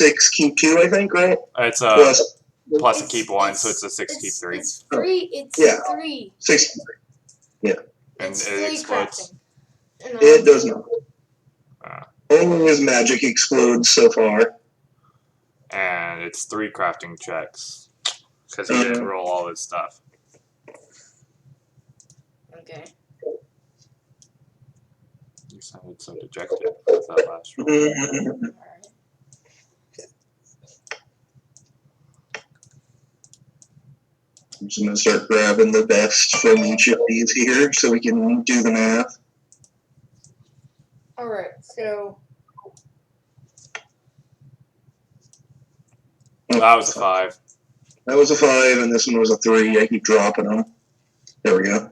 6, keep 2, I think, right? It's plus a keep 1, so it's a 6, keep 3. It's 3. It's 3. 6, keep 3. Yeah. And it's it 3 explodes. crafting. It does not. Only his magic explodes so far. And it's 3 crafting checks. Because he didn't roll all his stuff. Okay. You sounded so dejected with that last roll. Alright. I'm just going to start grabbing the best from each of these here so we can do the math. Alright, so... That was a 5. That was a 5, and this one was a 3. I keep dropping them. There we go.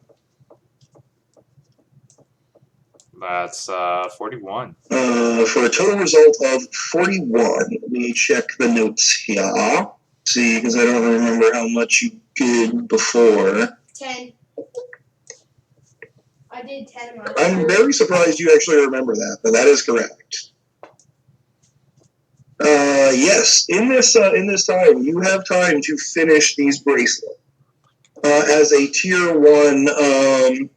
That's 41. For a total result of 41, let me check the notes here. See, because I don't remember how much you did before. 10. I did 10 of mine. I'm very surprised you actually remember that, but that is correct. Yes, in this time, you have time to finish these bracelets. As a tier 1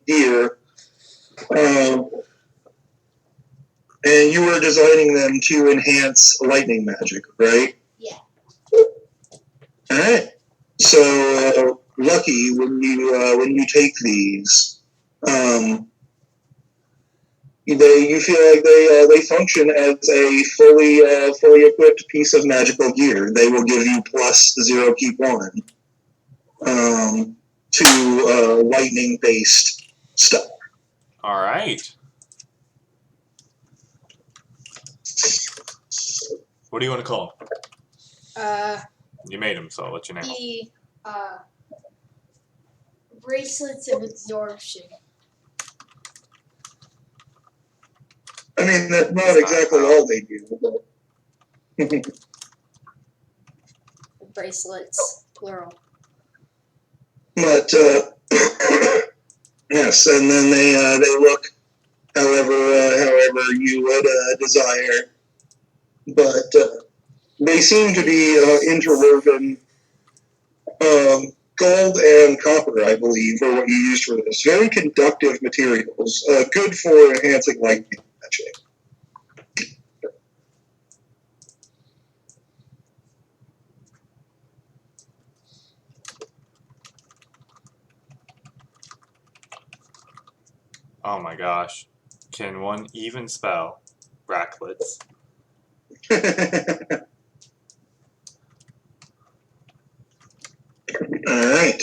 gear, and you were designing them to enhance lightning magic, right? Yeah. All right. So, Lucky, when you take these, you feel like they function as a fully equipped piece of magical gear. They will give you plus 0 keep 1 to lightning based stuff. All right. What do you want to call him? You made him, so I'll let you know. The bracelets of absorption. I mean, that's not exactly all they do. Bracelets, plural. But yes, and then they look however you would desire. But they seem to be interwoven gold and copper, I believe, are what you used for this. Very conductive materials, good for enhancing lightning magic. Oh my gosh. Can one even spell bracklets? All right.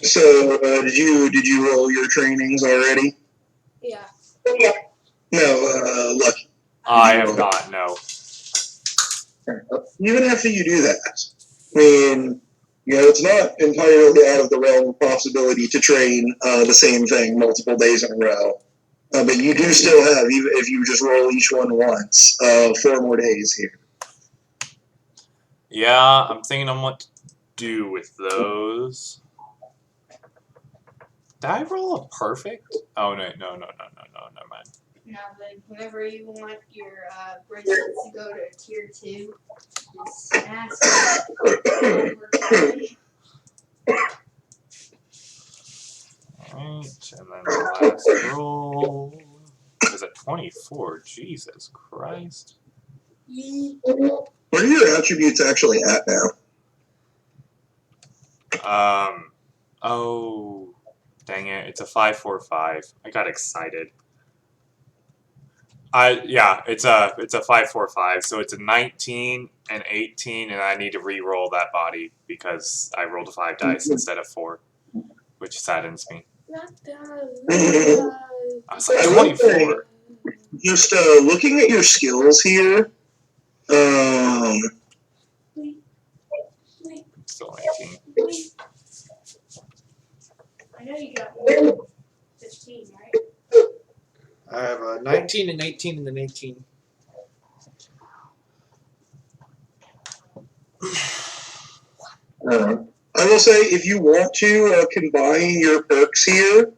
So, did you roll your trainings already? Yeah. No, Lucky. I have not, no. Even after you do that, I mean, it's not entirely out of the realm of possibility to train the same thing multiple days in a row. But you do still have, even if you just roll each one once, 4 more days here. Yeah, I'm thinking on what to do with those. Did I roll a perfect? Oh, no, never mind. Now, then, whenever you want your bracelets to go to tier 2, just ask. Alright, and then the last roll is at 24. Jesus Christ. Where are your attributes actually at now? Oh, dang it. It's a 545. I got excited. Yeah, it's a 545, so it's a 19 and 18, and I need to re-roll that body because I rolled a 5 dice instead of 4, which saddens me. I was like 24. Just looking at your skills here, Still 19. I know you got 15, right? I have a 19 and 18 and then 18. I will say, if you want to combine your perks here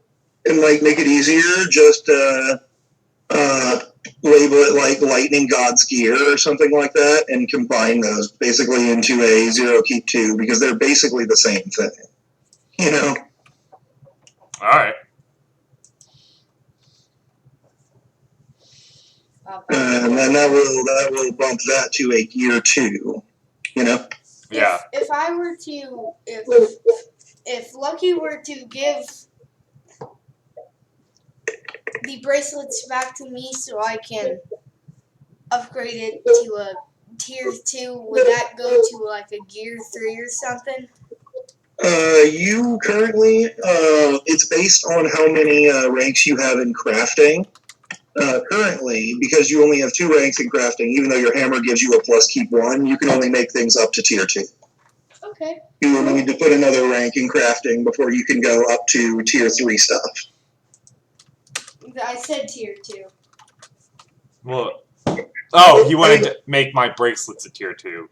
and make it easier, just label it like Lightning God's Gear or something like that, and combine those basically into a Zero Keep 2 because they're basically the same thing. You know? Alright. And then that will bump that to a Gear 2. You know? Yeah. If I were to, if Lucky were to give the bracelets back to me so I can upgrade it to a tier 2, would that go to like a gear 3 or something? You currently, it's based on how many ranks you have in crafting. Currently, because you only have 2 ranks in crafting, even though your hammer gives you a plus keep 1, you can only make things up to tier 2. Okay. You will need to put another rank in crafting before you can go up to tier 3 stuff. I said tier 2. Well, oh, you wanted to make my bracelets a tier 2.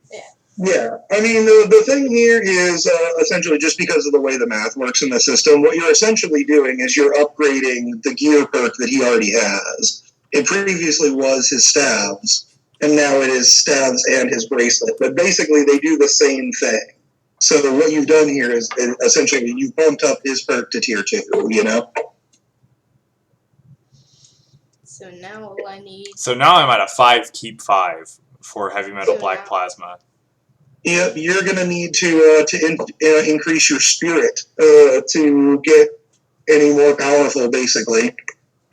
Yeah, I mean, the thing here is essentially just because of the way the math works in the system, what you're essentially doing is you're upgrading the gear perk that he already has. It previously was his staves, and now it is staves and his bracelet. But basically, they do the same thing. So what you've done here is essentially you've bumped up his perk to tier 2, you know? So now all I need... So now I'm at a 5 keep 5 for heavy metal So black now- plasma. Yep, you're going to need to increase your spirit to get any more powerful, basically.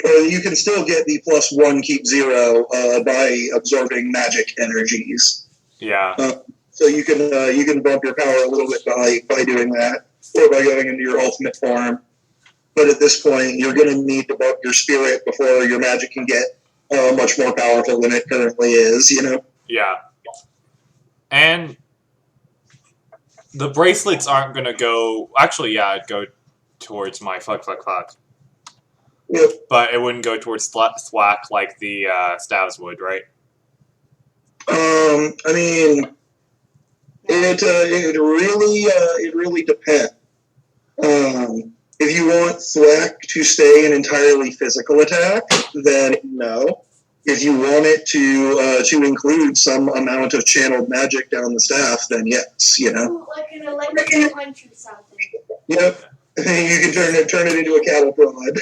You can still get the +1 keep 0 by absorbing magic energies. Yeah. So you can bump your power a little bit by doing that, or by going into your ultimate form. But at this point, you're going to need to bump your spirit before your magic can get much more powerful than it currently is, you know? Yeah. And the bracelets aren't going to go... Actually, yeah, it'd go towards my fuck. Yep. But it wouldn't go towards thwack like the staves would, right? I mean, it really depends. If you want thwack to stay an entirely physical attack, then no. If you want it to include some amount of channeled magic down the staff, then yes, you know. Ooh, like an electrical punch or something. Yep. You can turn it into a cattle prod.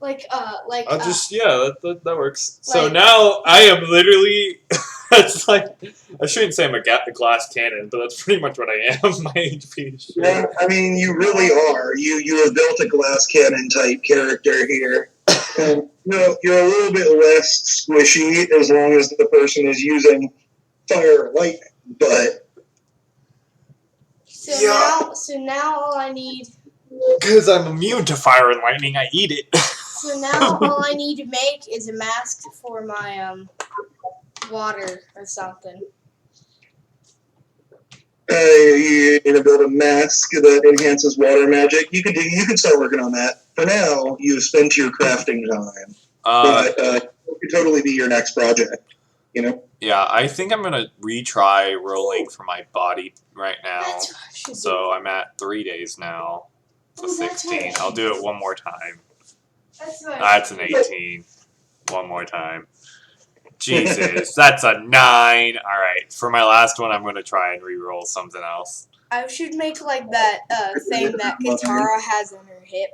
I'll just that works. So Like- now I am literally. It's like I shouldn't say I'm a glass cannon, but that's pretty much what I am. My HP. is shit. Yeah, I mean, you really are. You have built a glass cannon type character here. And, you're a little bit less squishy as long as the person is using fire or lightning. But So now all I need... Because I'm immune to fire and lightning, I eat it. So now all I need to make is a mask for my water or something. you're gonna build a mask that enhances water magic. You can start working on that. For now, you've spent your crafting time, but it could totally be your next project. You know. Yeah, I think I'm going to retry rolling for my body right now. That's what I should So I'm at 3 days now. So Ooh, that's 16. what I I'll should do do. it one more time. That's what I That's should an do. 18. One more time. Jesus, that's a 9. Alright, for my last one, I'm going to try and re-roll something else. I should make like that thing that Katara has on her hip.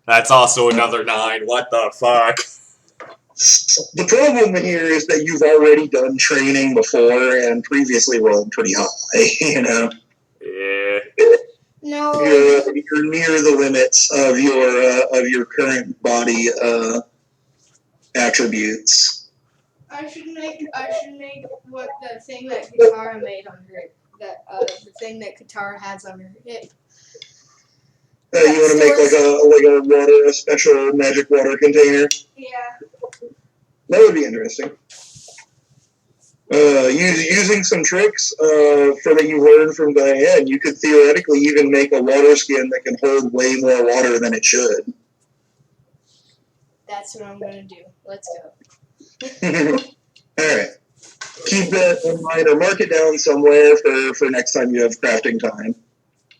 That's also another 9. What the fuck? The problem here is that you've already done training before and previously rolled pretty high. You know, Yeah. No, you're near the limits of your current body attributes. I should make what the thing that Katara made on her the thing that Katara has on her hip. You want to make a special magic water container. Yeah. That would be interesting. Using some tricks that you learned from Diane, you could theoretically even make a water skin that can hold way more water than it should. That's what I'm gonna do. Let's go. Alright. Keep that in mind or mark it down somewhere for next time you have crafting time.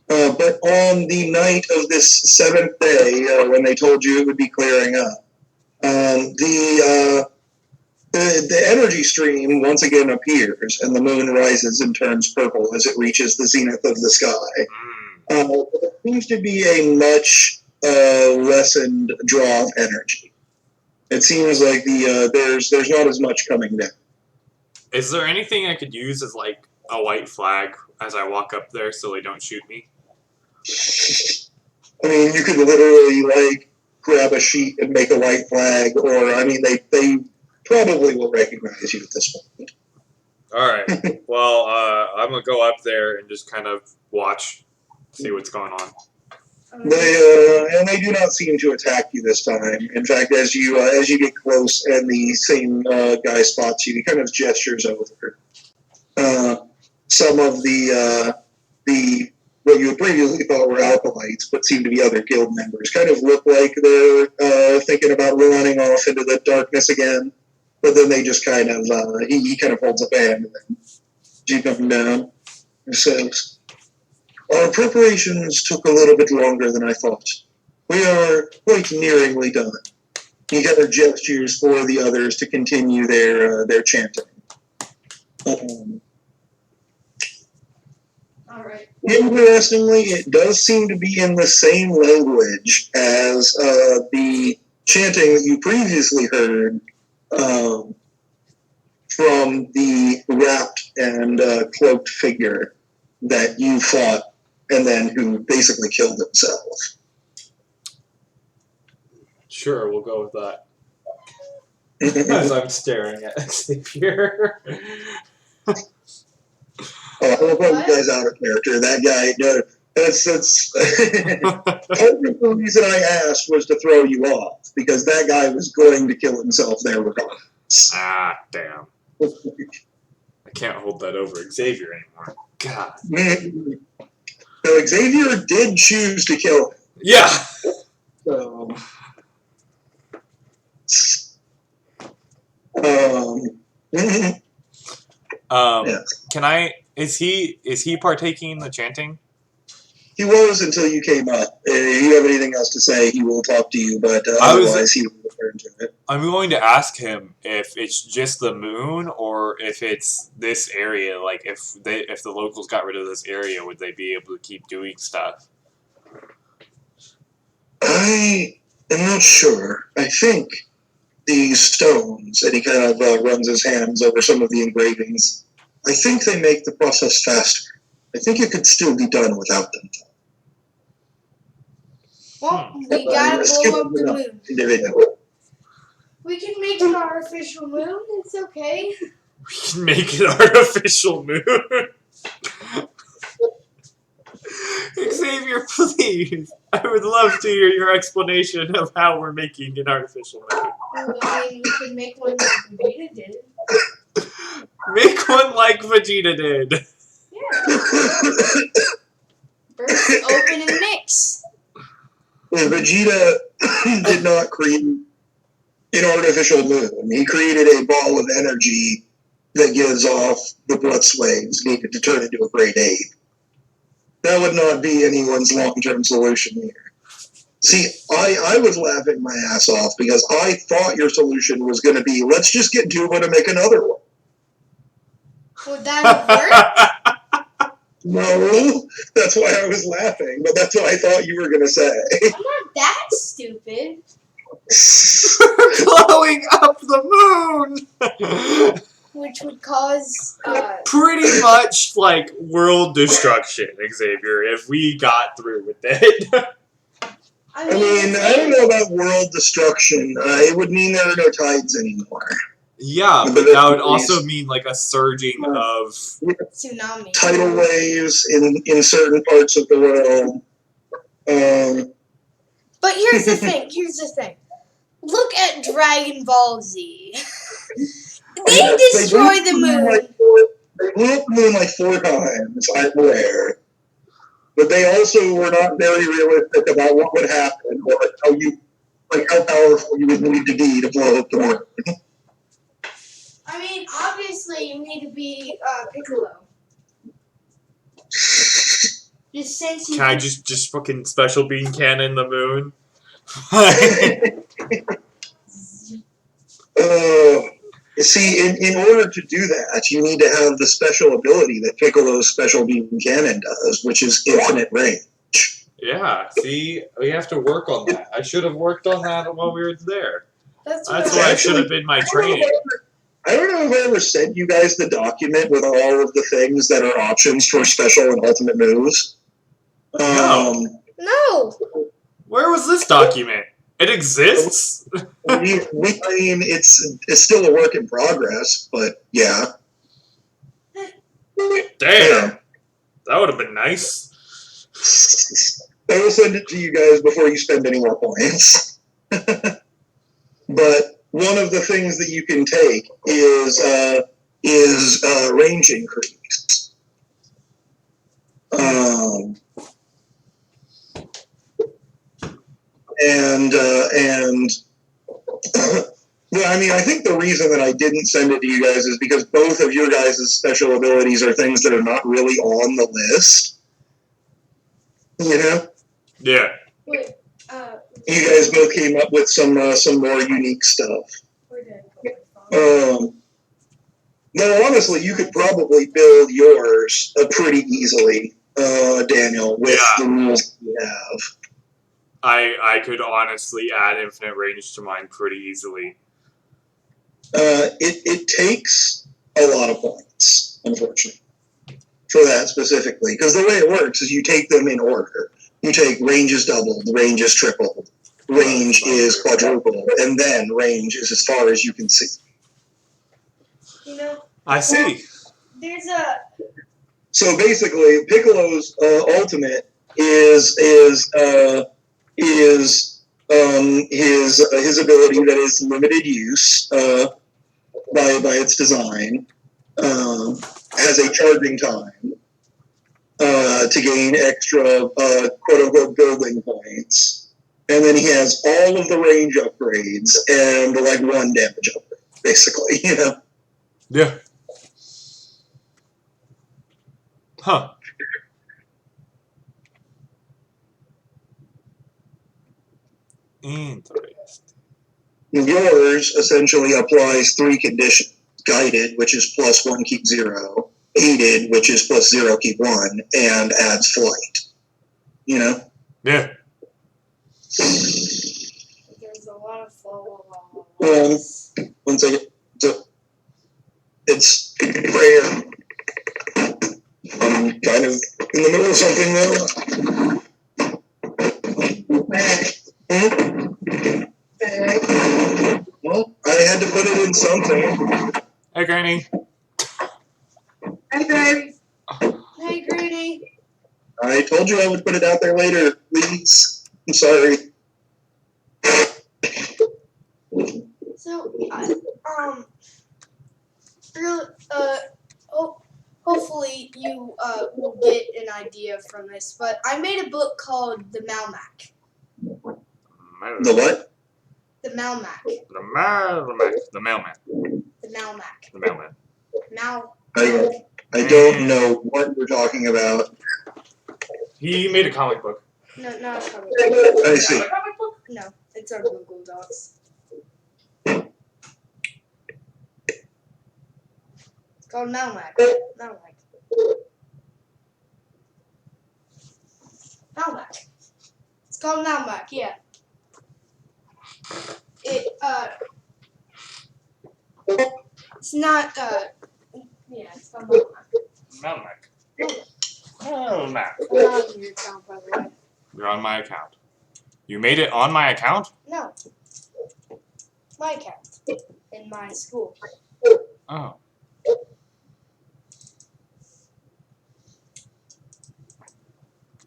But on the night of this 7th day, when they told you it would be clearing up, The energy stream once again appears, and the moon rises and turns purple as it reaches the zenith of the sky. It seems to be a much lessened draw of energy. It seems like there's not as much coming down. Is there anything I could use as like a white flag as I walk up there so they don't shoot me? I mean, you could literally like grab a sheet and make a white flag, or I mean, they probably will recognize you at this point. All right. Well, I'm gonna go up there and just kind of watch, see what's going on. They do not seem to attack you this time. In fact, as you get close and the same guy spots you, he kind of gestures over. Some of the what you previously thought were acolytes, but seem to be other guild members, kind of look like they're thinking about running off into the darkness again. But then they just kind of he kind of holds up a hand and then you come down and says, "Our preparations took a little bit longer than I thought. We are quite nearingly done." He kind of gestures for the others to continue their chanting. All right. Interestingly, it does seem to be in the same language as the chanting that you previously heard from the wrapped and cloaked figure that you fought and then who basically killed himself. Sure, we'll go with that. As I'm staring at Xavier. Oh, I will put you guys out of character. That guy, that's part of the reason I asked was to throw you off, because that guy was going to kill himself there regardless. Ah, damn. I can't hold that over Xavier anymore. God. So Xavier did choose to kill him. Yeah. So, yeah. Can I? Is he partaking in the chanting? He was until you came up. If you have anything else to say, he will talk to you, but otherwise he will return to it. I'm going to ask him if it's just the moon or if it's this area. Like if the locals got rid of this area, would they be able to keep doing stuff? I am not sure. I think these stones, and he kind of runs his hands over some of the engravings, I think they make the process faster. I think it could still be done without them. Well, we gotta blow up the moon. Individually. We can make an artificial moon. It's okay. We can make an artificial moon. Xavier, please. I would love to hear your explanation of how we're making an artificial moon. Well, I mean, we could make one like Vegeta did. Make one like Vegeta did. Yeah. Burst, open, and mix. Vegeta did not create an artificial moon. He created a ball of energy that gives off the blood waves needed to turn into a great ape. That would not be anyone's long-term solution here. See, I was laughing my ass off because I thought your solution was going to be, let's just get Duba to make another one. Would that have worked? No, that's why I was laughing, but that's what I thought you were going to say. I'm not that stupid. Blowing up the moon! Which would cause... Pretty much like world destruction, Xavier, if we got through with it. I mean, I don't know about world destruction. It would mean there are no tides anymore. Yeah, but that would also mean like a surging of tsunami. Tidal waves in certain parts of the world. But here's the thing. Look at Dragon Ball Z. They destroy the moon. They blew up the moon like 4 times, I'm aware. But they also were not very realistic about what would happen or how powerful you would need to be to blow up the moon. I mean, obviously you need to be Piccolo. Just since you Can I just fucking special beam cannon the moon? See, in order to do that, you need to have the special ability that Piccolo's special beam cannon does, which is infinite range. Yeah, see, we have to work on that. I should have worked on that while we were there. That's That's what why I it should have been my I don't know training. I don't know if I ever sent you guys the document with all of the things that are options for special and ultimate moves. No. No. Where was this document? It exists? I mean, it's still a work in progress, but yeah. Damn. That would have been nice. I will send it to you guys before you spend any more points. But one of the things that you can take is range increase. And yeah, I mean, I think the reason that I didn't send it to you guys is because both of your guys' special abilities are things that are not really on the list. You know? Yeah. Wait. You guys both came up with some more unique stuff. No, honestly, you could probably build yours pretty easily, Daniel, with the rules you have. I could honestly add infinite range to mine pretty easily. It takes a lot of points, unfortunately, for that specifically. Because the way it works is you take them in order. You take range is doubled, range is tripled, range is quadrupled, and then range is as far as you can see. You know, I see. there's a. So basically, Piccolo's ultimate is his ability that is limited use by its design, has a charging time to gain extra quote unquote building points, and then he has all of the range upgrades and like 1 damage upgrade, basically. You know. Yeah. Huh. Interesting. Yours essentially applies 3 conditions. Guided, which is +1, keep 0. Aided, which is +0, keep 1. And adds flight. You know? Yeah. There's a lot of flow. One second. So, it's rare. I'm kind of in the middle of something now. Well, I had to put it in something. Hey, Granny. Hey, babe. Hey, Granny. I told you I would put it out there later, please. I'm sorry. So, hopefully you will get an idea from this, but I made a book called The Malmac. The what? The Malmac. The mailman. The Malmac. The mailman. I don't know what you're talking about. He made a comic book. No, not a comic I see. book. No, it's our Google Docs. It's called Malmac. Malmac. Malmac. It's called Malmac, yeah. It's not, yeah, it's called Malmac. Mailman. I'm not on your account, by the way. You're on my account. You made it on my account? No. My account. In my school. Oh.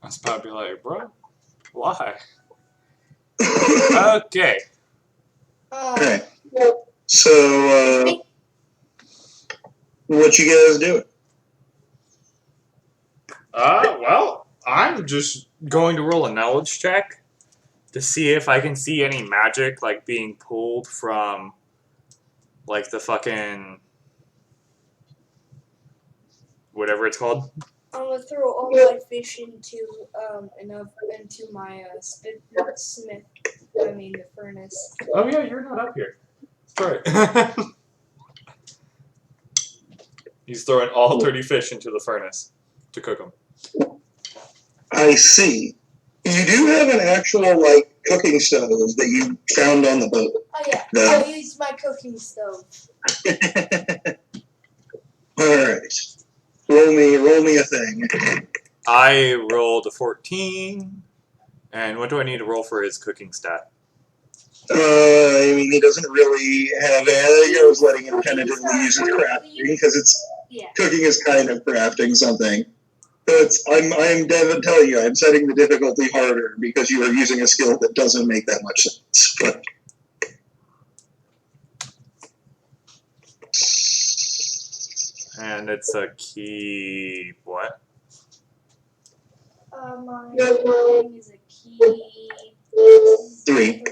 That's probably like, bro, why? Okay. Okay. So, what you guys doing? Well, I'm just going to roll a knowledge check to see if I can see any magic, like, being pulled from, like, the fucking, whatever it's called. I'm gonna throw all my fish into my the furnace. Oh, yeah, you're not up here. Sorry. He's throwing all 30 fish into the furnace to cook them. I see. You do have an actual, like, cooking stove that you found on the boat. Oh yeah, No. I'll use my cooking stove. Alright. Roll me a thing. I rolled a 14. And what do I need to roll for his cooking stat? I mean, he doesn't really have any. I was letting him tentatively use his crafting, because it's Yeah. cooking is kind of crafting something. But I'm Devin telling you, I'm setting the difficulty harder because you are using a skill that doesn't make that much sense. But And it's a key. What? My thing is a key 3.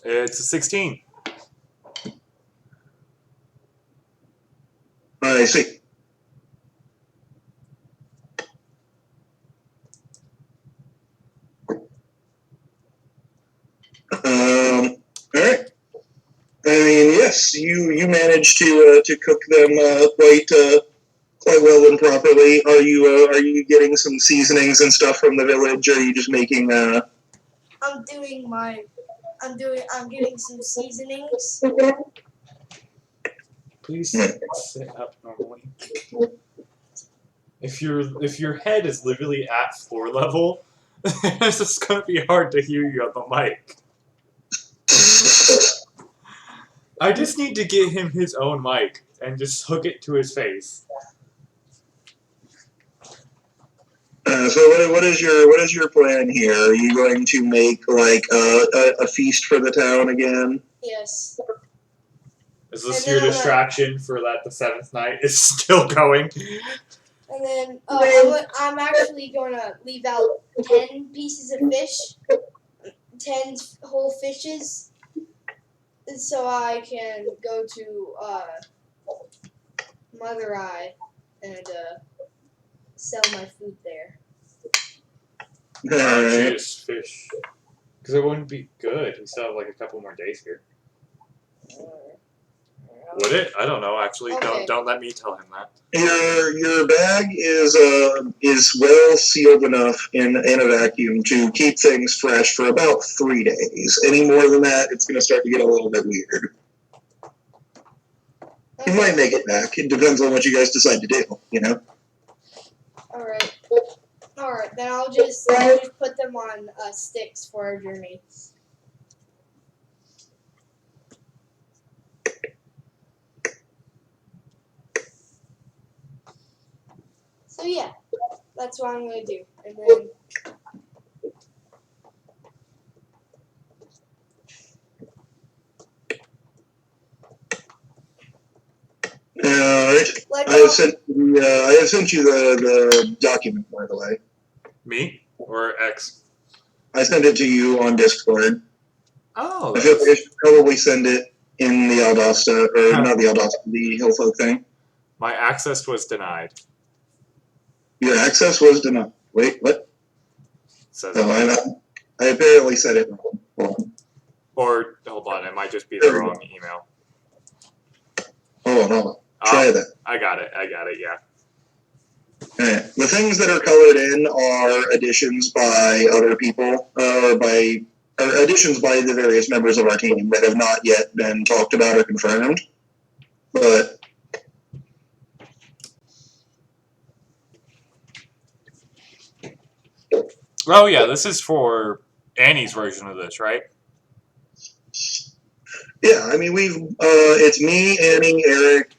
It's a 16. I see. Alright. I mean, yes, you managed to cook them quite well and properly. Are you getting some seasonings and stuff from the village, or are you just making I'm getting some seasonings. Please sit up normally. If your head is literally at floor level, it's just gonna be hard to hear you on the mic. I just need to get him his own mic and just hook it to his face. So what is your plan here? Are you going to make like a feast for the town again? Yes. Is this And your then distraction for that the seventh night is still going? And then I'm actually going to leave out 10 pieces of fish, 10 whole fishes, so I can go to Mother Eye and sell my food there. Alright. Just fish. Because it wouldn't be good. We still have like a couple more days here. Would it? I don't know. Actually, Okay. don't let me tell him that. Your bag is well sealed enough in a vacuum to keep things fresh for about 3 days. Any more than that, it's going to start to get a little bit weird. You might make it back. It depends on what you guys decide to do. You know. Alright. Alright, then I'll just put them on sticks for our journey. So yeah, that's what I'm gonna do. And then Alright. let I go. have sent you the document, by the way. Me or X? I sent it to you on Discord. Oh. I feel like I should probably send it in the Aldasta, or not the Aldasta, the Hillfolk thing. My access was denied. Your access was denied. Wait, what? Says Oh, I apparently said it wrong. Hold on. Or hold on, it might just be the wrong email. Hold on. Try that. I got it. Yeah. Alright. The things that are colored in are additions by other people, or additions by the various members of our team that have not yet been talked about or confirmed. But Oh yeah, this is for Annie's version of this, right? yeah, I mean it's me, Annie, Eric,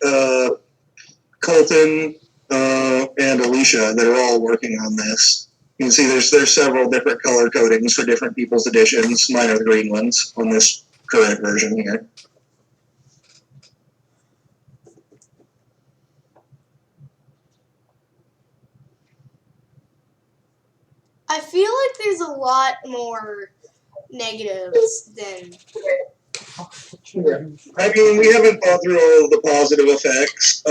Colton, and Alicia that are all working on this. You can see there's several different color codings for different people's editions. Mine are the green ones on this current version here. I feel like there's a lot more negatives than. I mean, we haven't thought through all of the positive effects.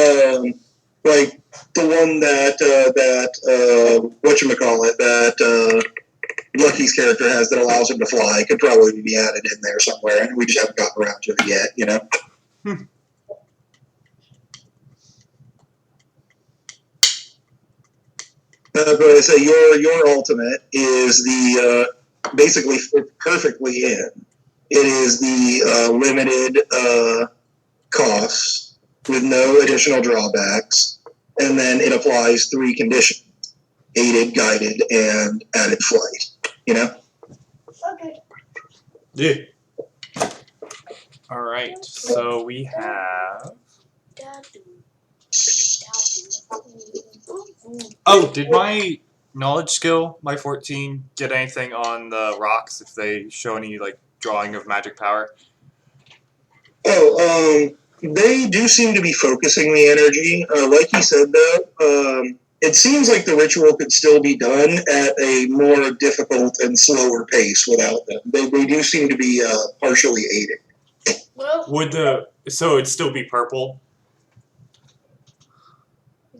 Like the one that whatchamacallit, that Lucky's character has that allows him to fly could probably be added in there somewhere, and we just haven't gotten around to it yet, you know? But I say your ultimate is the basically fits perfectly in. It is the limited costs with no additional drawbacks, and then it applies 3 conditions: aided, guided, and added flight. You know. Okay. Yeah. All right. So we have. Oh, did my knowledge skill, my 14, get anything on the rocks if they show any like drawing of magic power? Oh, they do seem to be focusing the energy. Like you said, though, it seems like the ritual could still be done at a more difficult and slower pace without them. They do seem to be partially aided. Would so it'd still be purple?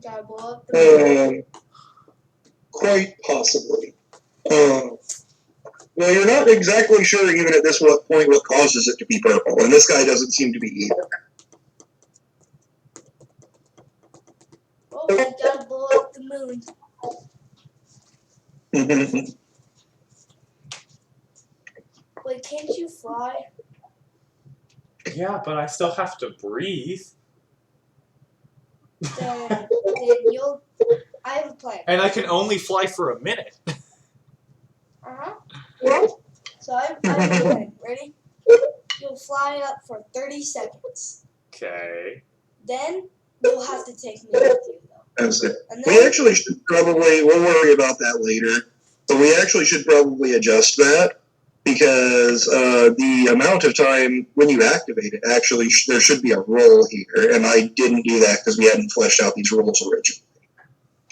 Gotta blow up the Quite possibly. Well, you're not exactly sure even at this point what causes it to be purple, and this guy doesn't seem to be either. Oh, we gotta blow up the moon. Wait, can't you fly? Yeah, but I still have to breathe. Then you'll. I have a plan. And I can only fly for a minute. So I have a plan. Ready? You'll fly up for 30 seconds. Okay. Then you'll have to take me with you, though. That's it. And We actually should probably, we'll worry about that later, but we actually should probably adjust that because the amount of time when you activate it, actually, there should be a roll here, and I didn't do that because we hadn't fleshed out these rules originally.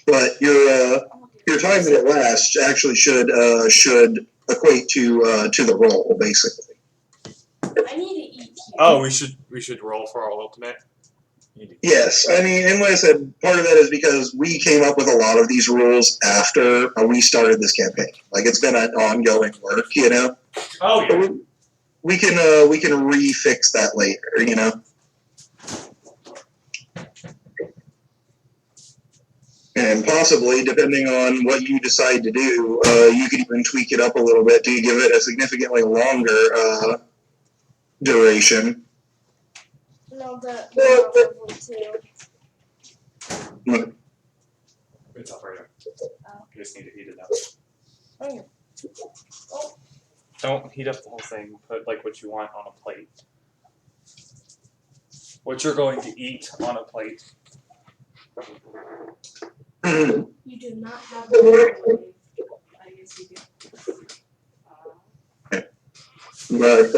But your time that it lasts actually should equate to the roll, basically. I need to eat here. Oh, we should roll for our ultimate. Yes, I mean, and like I said, part of that is because we came up with a lot of these rules after we started this campaign. Like, it's been an ongoing work, you know. Oh yeah. We can refix that later, you know. And possibly, depending on what you decide to do, you could even tweak it up a little bit to give it a significantly longer duration. No, level 2. It's up right here. Oh. You just need to heat it up. Oh. Oh. Don't heat up the whole thing. Put like what you want on a plate. What you're going to eat on a plate. You do not have a microwave. I guess you do. But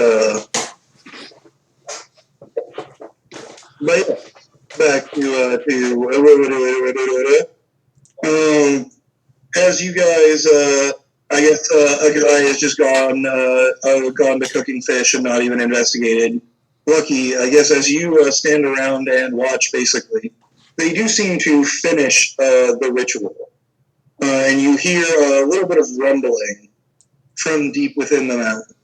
back to as you guys, I guess a guy has just gone to cooking fish and not even investigated. Lucky, I guess, as you stand around and watch, basically, they do seem to finish the ritual, and you hear a little bit of rumbling from deep within the mountain.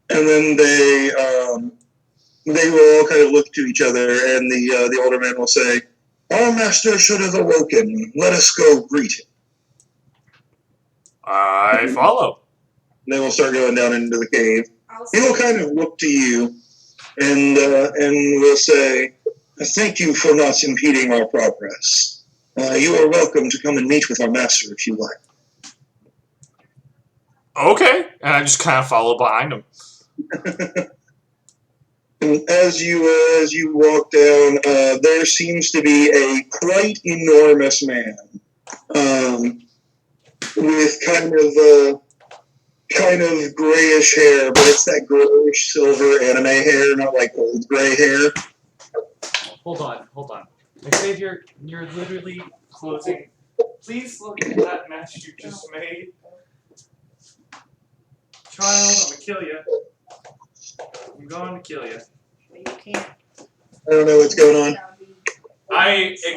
And then they will all kind of look to each other, and the older man will say, "Our master should have awoken. Let us go greet him." I follow. They will start going down into the cave. He will kind of look to you, and will say, "Thank you for not impeding our progress. You are welcome to come and meet with our master if you like." Okay, and I just kind of follow behind him. And as you walk down, there seems to be a quite enormous man, with kind of grayish hair, but it's that grayish silver anime hair, not like old gray hair. Hold on. Xavier, you're literally closing. Please look at that mess you just made. Child, I'm gonna kill you. I'm going to kill you. You can't. I don't know what's going on.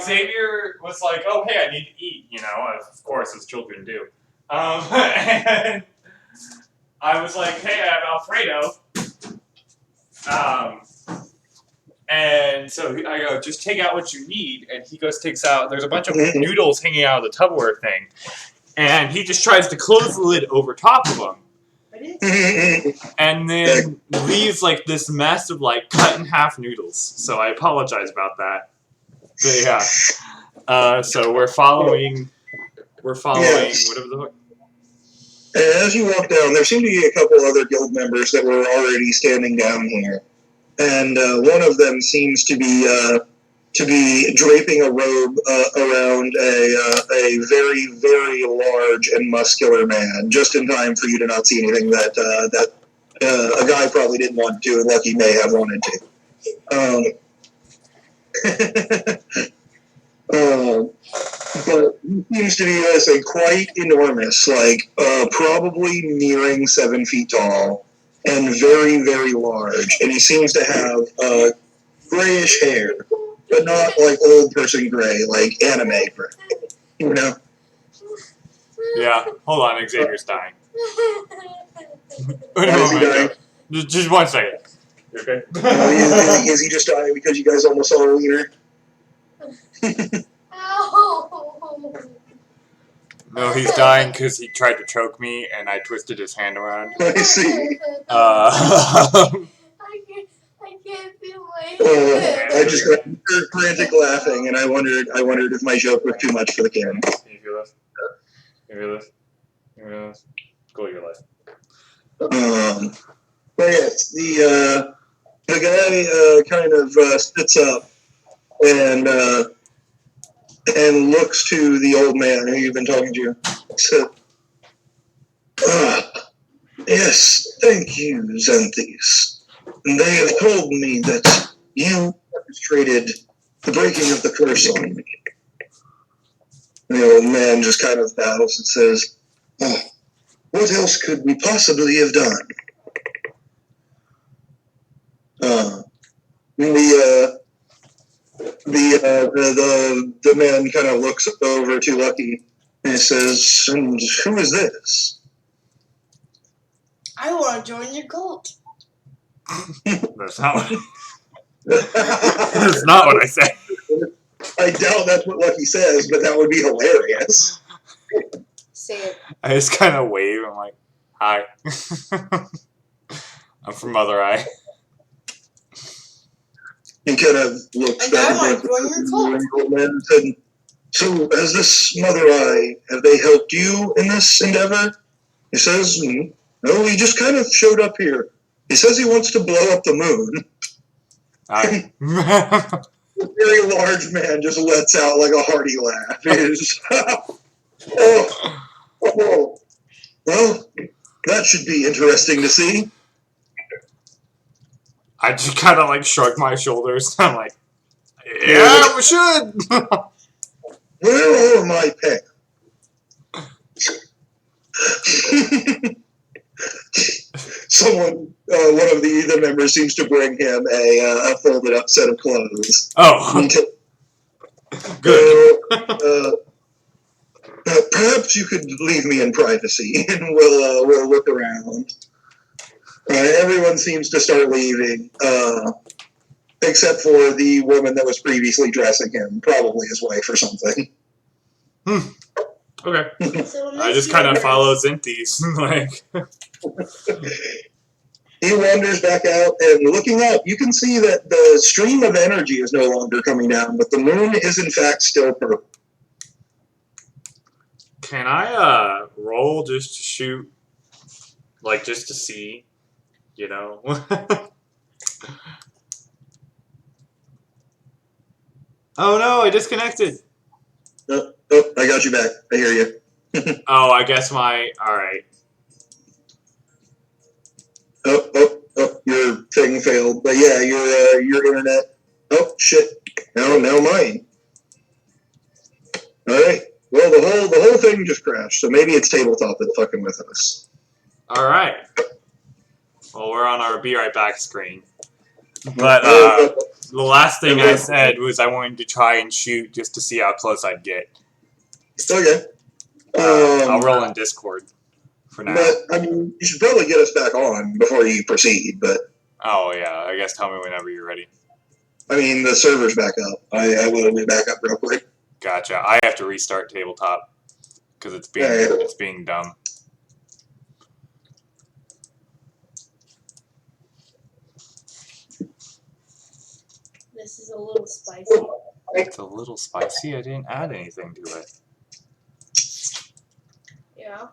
Xavier was like, "Oh, hey, I need to eat," you know, of course, as children do. And I was like, "Hey, I have Alfredo." And so I go, "Just take out what you need," and he goes, takes out. There's a bunch of noodles hanging out of the Tupperware thing, and he just tries to close the lid over top of them. And then leaves like this mess of like cut in half noodles. So I apologize about that. But yeah. So we're following whatever the fuck. As you walk down, there seem to be a couple other guild members that were already standing down here, and one of them seems to be draping a robe around a very, very large and muscular man, just in time for you to not see anything that a guy probably didn't want to, and Lucky may have wanted to. But he seems to be a quite enormous, like probably nearing 7 feet tall, and very, very large. And he seems to have grayish hair, but not like old person gray, like anime gray. You know? Yeah. Hold on, Xavier's dying. Why is he dying? Just 1 second. You okay? Is he just dying because you guys almost saw a wiener? No, he's dying because he tried to choke me and I twisted his hand around. I see. I can't feel my I just got frantic laughing, and I wondered if my joke was too much for the camera. Can you feel this? Can you feel this? Can you feel this? Go your life. But yes, the guy kind of sits up and looks to the old man who you've been talking to. So, yes, thank you, Xanthes. They have told me that you orchestrated the breaking of the curse on me. And the old man just kind of bows and says, what else could we possibly have done? The man kind of looks over to Lucky and says, and who is this? I want to join your cult. That's not what, that's not what I said. I doubt that's what Lucky says, but that would be hilarious. Say it. I just kind of wave. I'm like, hi. I'm from Mother Eye. He kind of looks And I back want at to join your cult. the old man and said, so has this Mother Eye, have they helped you in this endeavor? He says, no, he just kind of showed up here. He says he wants to blow up the moon. Hi. A very large man just lets out like a hearty laugh. Well, that should be interesting to see. I just kind of like shrug my shoulders. I'm like, yeah, we should. Where are my pens? Someone, one of the members seems to bring him a folded up set of clothes. Oh, good. Perhaps you could leave me in privacy, and we'll look around. Everyone seems to start leaving, except for the woman that was previously dressing him, probably his wife or something. Okay. So I just kind of follow Xanthes. Like, he wanders back out, and looking up, you can see that the stream of energy is no longer coming down, but the moon is in fact still purple. can I roll just to shoot, like just to see, you know? Oh no, I disconnected. Oh, I got you back. I hear you. Oh, I guess my, alright. Oh, your thing failed. But yeah, your internet. Oh, shit. Now mine. Alright. Well, the whole thing just crashed, so maybe it's Tabletop that's fucking with us. Alright. Well, we're on our be right back screen. But, The last thing I said was I wanted to try and shoot just to see how close I'd get. Okay. I'll roll in Discord for now. But, I mean, you should probably get us back on before you proceed, but... Oh, yeah. I guess tell me whenever you're ready. I mean, the server's back up. I will be back up real quick. Gotcha. I have to restart Tabletop because it's being dumb. This is a little spicy. It's a little spicy. I didn't add anything to it. Yeah.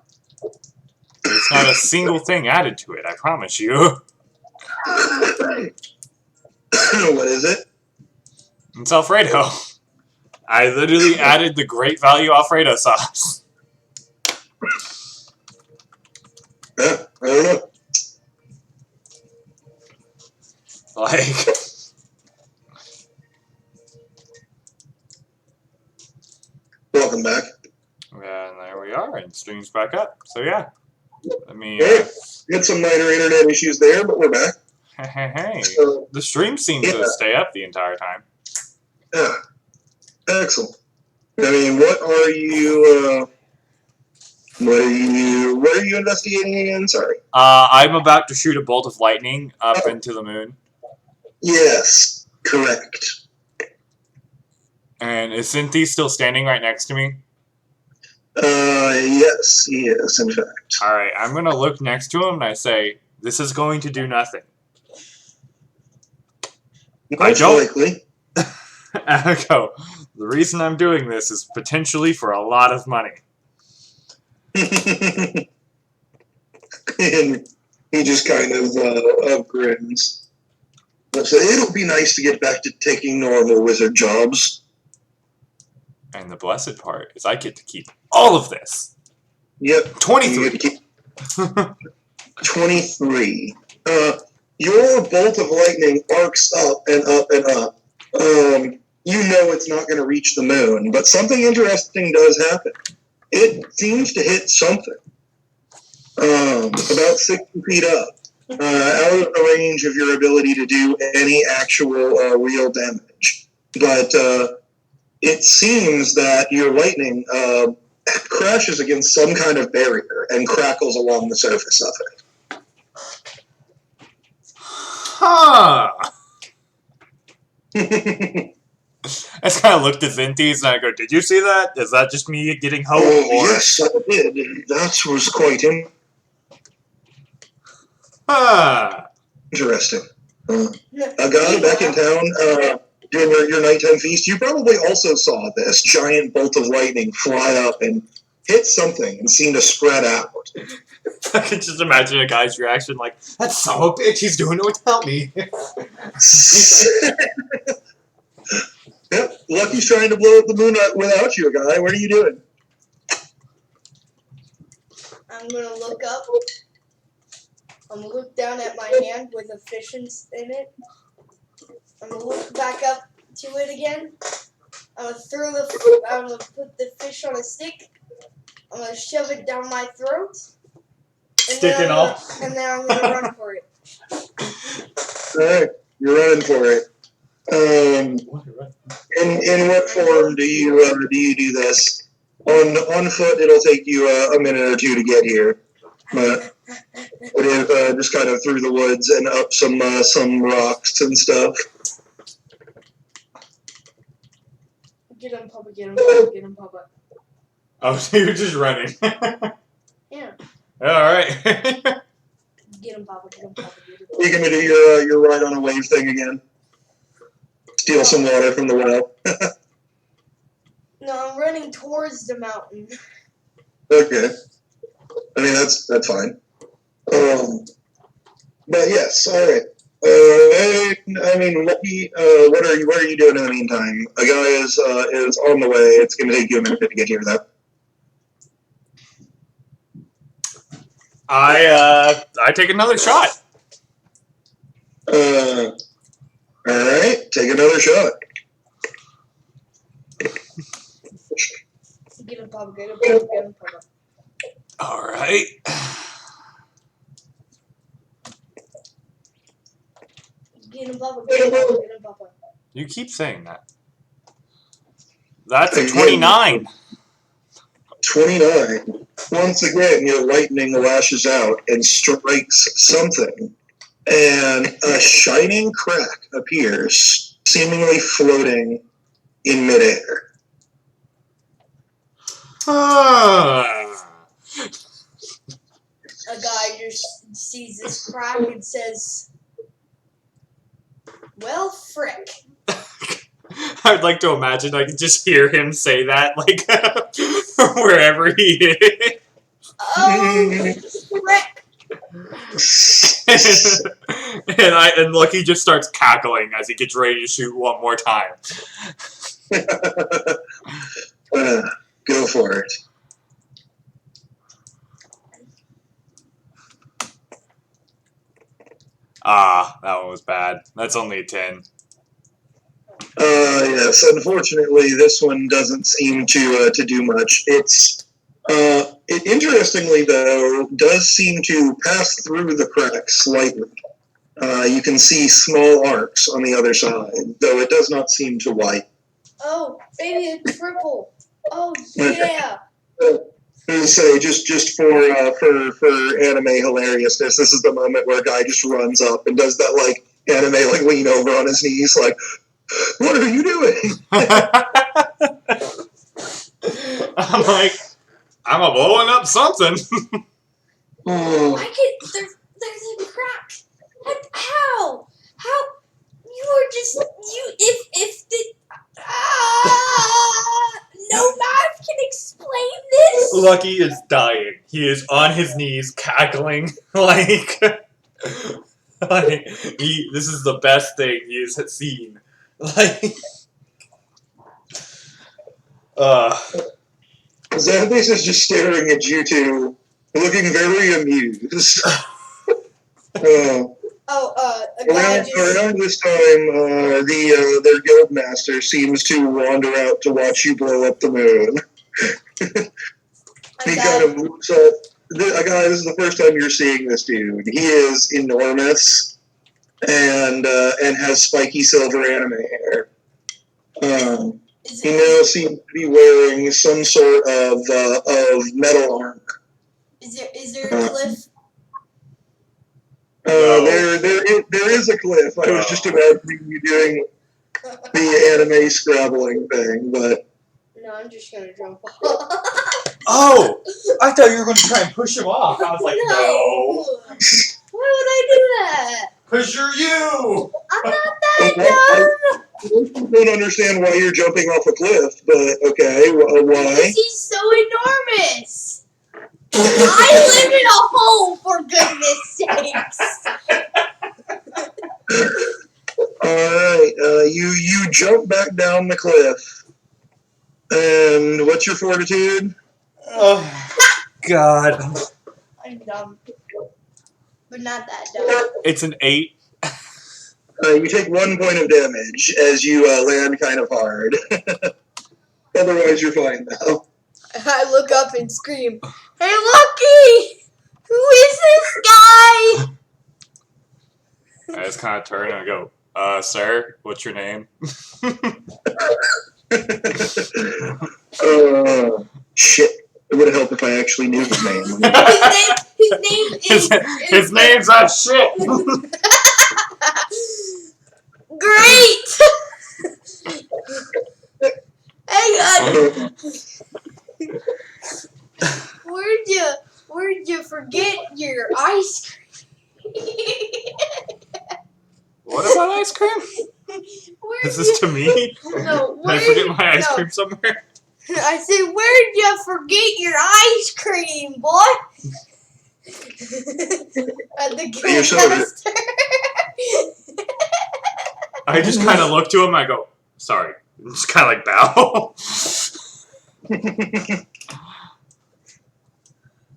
There's not a single thing added to it, I promise you. What is it? It's Alfredo. I literally added the great value Alfredo sauce. Yeah, I don't know. Like... Welcome back. And there we are, and stream's back up. So yeah, let me. We had some minor internet issues there, but we're back. Hey, So, the stream seems to stay up the entire time. yeah, excellent. I mean, what are you investigating again? Sorry. I'm about to shoot a bolt of lightning up into the moon. Yes, correct. And is Cynthia still standing right next to me? Yes, he is, in fact. Alright, I'm going to look next to him and I say, this is going to do nothing. Most likely. And I go, the reason I'm doing this is potentially for a lot of money. And he just kind of grins. So it'll be nice to get back to taking normal wizard jobs. And the blessed part is I get to keep all of this. Yep. 23. 23. Your bolt of lightning arcs up and up and up. You know it's not going to reach the moon, but something interesting does happen. It seems to hit something. About 60 feet up. Out of the range of your ability to do any actual real damage. But it seems that your lightning crashes against some kind of barrier and crackles along the surface of it. Huh. I just kind of looked at Zinties and I go, did you see that? Is that just me getting hope? Yes, I did. That was quite interesting. A guy back in town during your nighttime feast, you probably also saw this giant bolt of lightning fly up and hit something and seem to spread out. I can just imagine a guy's reaction like, that son of a bitch, he's doing it without me. Yep, Lucky's trying to blow up the moon without you, guy. What are you doing? I'm gonna look up. I'm gonna look down at my hand with a fish in it. I'm gonna look back up to it again. I'm gonna put the fish on a stick. I'm gonna shove it down my throat. Stick and all. And then I'm gonna run for it. Alright, you're running for it. In what form do you do this? On foot, it'll take you a minute or two to get here. But just kind of through the woods and up some rocks and stuff. Get him, Papa, get him, Papa, get him, Papa. Oh, so you're just running. Yeah. Alright. Get him, Papa, get him, Papa, get him. You're gonna do your ride on a wave thing again. Steal some water from the well. No, I'm running towards the mountain. Okay. I mean that's fine. But yes, all right. I mean, what are you doing in the meantime? A guy is on the way. It's going to take you a minute to get here, though. I take another shot. All right, take another shot. Get him, Papa, get him, Papa, get him, Papa. All right. Get him, Papa, get him, Papa, get him, Papa. You keep saying that. That's a 29. 29. Once again, your lightning lashes out and strikes something, and a shining crack appears, seemingly floating in midair. A guy just sees this crack and says, "Well, frick." I'd like to imagine I can just hear him say that, like, wherever he is. Oh, frick. and Lucky just starts cackling as he gets ready to shoot one more time. Go for it. Ah, that one was bad. That's only a 10. Yes, unfortunately, this one doesn't seem to do much. It interestingly, though, does seem to pass through the crack slightly. You can see small arcs on the other side, though it does not seem to wipe. Oh, maybe a triple. Oh, yeah. As I say, just for anime hilariousness, this is the moment where a guy just runs up and does that, like, anime, like, lean over on his knees, like, what are you doing? I'm like, I'm a blowing up something. I can. There's a crack. How? You were just if the no math can explain this. Lucky is dying. He is on his knees, cackling like, this is the best thing he has seen. Like, Xanthus is just staring at you two, looking very amused. A guy just. Around this time, their guild master seems to wander out to watch you blow up the moon. He kind of moves up. This is the first time you're seeing this dude. He is enormous and has spiky silver anime hair. He now seems to be wearing some sort of metal armor. Is there a cliff? No. There is a cliff. I was just imagining you doing the anime scrabbling thing, but No, I'm just gonna jump off. oh, I thought you were going to try and push him off. I was like, no. Why would I do that? Because you're you. I'm not that dumb. I don't understand why you're jumping off a cliff, but okay, why? Because he's so enormous. I live in a hole, for goodness sakes. Alright, you jump back down the cliff. And what's your fortitude? Oh, God. I'm dumb. But not that dumb. It's an 8. You take 1 point of damage as you land kind of hard. Otherwise, you're fine now. I look up and scream, "Hey, Lucky! Who is this guy?" I just kind of turn and I go, sir, what's your name? Shit. It would have helped if I actually knew his name. His name's a shit. Great! Hang on. Where'd you forget your ice cream? What about ice cream? Is this to me? No, Did I forget my ice cream somewhere? I said, where'd you forget your ice cream, boy? At the guildmaster. I just kind of look to him and I go, sorry. And just kind of like bow.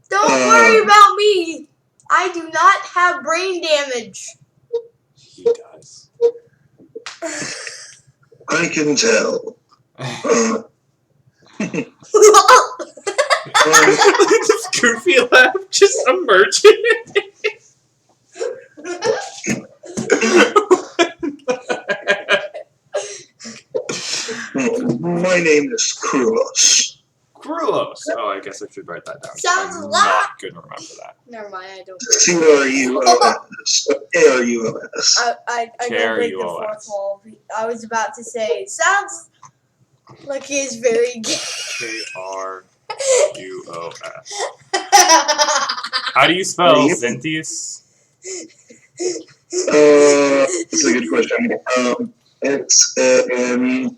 Don't worry about me. I do not have brain damage. He does. I can tell. This goofy laugh just emerging. My name is Kruos. Krulos. Oh, I guess I should write that down. Sounds I'm a lot. not going to remember that. Never mind, I don't. C-R-U-O-S. A-R-U-O-S. I gotta break the fourth K-R-U-O-S. wall. I was about to say, sounds like he's very gay. K-R-U-O-S. How do you spell Are you- Xanthius? That's a good question.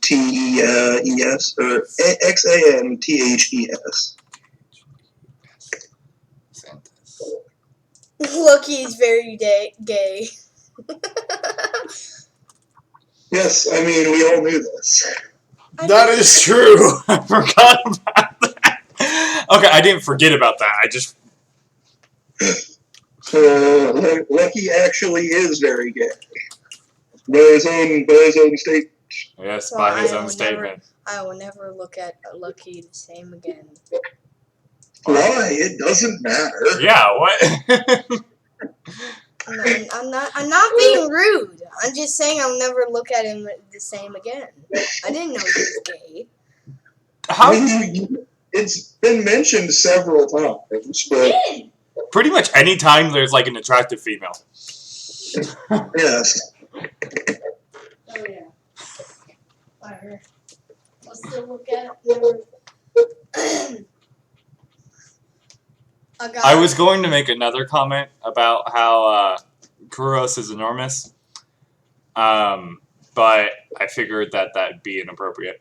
X-A-N-T-E-S or X-A-N-T-H-E-S. Xanthus. Look, he's very gay. Yes, I mean, we all knew this. That is true. I forgot about that. Okay, I didn't forget about that. I just. Lucky actually is very gay. By his own state. Yes, Well, by his I own will statement. I will never look at Lucky the same again. Why? It doesn't matter. Yeah, what? I'm not being rude. I'm just saying I'll never look at him the same again. I didn't know he was gay. How? It's been mentioned several times, but Pretty much any time there's like an attractive female. yes. Oh yeah. Fire. I'll still look at it. I was going to make another comment about how Kuros is enormous, but I figured that that'd be inappropriate.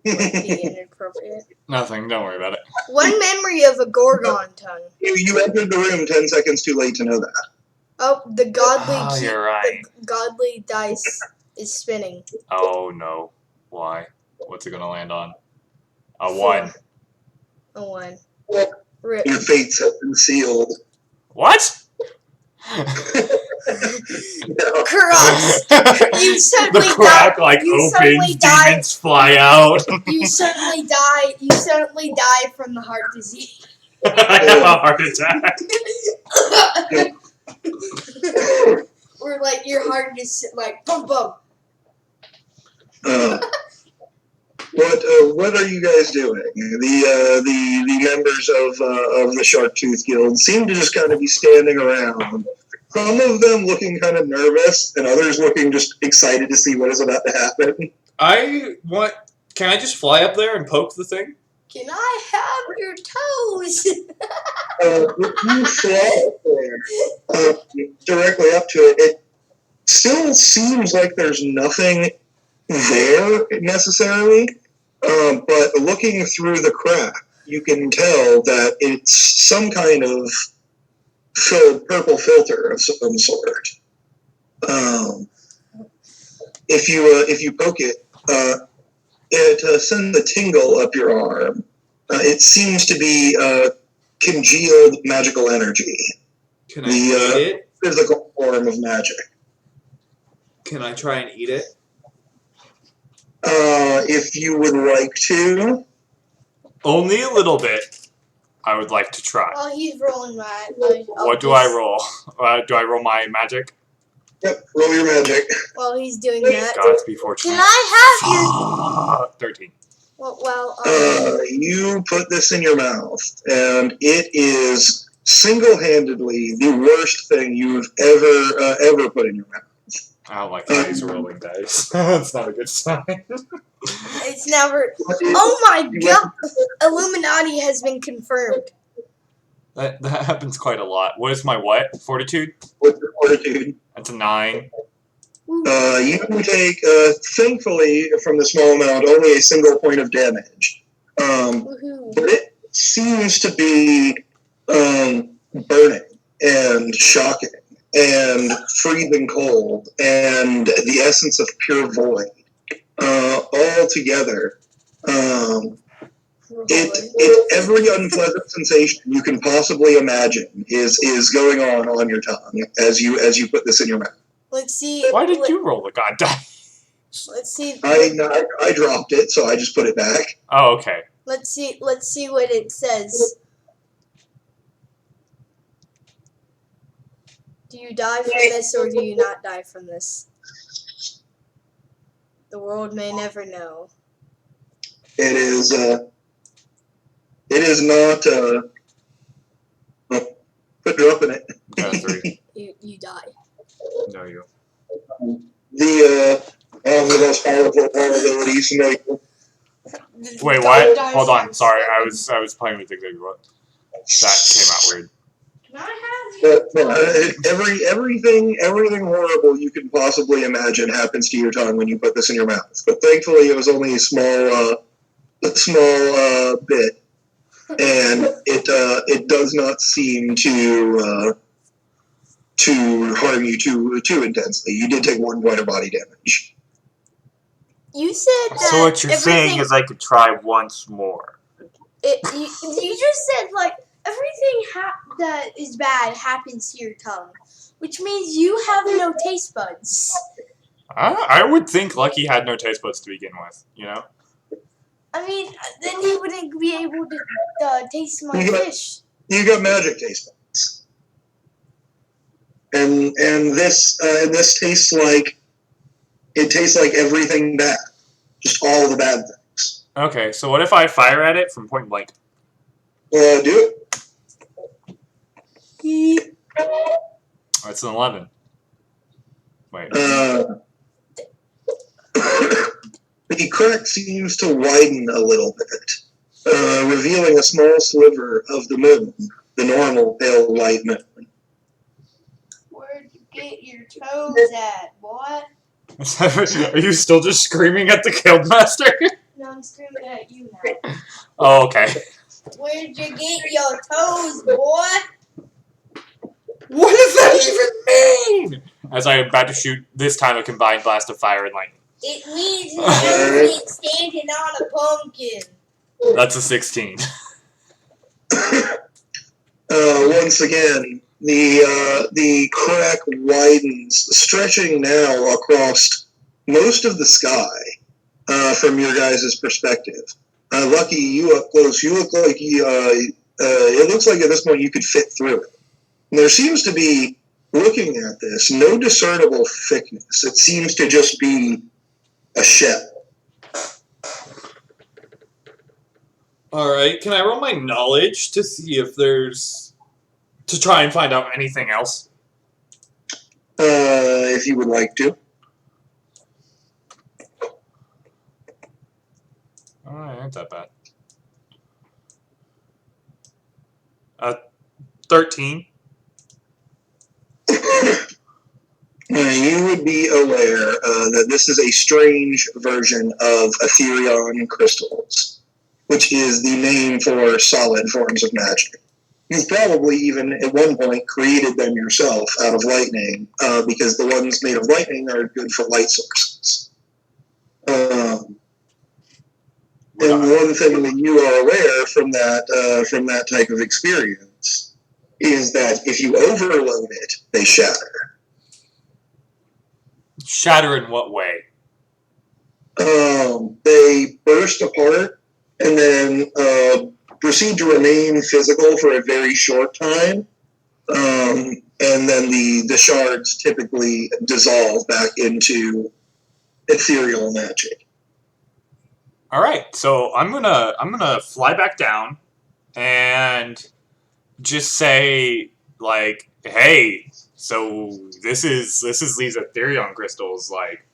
Would be inappropriate. Nothing, don't worry about it. One memory of a Gorgon tongue. You entered the room 10 seconds too late to know that. Oh, the godly Oh, you're right. the godly dice is spinning. Oh no. Why? What's it gonna land on? A 1. A 1. Rip. Your fates have been sealed. What? Cross. You The suddenly crack die. like You opens, suddenly die. demons fly out. You suddenly die. You suddenly die from the heart disease. I have a heart attack. Or like your heart is like boom boom. What are you guys doing? The members of the Shark Tooth Guild seem to just kind of be standing around. Some of them looking kind of nervous, and others looking just excited to see what is about to happen. Can I just fly up there and poke the thing? Can I have your toes? If you fly up there, directly up to it, it still seems like there's nothing there necessarily. But looking through the crack, you can tell that it's some kind of purple filter of some sort. If you poke it, it sends a tingle up your arm. It seems to be congealed magical energy. Can I eat it? Physical form of magic. Can I try and eat it? If you would like to. Only a little bit. I would like to try. While he's rolling that. What do I roll? Do I roll my magic? Yep, roll your magic. While he's doing that. Gods be fortunate. Can I have your 13. You put this in your mouth, and it is single-handedly the worst thing you've ever put in your mouth. I don't like how he's rolling dice. That's not a good sign. It's never. Oh my god! Illuminati has been confirmed. That happens quite a lot. What is my what? Fortitude? What's your fortitude? That's a 9. You can take, thankfully, from the small amount, only a single point of damage. Woohoo. But it seems to be burning and shocking and freezing cold and the essence of pure void all together. Every unpleasant sensation you can possibly imagine is going on your tongue as you put this in your mouth. Let's see. Why did you roll the god die? Let's see. I dropped it, so I just put it back. Oh, okay. Let's see what it says. Do you die from this or do you not die from this? The world may never know. It is. It is not. Quit dropping it. Got a 3. You die. No, you. The most powerful abilities. Wait, what? Hold on. Sorry, I was playing with exactly what. That came out weird. Can I have Everything horrible you can possibly imagine happens to your tongue when you put this in your mouth. But thankfully, it was only a small bit, and it does not seem to harm you too intensely. You did take 1 point of body damage. You said that. So what you're saying is I could try once more. You just said like everything that is bad happens to your tongue, which means you have no taste buds. I would think Lucky had no taste buds to begin with, you know? I mean, then he wouldn't be able to taste my fish. You got magic taste buds, and this tastes like everything bad, just all the bad things. Okay, so what if I fire at it from point blank? Do it. That's an 11. Wait. The crack seems to widen a little bit, revealing a small sliver of the moon, the normal pale white moon. Where'd you get your toes at, boy? Are you still just screaming at the Guildmaster? No, I'm screaming at you now. Oh, okay. Where'd you get your toes, boy? What does that even mean? As I am about to shoot this time a combined blast of fire and lightning. It means an elephant standing on a pumpkin. That's a 16. Once again, the crack widens, stretching now across most of the sky from your guys' perspective. Lucky, you up close, you look like it looks like at this point you could fit through it. And there seems to be, looking at this, no discernible thickness. It seems to just be a shell. Alright, can I roll my knowledge to see if there's... to try and find out anything else? If you would like to. Alright, ain't that bad. 13. You would be aware that this is a strange version of Etherion crystals, which is the name for solid forms of magic. You've probably even at one point created them yourself out of lightning, because the ones made of lightning are good for light sources. And one thing that you are aware from that type of experience is that if you overload it, they shatter. Shatter in what way? They burst apart and then proceed to remain physical for a very short time, and then the shards typically dissolve back into ethereal magic. All right, so I'm gonna fly back down and just say like, hey, so this is these Etherion crystals, like,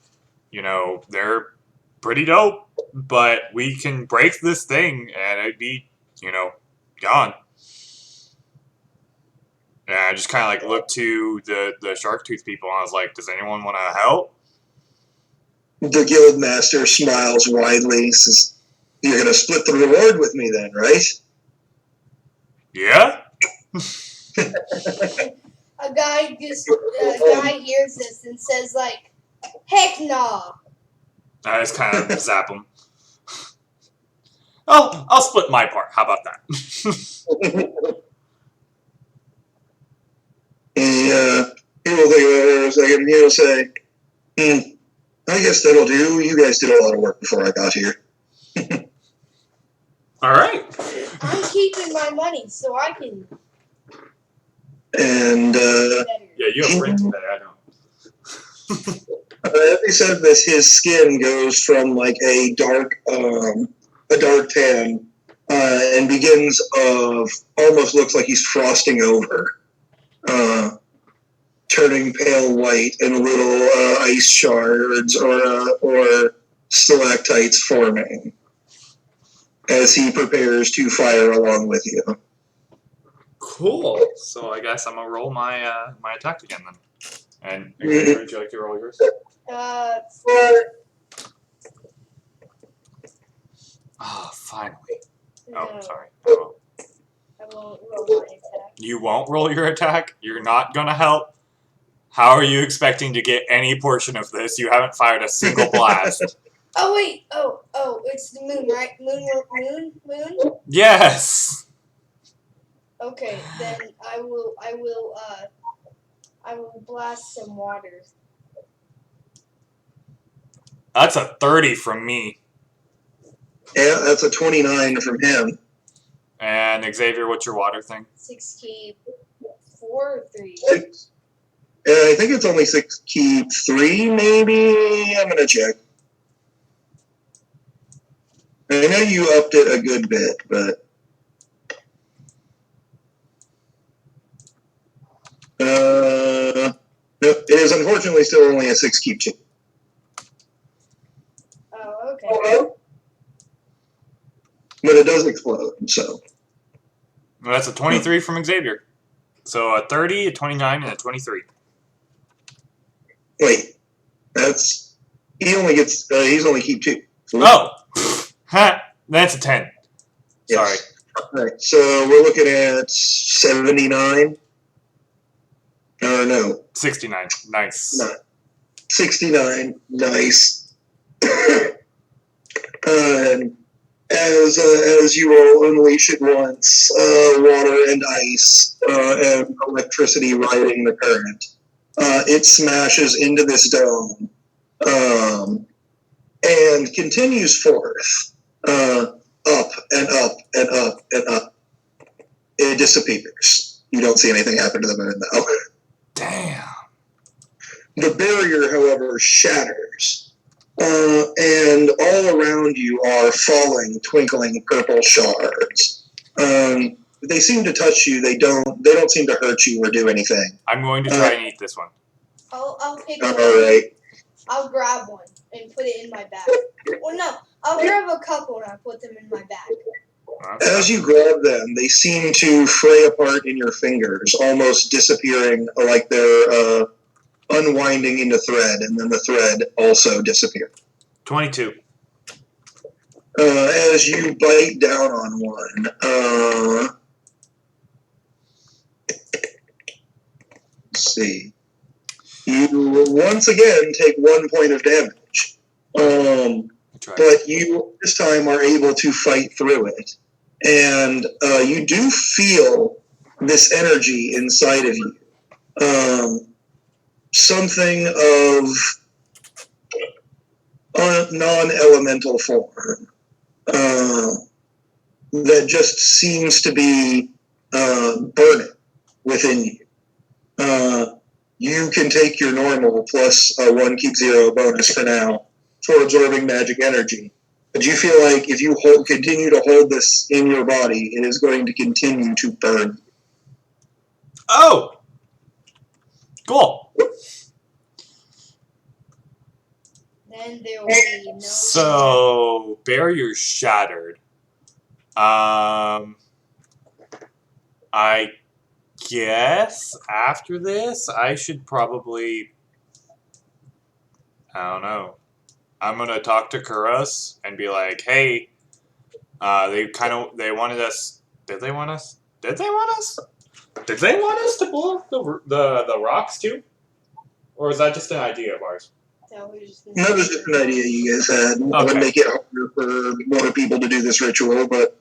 you know, they're pretty dope, but we can break this thing and it'd be, you know, gone. And I just kind of like looked to the shark tooth people and I was like, does anyone want to help? The Guildmaster smiles widely, says, "You're going to split the reward with me then, right?" Yeah? A guy hears this and says like, "Heck nah." I just kind of zap him. Oh, I'll split my part. How about that? He will think about it for a second. He'll say, I guess that'll do. You guys did a lot of work before I got here. All right. I'm keeping my money so I can. And Yeah, you have rent to pay. I don't. as he said this, his skin goes from like a dark a dark tan, and begins of almost looks like he's frosting over, turning pale white, and little ice shards or stalactites forming as he prepares to fire along with you. Cool. So I guess I'm gonna roll my my attack again then. And would you like to roll yours? Oh, finally. Oh, No, sorry. Oh. I won't roll my attack. You won't roll your attack? You're not gonna help? How are you expecting to get any portion of this? You haven't fired a single blast. Oh wait! Oh, it's the moon, right? Moon. Yes. Okay, then I will blast some water. That's a 30 from me. Yeah, that's a 29 from him. And Xavier, what's your water thing? 6 4 or 3. I think it's only 6 key 3, maybe. I'm gonna check. I know you upped it a good bit, but no, it is unfortunately still only a 6 key 2. Oh, okay. But it does explode, so. Well, that's a 23 from Xavier. So a 30, a 29, and a 23. Wait, that's he only gets he's only keep 2. Oh, ha! That's a 10. Sorry. Yes. All right, so we're looking at 79. No, 69. Nice. no, 69. Nice. As you all unleash at once, water and ice and electricity riding the current, it smashes into this dome and continues forth, up and up and up and up. It disappears. You don't see anything happen to the moon, though. Damn. The barrier, however, shatters, and all around you are falling, twinkling purple shards. They seem to touch you. They don't seem to hurt you or do anything. I'm going to try and eat this one. I'll pick All one. right. I'll grab one and put it in my bag. Well, no, I'll grab a couple and I'll put them in my bag. As you grab them, they seem to fray apart in your fingers, almost disappearing like they're unwinding into thread, and then the thread also disappears. 22. As you bite down on one, let's see. You once again take 1 point of damage. But you this time are able to fight through it. And you do feel this energy inside of you. Something of a non-elemental form that just seems to be burning within you. You can take your normal plus 1 keep 0 bonus for now for absorbing magic energy. But you feel like if you continue to hold this in your body, it is going to continue to burn. Oh! Cool. Then there will be no. So, barrier shattered. I guess after this, I should probably. I don't know. I'm gonna talk to Kuros and be like, "Hey, they wanted us. Did they want us? Did they want us? Did they want us to blow up the rocks too? Or is that just an idea of ours?" That was just an idea you guys had. It would make it harder for more people to do this ritual, but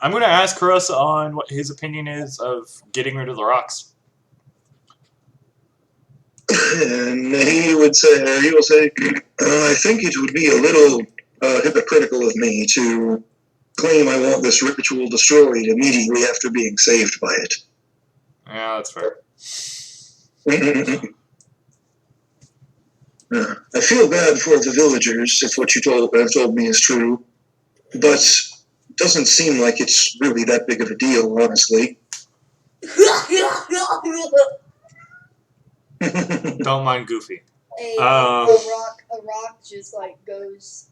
I'm gonna ask Kuros on what his opinion is of getting rid of the rocks. And he will say, I think it would be a little hypocritical of me to claim I want this ritual destroyed immediately after being saved by it. Yeah, that's fair. I feel bad for the villagers if what you have told me is true. but doesn't seem like it's really that big of a deal, honestly. Don't mind Goofy. A rock just like goes,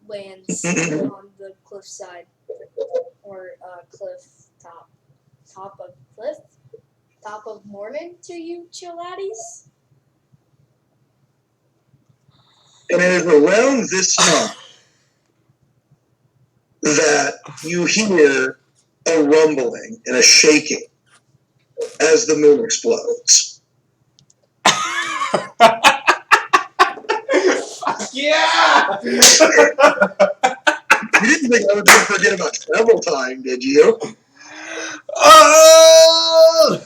lands on the cliffside or cliff top of cliff, top of morning to you, chilladdies. And it is around this time that you hear a rumbling and a shaking as the moon explodes. Yeah! You didn't think I was going to forget about travel time, did you? Oh!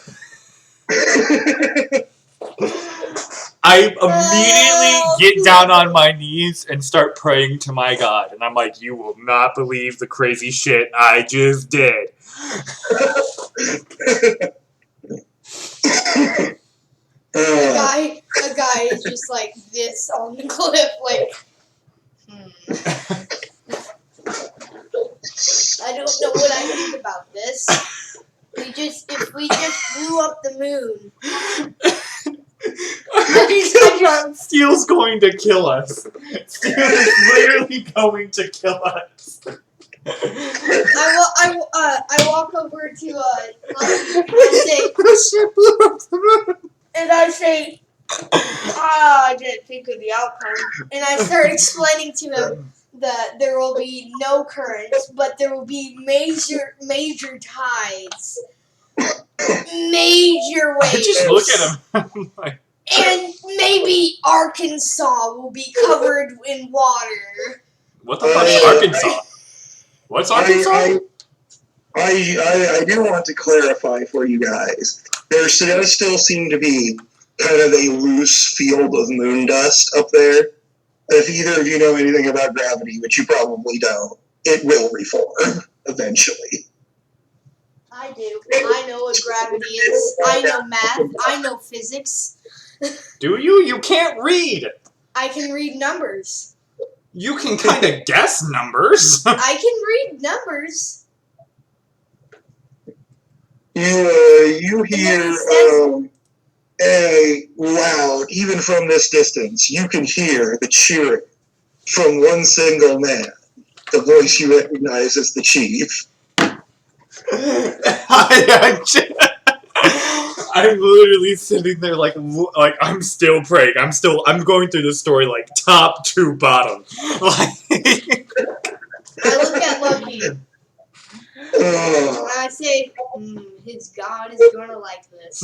I immediately get down on my knees and start praying to my God. And I'm like, you will not believe the crazy shit I just did. A guy is just like this on the cliff, like, I don't know what I think about this. If we just blew up the moon. Steel's going to kill us. Steel is literally going to kill us. I walk over to I say, I didn't think of the outcome, and I start explaining to him that there will be no currents, but there will be major tides, major waves. I just look at him. Like, and maybe Arkansas will be covered in water. what the fuck is Arkansas? What's Arkansas? I do want to clarify for you guys. There does still seem to be kind of a loose field of moon dust up there. If either of you know anything about gravity, which you probably don't, it will reform eventually. I do. I know what gravity is. I know math. I know physics. Do you? You can't read. I can read numbers. You can kind of guess numbers. I can read numbers. You hear a loud, even from this distance, you can hear the cheering from one single man, the voice you recognize as the chief. I'm literally sitting there like I'm still praying. I'm going through the story like top to bottom. I look at Loki. And I say, his God is gonna like this.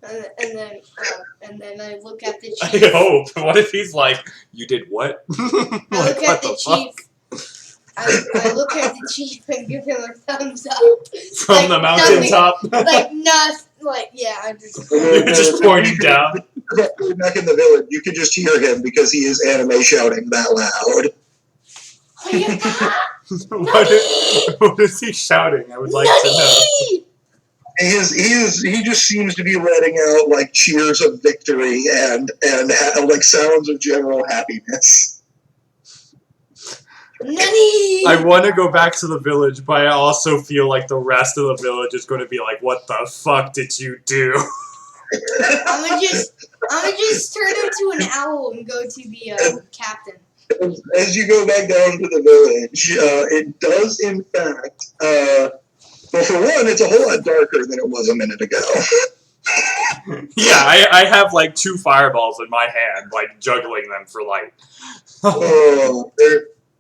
and then I look at the chief. I hope. What if he's like, you did what? I look at the chief. I look at the chief and give him a thumbs up. From like the mountaintop? I'm just... You're just pointing down. Back in the village, you can just hear him because he is anime shouting that loud. What is he shouting? I would like to know. He just seems to be letting out like cheers of victory and like sounds of general happiness. Nani! I want to go back to the village, but I also feel like the rest of the village is going to be like, "What the fuck did you do?" I'm gonna just turn into an owl and go to the captain. As you go back down to the village, it does in fact. Well, for one, it's a whole lot darker than it was a minute ago. Yeah, I have like 2 fireballs in my hand, like juggling them for light.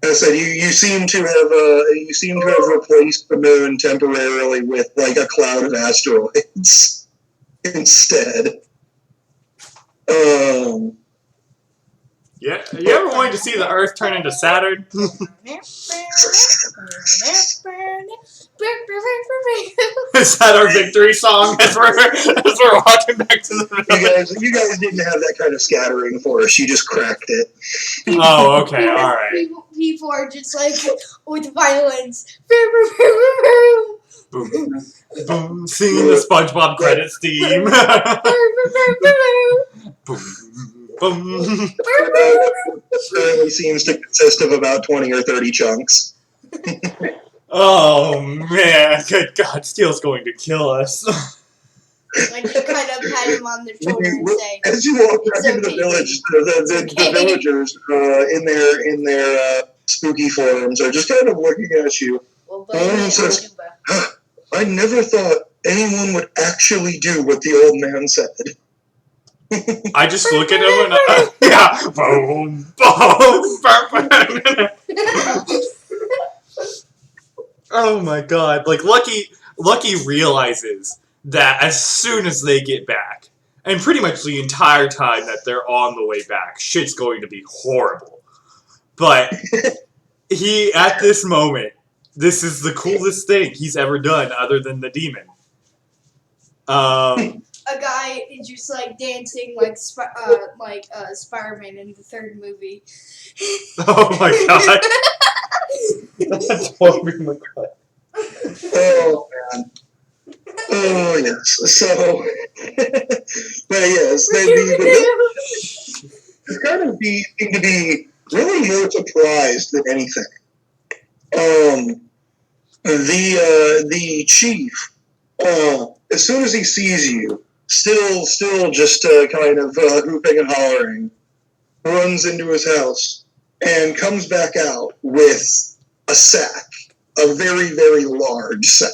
I said you seem to have replaced the moon temporarily with like a cloud of asteroids instead. Yeah, you ever wanted to see the Earth turn into Saturn? Is that our victory song as we're walking back to the village? You guys didn't have that kind of scattering force. You just cracked it. Oh, okay, all right. People are just like with violins. Boom, boom, singing the SpongeBob credits theme. Boom, Boom. Currently seems to consist of about 20 or 30 chunks. Oh man, good God, Steel's going to kill us. I just kind of pat him on the shoulder and say, As you walk "It's back into the okay, village, It's the okay." villagers in their spooky forms are just kind of looking at you. "Well, One of them blame says, Tuba." I never thought anyone would actually do what the old man said. I just look at him and yeah, boom, boom, oh my God! Like Lucky realizes that as soon as they get back, and pretty much the entire time that they're on the way back, shit's going to be horrible. But he, at this moment, this is the coolest thing he's ever done, other than the demon. A guy is just like dancing like Spider-Man in the third movie. Oh my God! That's Tobey Maguire. Oh, man. Oh, yes. So, but yes, the kind of seem to be really more surprised than anything. The chief, as soon as he sees you, still just kind of hooping and hollering, runs into his house and comes back out with a sack, a very, very large sack.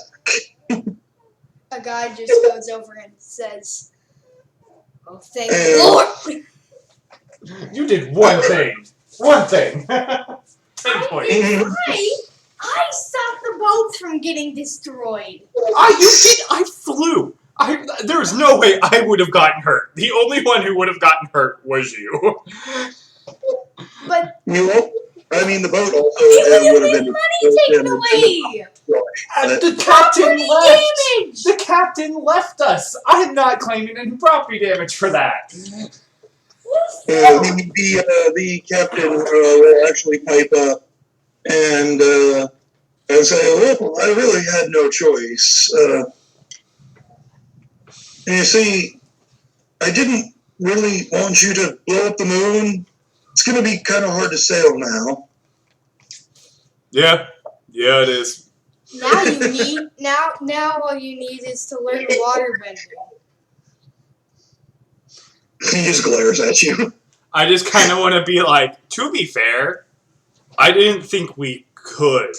A guy just goes over and says, "Oh, thank the Lord." You did one thing. One thing. 10 points. I stopped the boat from getting destroyed. I flew. There's no way I would have gotten hurt. The only one who would have gotten hurt was you. But You know, I mean, the boat also it would would have have been money taken away. And the captain left. Damage. The captain left us. I'm not claiming any property damage for that. The captain will actually pipe up and say, "Well, I really had no choice. And you see, I didn't really want you to blow up the moon. It's going to be kind of hard to sail now." Yeah, it is. Now all you need is to learn water bending. He just glares at you. I just kind of want to be like, to be fair, I didn't think we could.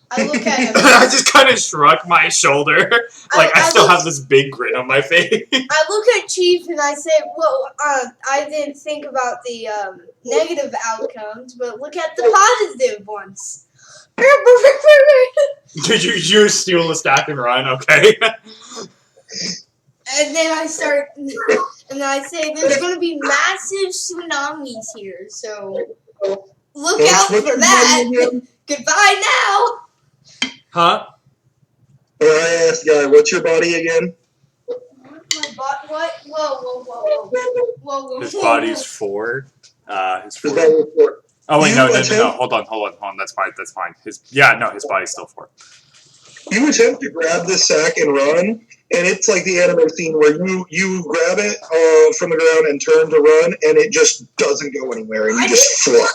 I look at him. I just kind of shrug my shoulder. Like, I still have this big grin on my face. I look at Chief and I say, "Well, I didn't think about the negative outcomes, but look at the positive ones." Did you just steal the stack and run? Okay. And then I start, and I say, "There's going to be massive tsunamis here, so look out for that." Goodbye now. Huh? I asked Guy, "What's your body again?" My bot? What? Whoa. His body's 4. His His 4. body was 4. Oh wait, You no. attempt- Hold on. That's fine. His body's still 4. You attempt to grab this sack and run, and it's like the anime scene where you grab it from the ground and turn to run, and it just doesn't go anywhere, and you just flop.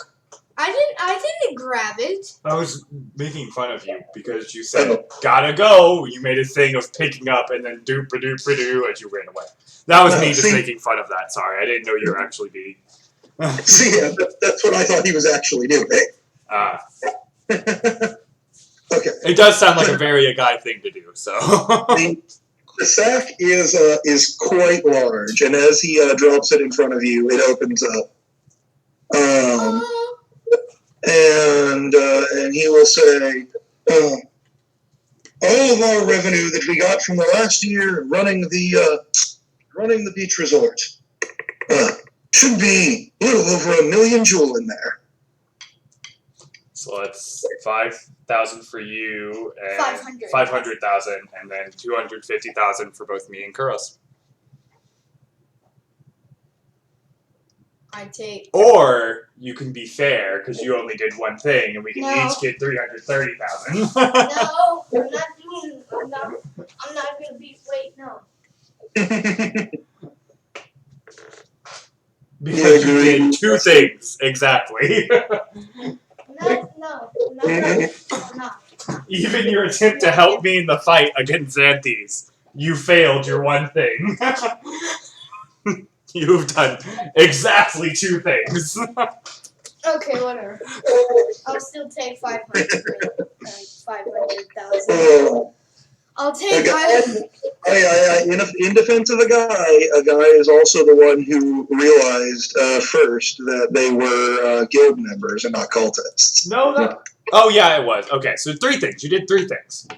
I didn't grab it. I was making fun of you because you said, gotta go. You made a thing of picking up and then doop-a-doop-a-doo as you ran away. That was me just making fun of that. Sorry, I didn't know you were actually being... See, yeah, that's what I thought he was actually doing. Okay. It does sound like a very guy thing to do, so... The sack is quite large, and as he drops it in front of you, it opens up. And he will say, all of our revenue that we got from the last year running the beach resort should be a little over 1 million jewel in there. So that's 5,000 for you, and 500. 500,000, and then 250,000 for both me and Kuros. I take. Or you can be fair because you only did one thing, and we can No. each get 330,000. No, I'm not doing. I'm not gonna be. Wait, no. Because you did two things exactly. No, I'm not. Even your attempt to help me in the fight against Xanthes, you failed your one thing. You've done exactly two things. Okay, whatever. I'll still take 500,000. I'll take In defense of a guy is also the one who realized first that they were guild members and not cultists. No. Oh, yeah, it was. Okay, so three things. You did three things.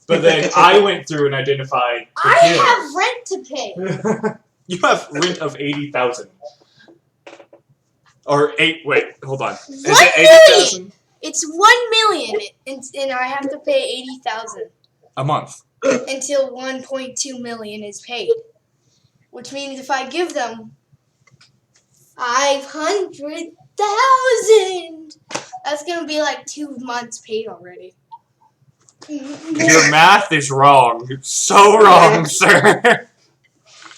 But then I went through and identified the I guild. have rent to pay. You have rent of 80,000. Or wait, hold on. Is it 80,000? It's 1 million, and I have to pay 80,000 A month. until 1.2 million is paid. Which means if I give them 500,000, that's gonna be like 2 months paid already. Your math is wrong. So wrong, sir.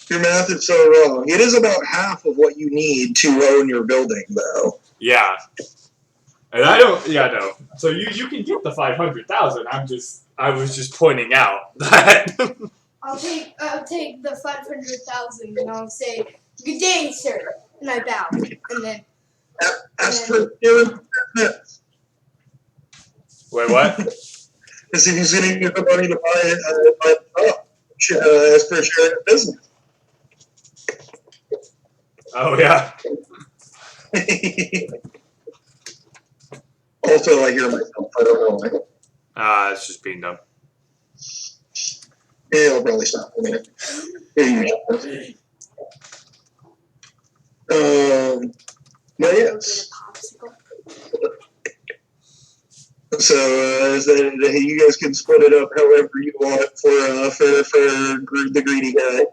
Your math is so wrong. It is about half of what you need to own your building, though. Yeah. And I don't. Yeah, no. So you can get the 500,000. I was just pointing out that. I'll take the 500,000 and I'll say, "Good day, sir," and I bow, and then. Ask for your business. Wait, what? Because if he's going to give the money to buy it up, ask for a share of business. Oh yeah. Also, I hear myself. I don't know why. It's just being dumb. Yeah, it'll probably stop in a minute. But yes. So you guys can split it up however you want for the greedy guy.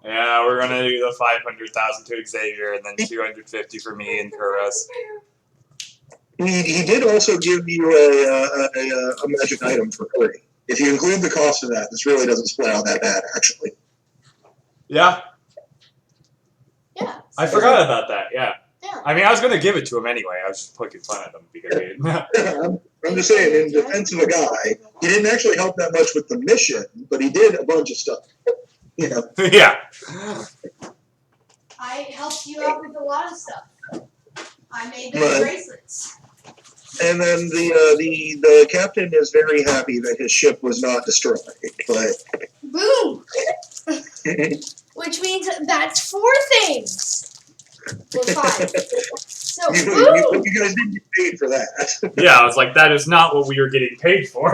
Yeah, we're gonna do the 500,000 to Xavier, and then 250 for me and Kuros. He did also give you a magic item for free. If you include the cost of that, this really doesn't split out that bad, actually. Yeah. Yeah. I forgot about that. Yeah. Yeah. I mean, I was gonna give it to him anyway. I was just poking fun at him because he didn't. I'm just saying, in defense of a guy, he didn't actually help that much with the mission, but he did a bunch of stuff. Yeah. Yeah. I helped you out with a lot of stuff. I made those Right. bracelets. And then the captain is very happy that his ship was not destroyed, but Boom! Which means that's 4 things. Or 5. So, you boom! guys didn't get paid for that. Yeah, I was like, that is not what we were getting paid for.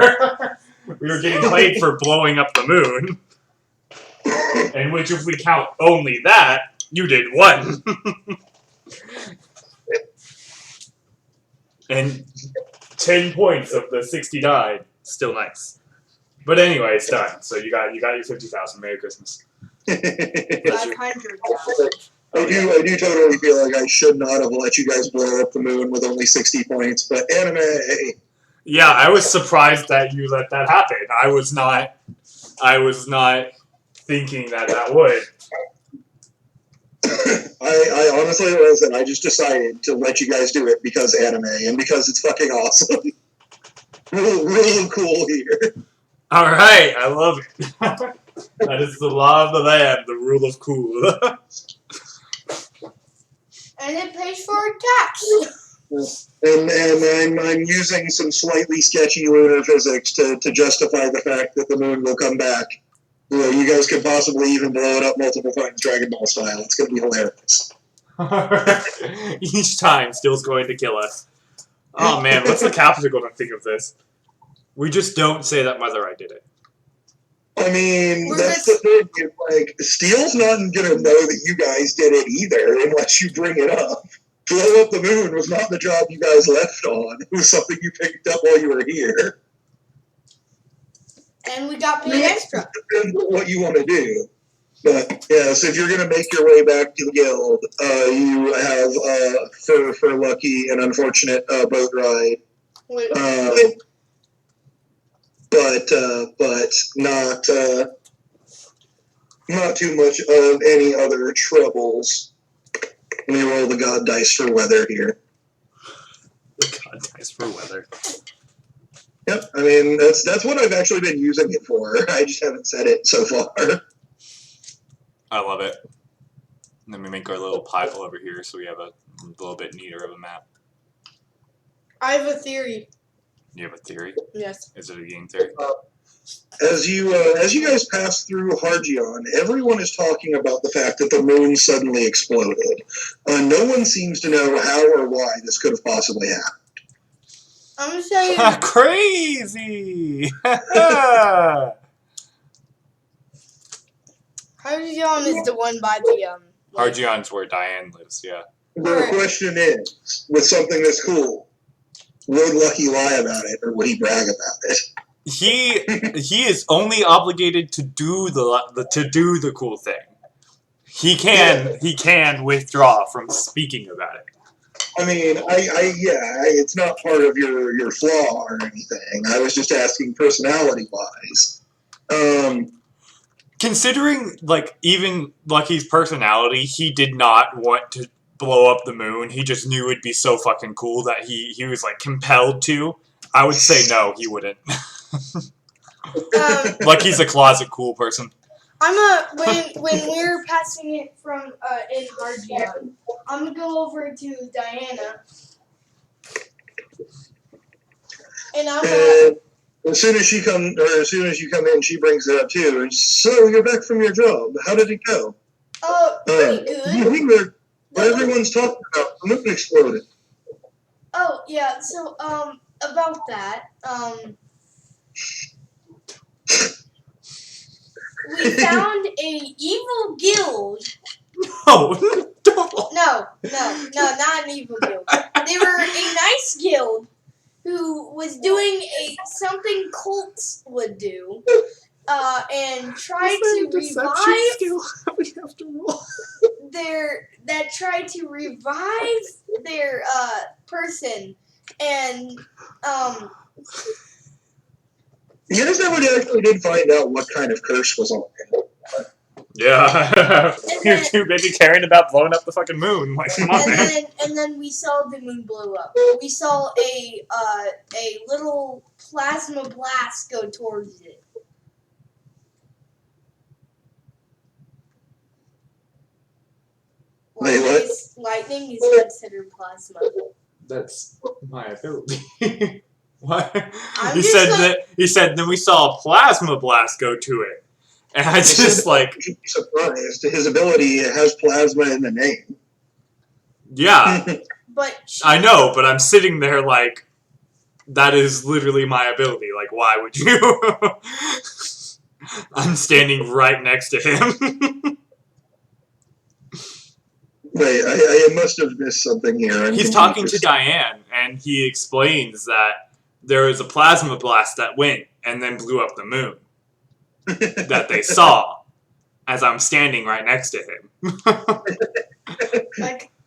We were getting paid for blowing up the moon. In which, if we count only that, you did 1. And 10 points of the 60 died. Still nice. But anyway, it's done. So you got your 50,000. Merry Christmas. 500,000. I do totally feel like I should not have let you guys blow up the moon with only 60 points, but anime. Yeah, I was surprised that you let that happen. I was not thinking that would. I honestly wasn't. I just decided to let you guys do it because anime and because it's fucking awesome. Real cool here. All right, I love it. That is the law of the land, the rule of cool. And it pays for tax. And I'm using some slightly sketchy lunar physics to justify the fact that the moon will come back. You know, you guys could possibly even blow it up multiple times Dragon Ball style. It's going to be hilarious. Each time, Still's going to kill us. Oh man, what's the captain going to think of this? We just don't say that Mother I did it. I mean, that's the thing. It's like, Steele's not going to know that you guys did it either unless you bring it up. Blow up the moon was not the job you guys left on. It was something you picked up while you were here. And we got paid extra. Depends on what you want to do. But, yeah, so if you're going to make your way back to the guild, you have, for lucky, an unfortunate boat ride. But not too much of any other troubles. Let me roll the god dice for weather here. God, dice for weather. Yep, I mean that's what I've actually been using it for. I just haven't said it so far. I love it. And then we make our little pile over here so we have a little bit neater of a map. I have a theory. You have a theory? Yes. Is it a game theory? As you guys pass through Hargion, everyone is talking about the fact that the moon suddenly exploded. No one seems to know how or why this could have possibly happened. I'm saying. Crazy! Hargion is the one by the Hargion's where Diane lives, yeah. The question is, with something this cool, would Lucky lie about it or would he brag about it? He is only obligated to do the cool thing. He can withdraw from speaking about it. I mean, it's not part of your flaw or anything. I was just asking personality-wise. Considering, like, even Lucky's personality, he did not want to blow up the moon. He just knew it'd be so fucking cool that he was, like, compelled to. I would say no, he wouldn't. Lucky's a closet cool person. when we're passing it from in Hargion, I'm gonna go over to Diana, and as soon as you come in, she brings it up too. So you're back from your job. How did it go? pretty good. You think that what everyone's talking about, the moon exploded. Oh yeah, so about that, we found a evil guild. No, don't. No, not an evil guild. They were a nice guild who was doing something cults would do, and tried to revive their person, and You guys never actually did find out what kind of curse was on him. Yeah. You're too busy caring about blowing up the fucking moon. Like, come on, man. and then we saw the moon blow up. We saw a little plasma blast go towards it. Wait, what? Lightning is considered plasma. That's my ability. What? I'm He just said like- that. He said then we saw a plasma blast go to it, and I just like, You'd be surprised. His ability has plasma in the name. yeah, But I know, but I'm sitting there like, that is literally my ability. Like, why would you? I'm standing right next to him. Wait, I must have missed something here. He's talking to Diane, and he explains that there was a plasma blast that went and then blew up the moon that they saw as I'm standing right next to him.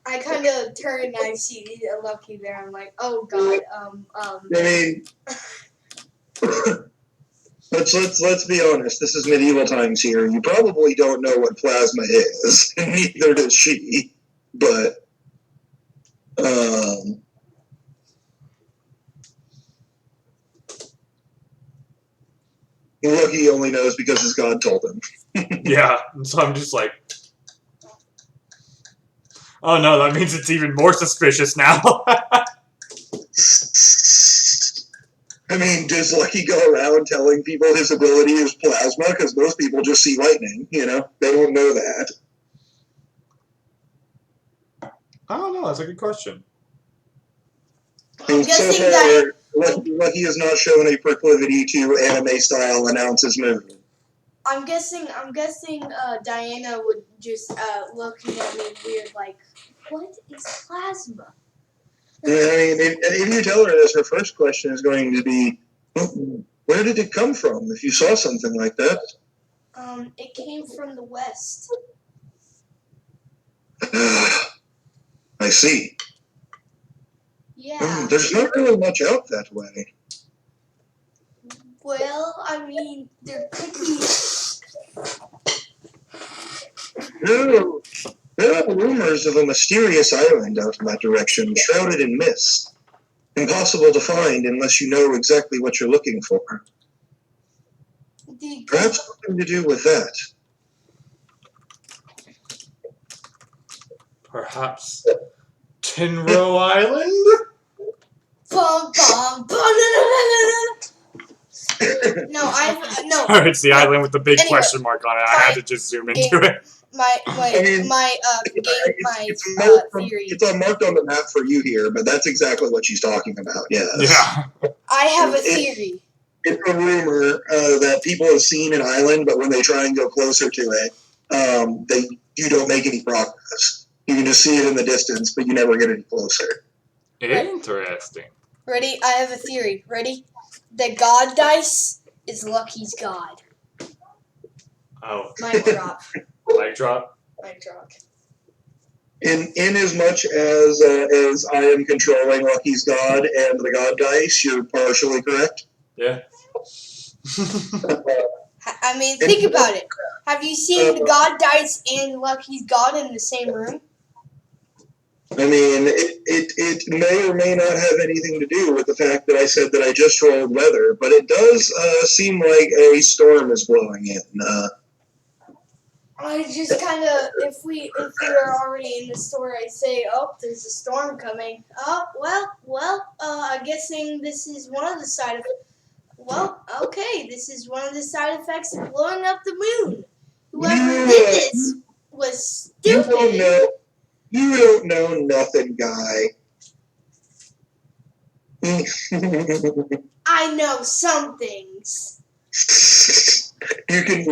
I kind of turn and I see Lucky there. I'm like, oh god. I mean, let's be honest. This is medieval times here. You probably don't know what plasma is, and neither does she. But Lucky only knows because his god told him. Yeah, and so I'm just like, oh no, that means it's even more suspicious now. I mean, does Lucky go around telling people his ability is plasma? Because most people just see lightning, you know? They don't know that. I don't know, that's a good question. I'm And so guessing far, that Lucky has not shown a proclivity to anime-style announce his moon. I'm guessing Diana would just looking at me weird like, what is plasma? I mean, if you tell her this, her first question is going to be, where did it come from if you saw something like that? It came from the west. I see. Yeah. There's not really much out that way. Well, I mean, there could be. No, There are rumors of a mysterious island out in that direction, shrouded in mist. Impossible to find unless you know exactly what you're looking for. Perhaps something to do with that. Perhaps Tinro Island? Bum, bum, bum, no, no. Sorry, it's the island with the big Anyway, question mark on it. I had to just zoom into it. I mean, theory. It's marked on the map for you here, but that's exactly what she's talking about. Yes. Yeah. I have a theory. It's a rumor that people have seen an island, but when they try and go closer to it, you don't make any progress. You can just see it in the distance, but you never get any closer. Interesting. Ready? I have a theory. Ready? The god dice is Lucky's god. Oh. Mic drop. Mic drop? Mic drop. In as much as I am controlling Lucky's god and the god dice, you're partially correct. Yeah. I mean, think about it. Have you seen the god dice and Lucky's god in the same room? I mean, it may or may not have anything to do with the fact that I said that I just rolled weather, but it does seem like a storm is blowing in. I just kind of, if we are already in the store, I'd say, oh, there's a storm coming. Oh, I'm guessing this is one of the side effects. Well, okay, this is one of the side effects of blowing up the moon. Whoever did this was stupid. You don't know nothing, guy. I know some things. You can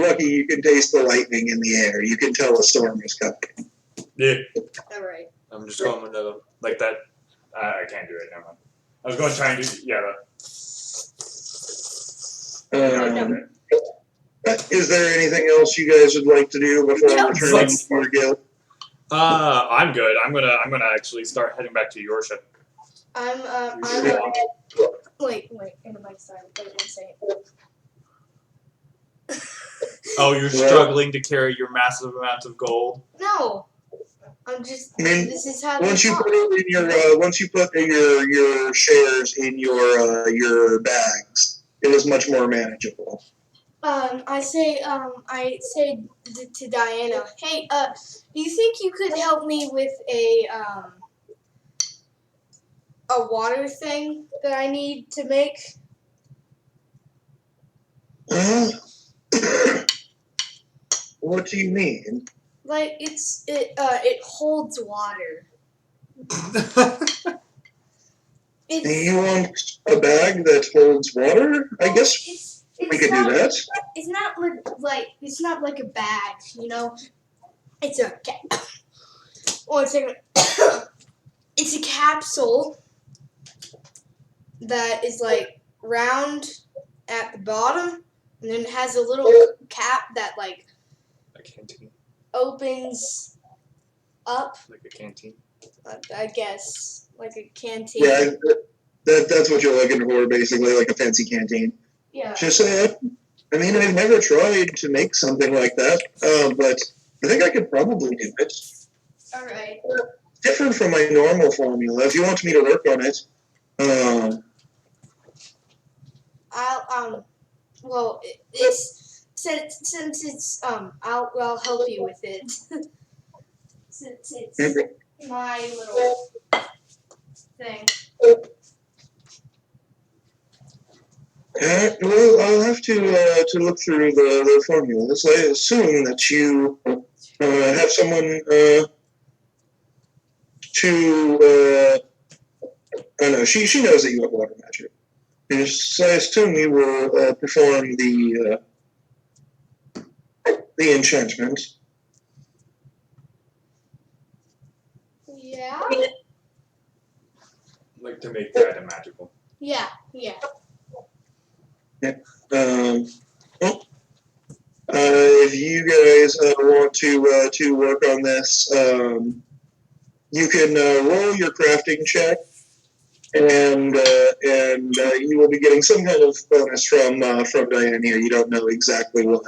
taste the lightning in the air. You can tell a storm is coming. Yeah. All right. I'm just going with the, like that. I can't do it. Never mind. I was going to try and do, Is there anything else you guys would like to do before returning to your guild? I'm good. I'm gonna actually start heading back to your ship. Wait, in the mic side. Wait 1 second. Oh, you're struggling to carry your massive amounts of gold? No. I'm just, I mean, this is how once you put your shares in your bags, it is much more manageable. I say to Diana, hey, do you think you could help me with a water thing that I need to make? What do you mean? Like it holds water. Do you want a bag that holds water? I guess we could do that. It's not like a bag, you know. It's a it's a capsule that is like round at the bottom, and then it has a little cap that like A canteen. opens up. Like a canteen. I guess like a canteen. Yeah, that's what you're looking for, basically, like a fancy canteen. Yeah. Just I mean, I've never tried to make something like that, but I think I could probably do it. All right. Different from my normal formula. If you want me to work on it, well, it's since it's I'll help you with it. Since it's my little thing. well, I'll have to look through the formulas. I assume that you have someone I know she knows that you have water magic. So I assume you will perform the enchantment. Yeah. Like to make the item magical. Yeah. If you guys want to work on this, you can roll your crafting check, and you will be getting some kind of bonus from Diane here. You don't know exactly what.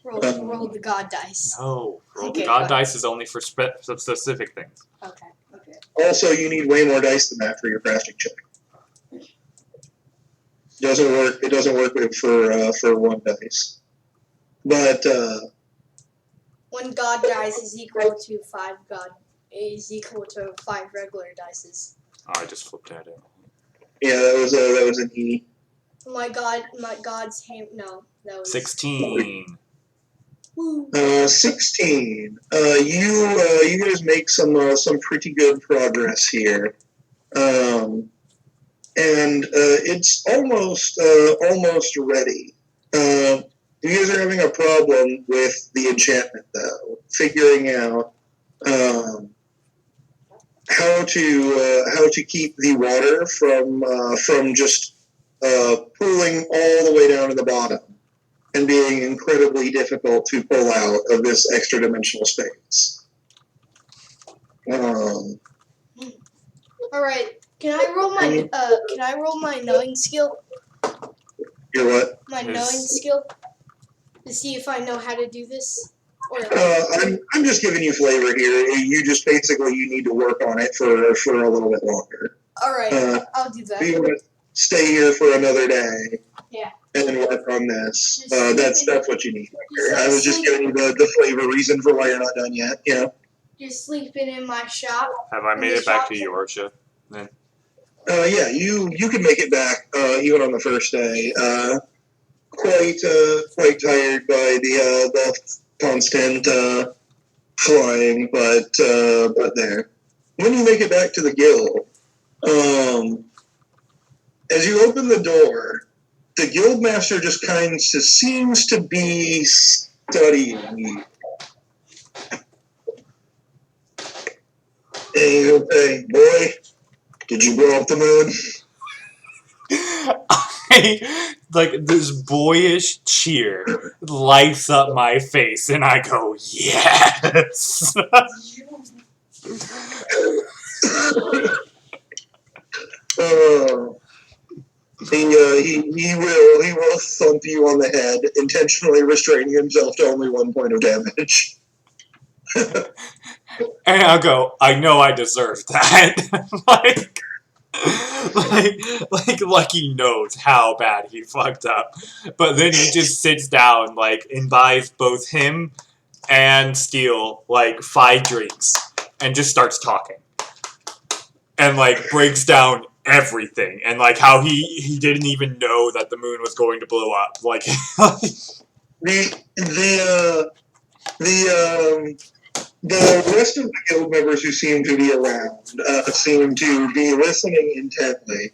Roll the god dice. No, roll Okay, the god fine. dice is only for specific things. Okay. Okay. Also, you need way more dice than that for your crafting check. Doesn't work. It doesn't work for one dice. But 1 god dice is equal to 5 regular dices. Oh, I just flipped at it. yeah, that was an E. My god's hand. No, that was 16. Woo. 16. You guys make some pretty good progress here, and it's almost ready. You guys are having a problem with the enchantment, though, figuring out how to keep the water from just pooling all the way down to the bottom and being incredibly difficult to pull out of this extra dimensional space. All right. Can I roll my knowing skill? Your what? My knowing skill to see if I know how to do this. Or I'm just giving you flavor here. You just basically you need to work on it for a little bit longer. all right, I'll do that. You want to stay here for another day. Yeah. And then work on this. Just That's what you need. Just like I was just giving you the flavor reason for why you're not done yet. You know. Just sleeping in my shop. Have I made it back to Yorkshire? Then Yeah, you can make it back even on the first day. Quite tired by the constant flying, but there. When you make it back to the guild, as you open the door, the guildmaster just kind of seems to be studying you. Hey, boy, did you blow up the moon? like this boyish cheer lights up my face, and I go, yes. He will thump you on the head, intentionally restraining himself to only 1 point of damage. And I'll go, I know I deserve that. like he knows how bad he fucked up. But then he just sits down, and buys both him and Steele, 5 drinks, and just starts talking. And, breaks down everything. And, how he didn't even know that the moon was going to blow up. The rest of the guild members who seem to be around seem to be listening intently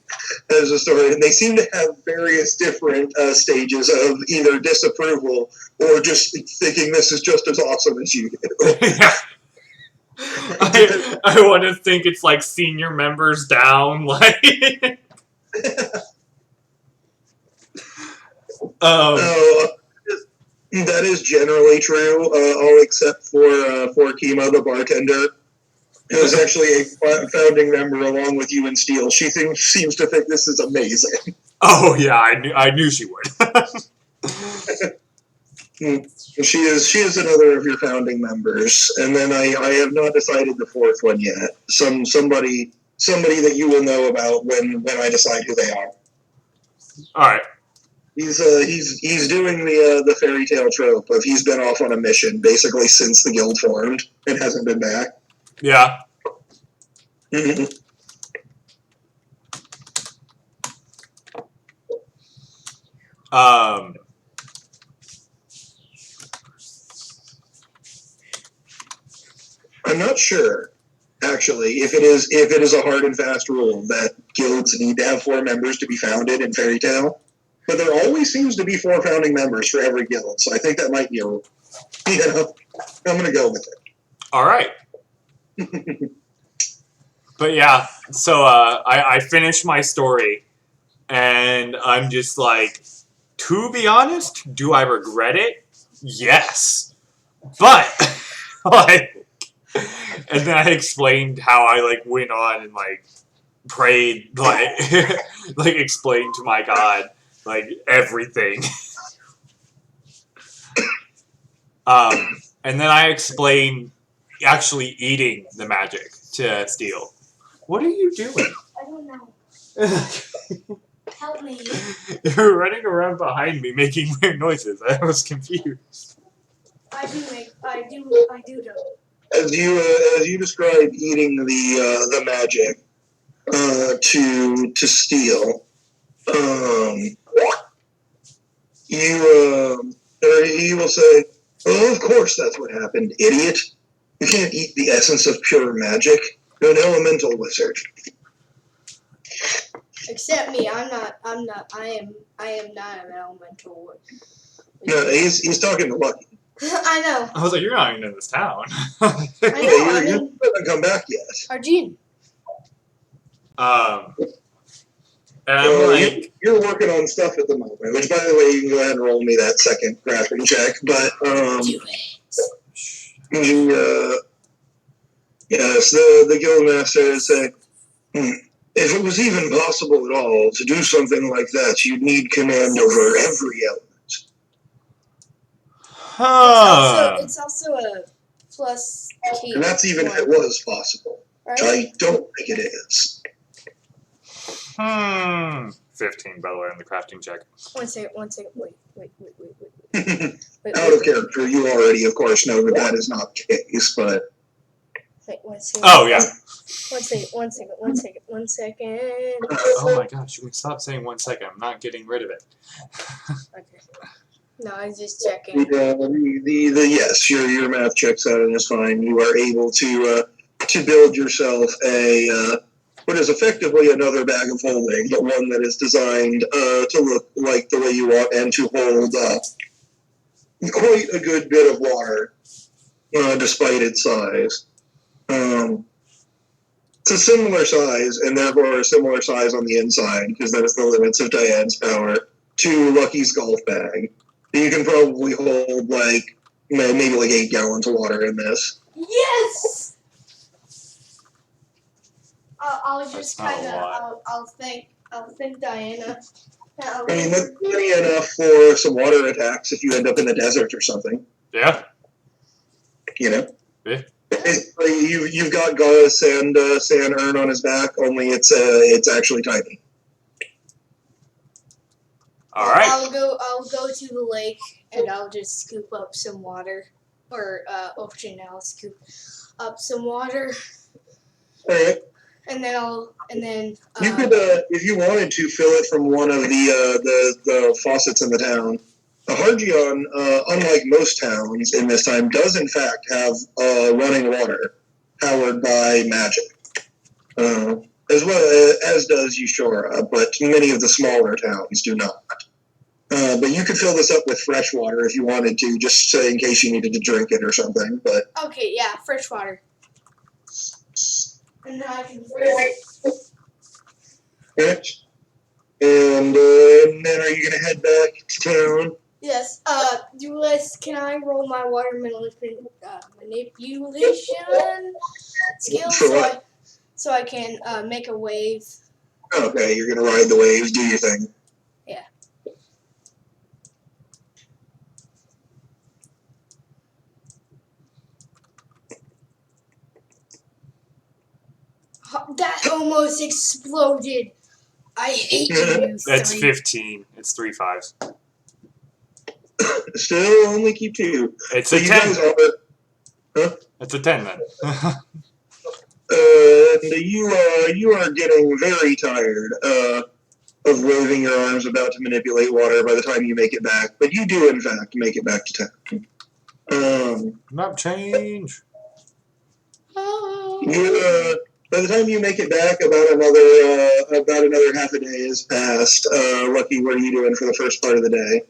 as a story, and they seem to have various different stages of either disapproval or just thinking this is just as awesome as you do. Yeah. I want to think it's senior members down, That is generally true, all except for Kima, the bartender, who is actually a founding member along with you and Steele. She seems to think this is amazing. Oh yeah, I knew she would. She is another of your founding members, and then I have not decided the 4th one yet. Somebody that you will know about when I decide who they are. All right. He's doing the fairy tale trope of he's been off on a mission basically since the guild formed and hasn't been back. Yeah. I'm not sure, actually, if it is a hard and fast rule that guilds need to have 4 members to be founded in fairy tale. But there always seems to be 4 founding members for every guild, so I think that might be a rule. I'm going to go with it. All right. But yeah, so I finished my story, and I'm just to be honest, do I regret it? Yes. But, and then I explained how I, went on and, prayed, explained to my God, everything. And then I explain actually eating the magic to steal. What are you doing? I don't know. Help me. You're running around behind me making weird noises. I was confused. I do know. As you describe eating the magic to steal, he will say, "Oh, of course that's what happened, idiot. You can't eat the essence of pure magic. You're an elemental wizard." Except me, I am not an elemental. No, he's talking to Lucky. I know. I was like, you're not even in this town. I know. You haven't come back yet. Arjun. And I'm like, you're working on stuff at the moment, which, by the way, you can go ahead and roll me that second crafting check. But yes, the guildmaster is saying, if it was even possible at all to do something like that, you'd need command over every element. It's also a plus key. And that's even if it was possible, Right? which I don't think it is. 15, by the way, on the crafting check. One second. Wait. Out of character, you already, of course, know that is not the case, but... Wait, 1 second. Oh, yeah. 1 second. Oh my gosh, you can stop saying 1 second. I'm not getting rid of it. Okay. No, I was just checking. Yes, your math checks out and is fine. You are able to build yourself a what is effectively another bag of holding, but one that is designed to look like the way you want and to hold quite a good bit of water, despite its size. It's a similar size, and therefore a similar size on the inside, because that is the limits of Diane's power, to Lucky's golf bag. You can probably hold maybe 8 gallons of water in this. Yes. I'll just That's not kind a lot. of. I'll thank Diana. I mean, that's plenty enough for some water attacks if you end up in the desert or something. Yeah. You know. Yeah. Basically, you've got sand urn on his back. Only it's actually tiny. All right. I'll go to the lake and I'll just scoop up some water, or ocean. I'll scoop up some water. All right. And then You could, if you wanted to, fill it from one of the faucets in the town. Hargion, unlike most towns in this time, does in fact have running water powered by magic, as well as does Eushora, but many of the smaller towns do not. But you could fill this up with fresh water if you wanted to, just in case you needed to drink it or something. But okay, yeah, fresh water. And then I can freeze it. okay. And then are you gonna head back to town? Yes. Can I roll my water manipulation skills For what? so I can make a wave? Okay, you're gonna ride the waves, do your thing. Yeah. That almost exploded. I hate you. That's three. 15. It's 3 5s. Still only keep 2. It's So a you 10. guys are, It's a 10 then. and you are getting very tired of waving your arms about to manipulate water by the time you make it back. But you do, in fact, make it back to town. Map change. By the time you make it back, about another half a day has passed. Lucky, what are you doing for the first part of the day?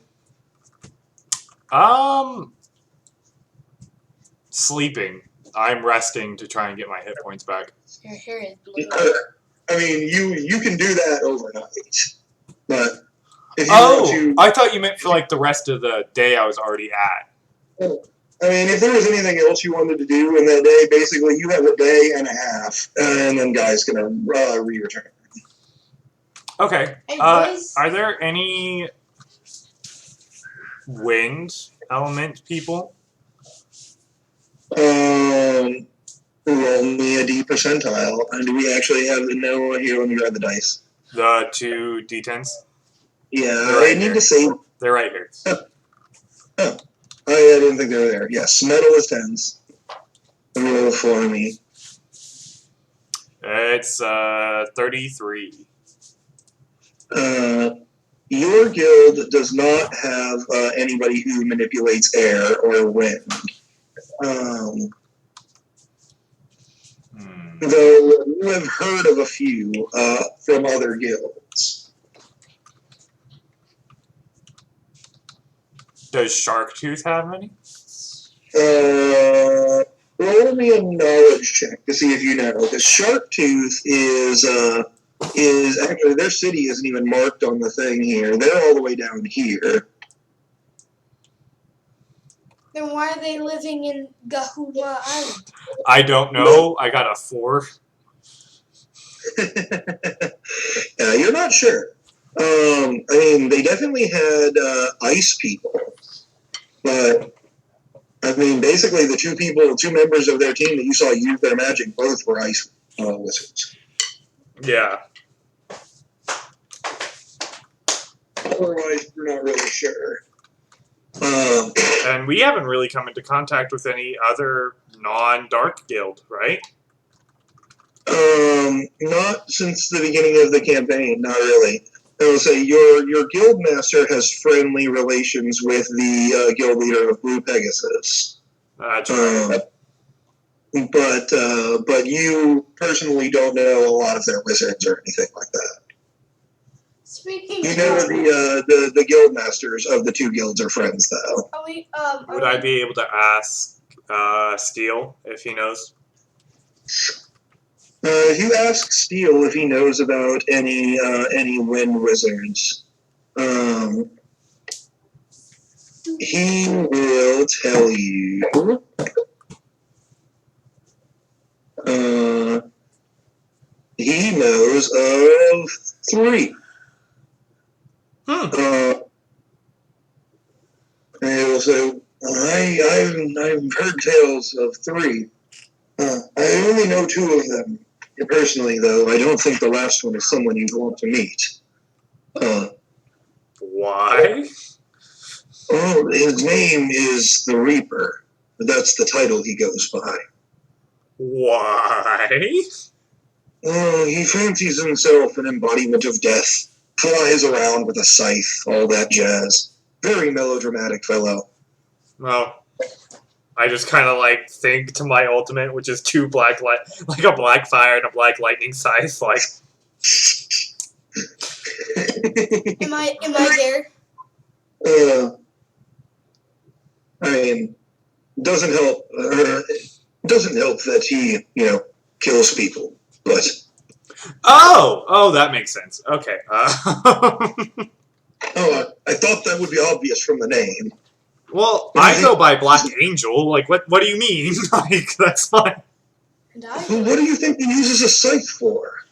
Sleeping. I'm resting to try and get my hit points back. Your hair is blue. I mean, you can do that overnight, but if you want to, I thought you meant for the rest of the day I was already at. I mean, if there was anything else you wanted to do in that day, basically you have a day and a half, and then Guy's gonna re-return. Okay. Hey, boys. Are there any wind element people? Roll me a D percentile. And do we actually have the no? Here, let me grab the dice. The 2 D10s. Yeah, They're right I need here. to say. They're right here. Oh, yeah, I didn't think they were there. Yes, metal is 10s. Roll for me. It's 33. Your guild does not have anybody who manipulates air or wind. Though you have heard of a few from other guilds. Does Sharktooth have any? Roll me a knowledge check to see if you know. Because Sharktooth is actually, their city isn't even marked on the thing here. They're all the way down here. Then why are they living in Gahuma Island? I don't know. I got a 4. You're not sure. I mean, they definitely had ice people, but I mean, basically, the two members of their team that you saw use their magic, both were ice wizards. Yeah. Otherwise, we're not really sure. And we haven't really come into contact with any other non-Dark Guild, right? Not since the beginning of the campaign, not really. I will say your guild master has friendly relations with the guild leader of Blue Pegasus. That's right. But you personally don't know a lot of their wizards or anything like that. Speaking You know of, the guild masters of the two guilds are friends, though. Would I be able to ask Steele if he knows? If you ask Steele if he knows about any wind wizards, he will tell you. He knows of 3. And also, I've heard tales of 3. I only know 2 of them personally, though. I don't think the last one is someone you'd want to meet. Why? Oh, his name is the Reaper. That's the title he goes by. Why? Oh, he fancies himself an embodiment of death. Flies around with a scythe, all that jazz. Very melodramatic fellow. Well, I just kind of like think to my ultimate, which is 2 black light, like a black fire and a black lightning scythe. Like, am I there? I mean, doesn't help. Doesn't help that he, kills people. But oh, that makes sense. Okay. I thought that would be obvious from the name. Well, I go by Black Angel. Like, what do you mean? Like, that's fine. Well, what do you think he uses a scythe for?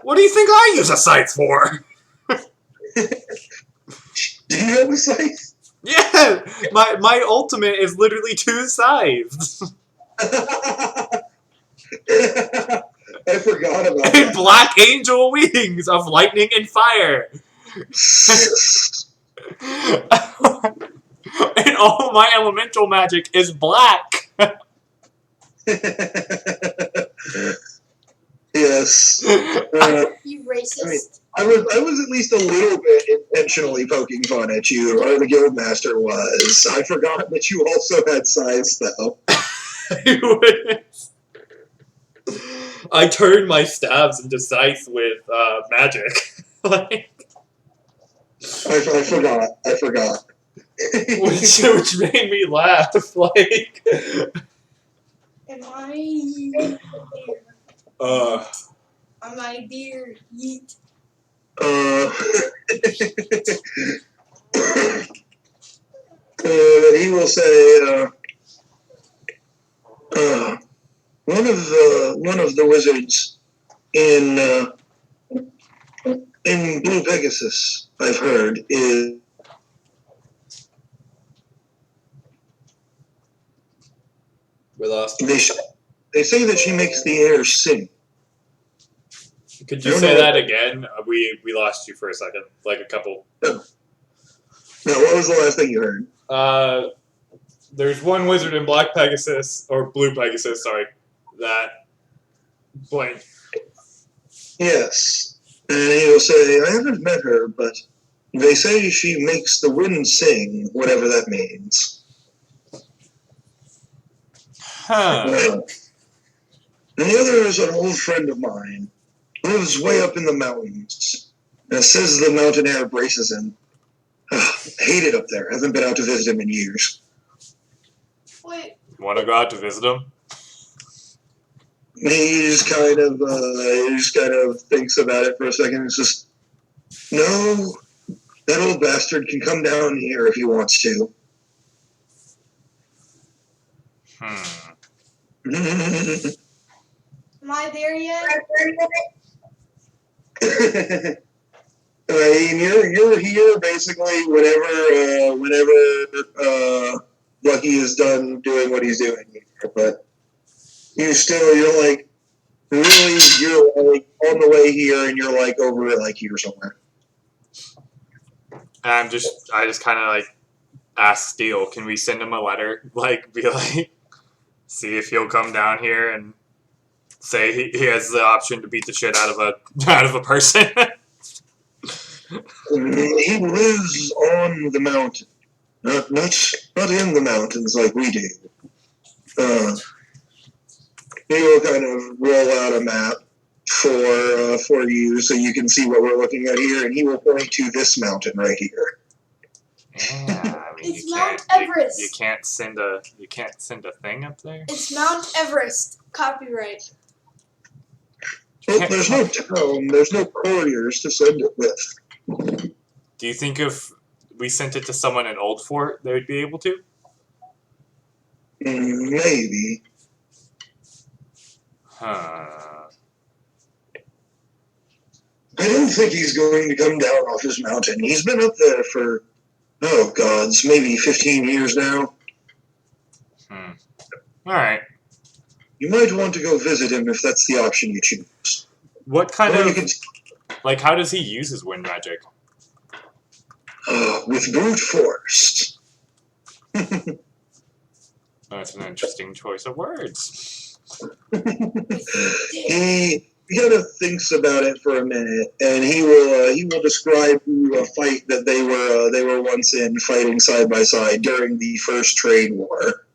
What do you think I use a scythe for? Do you have a scythe? Yeah, my ultimate is literally 2 scythes. I forgot about And that. Black Angel wings of lightning and fire. And all my elemental magic is black. Yes. You racist. I was at least a little bit intentionally poking fun at you, or the guildmaster was. I forgot that you also had scythes, though. I turned my stabs into scythes with magic. Like, I forgot. which made me laugh. Like, Am I? Am I dear yeet? He will say, one of the wizards in Blue Pegasus, I've heard, is We lost. They say that she makes the air sing. Could you say that again? We lost you for a second, like a couple. No, what was the last thing you heard? There's one wizard in Black Pegasus, or Blue Pegasus, sorry, that blank. Yes. And he'll say, I haven't met her, but they say she makes the wind sing, whatever that means. Huh. And the other is an old friend of mine. Lives way up in the mountains. And says the mountain air braces him. I hate it up there. Haven't been out to visit him in years. Wait. Want to go out to visit him? He just kind of thinks about it for a second and says, no, that old bastard can come down here if he wants to. Am I there yet? I mean, you're here basically whenever Lucky is done doing what he's doing here, but you're like on the way here, and you're like over at like here somewhere. I just kind of like ask Steele, can we send him a letter? Like, be like, see if he'll come down here and say he has the option to beat the shit out of a person. He lives on the mountain, not in the mountains like we do. He will kind of roll out a map for you so you can see what we're looking at here, and he will point to this mountain right here. Yeah, I mean, It's Mount Everest. You can't send a thing up there. It's Mount Everest. Copyright. Well, there's no town, there's no couriers to send it with. Do you think if we sent it to someone in Old Fort, they would be able to? Maybe. Huh. I don't think he's going to come down off his mountain. He's been up there for, oh gods, maybe 15 years now. Alright. You might want to go visit him if that's the option you choose. What kind Or of... you can, Like, how does he use his wind magic? with brute force. That's an interesting choice of words. He kind of thinks about it for a minute, and he will describe a fight that they were once in, fighting side by side during the first trade war,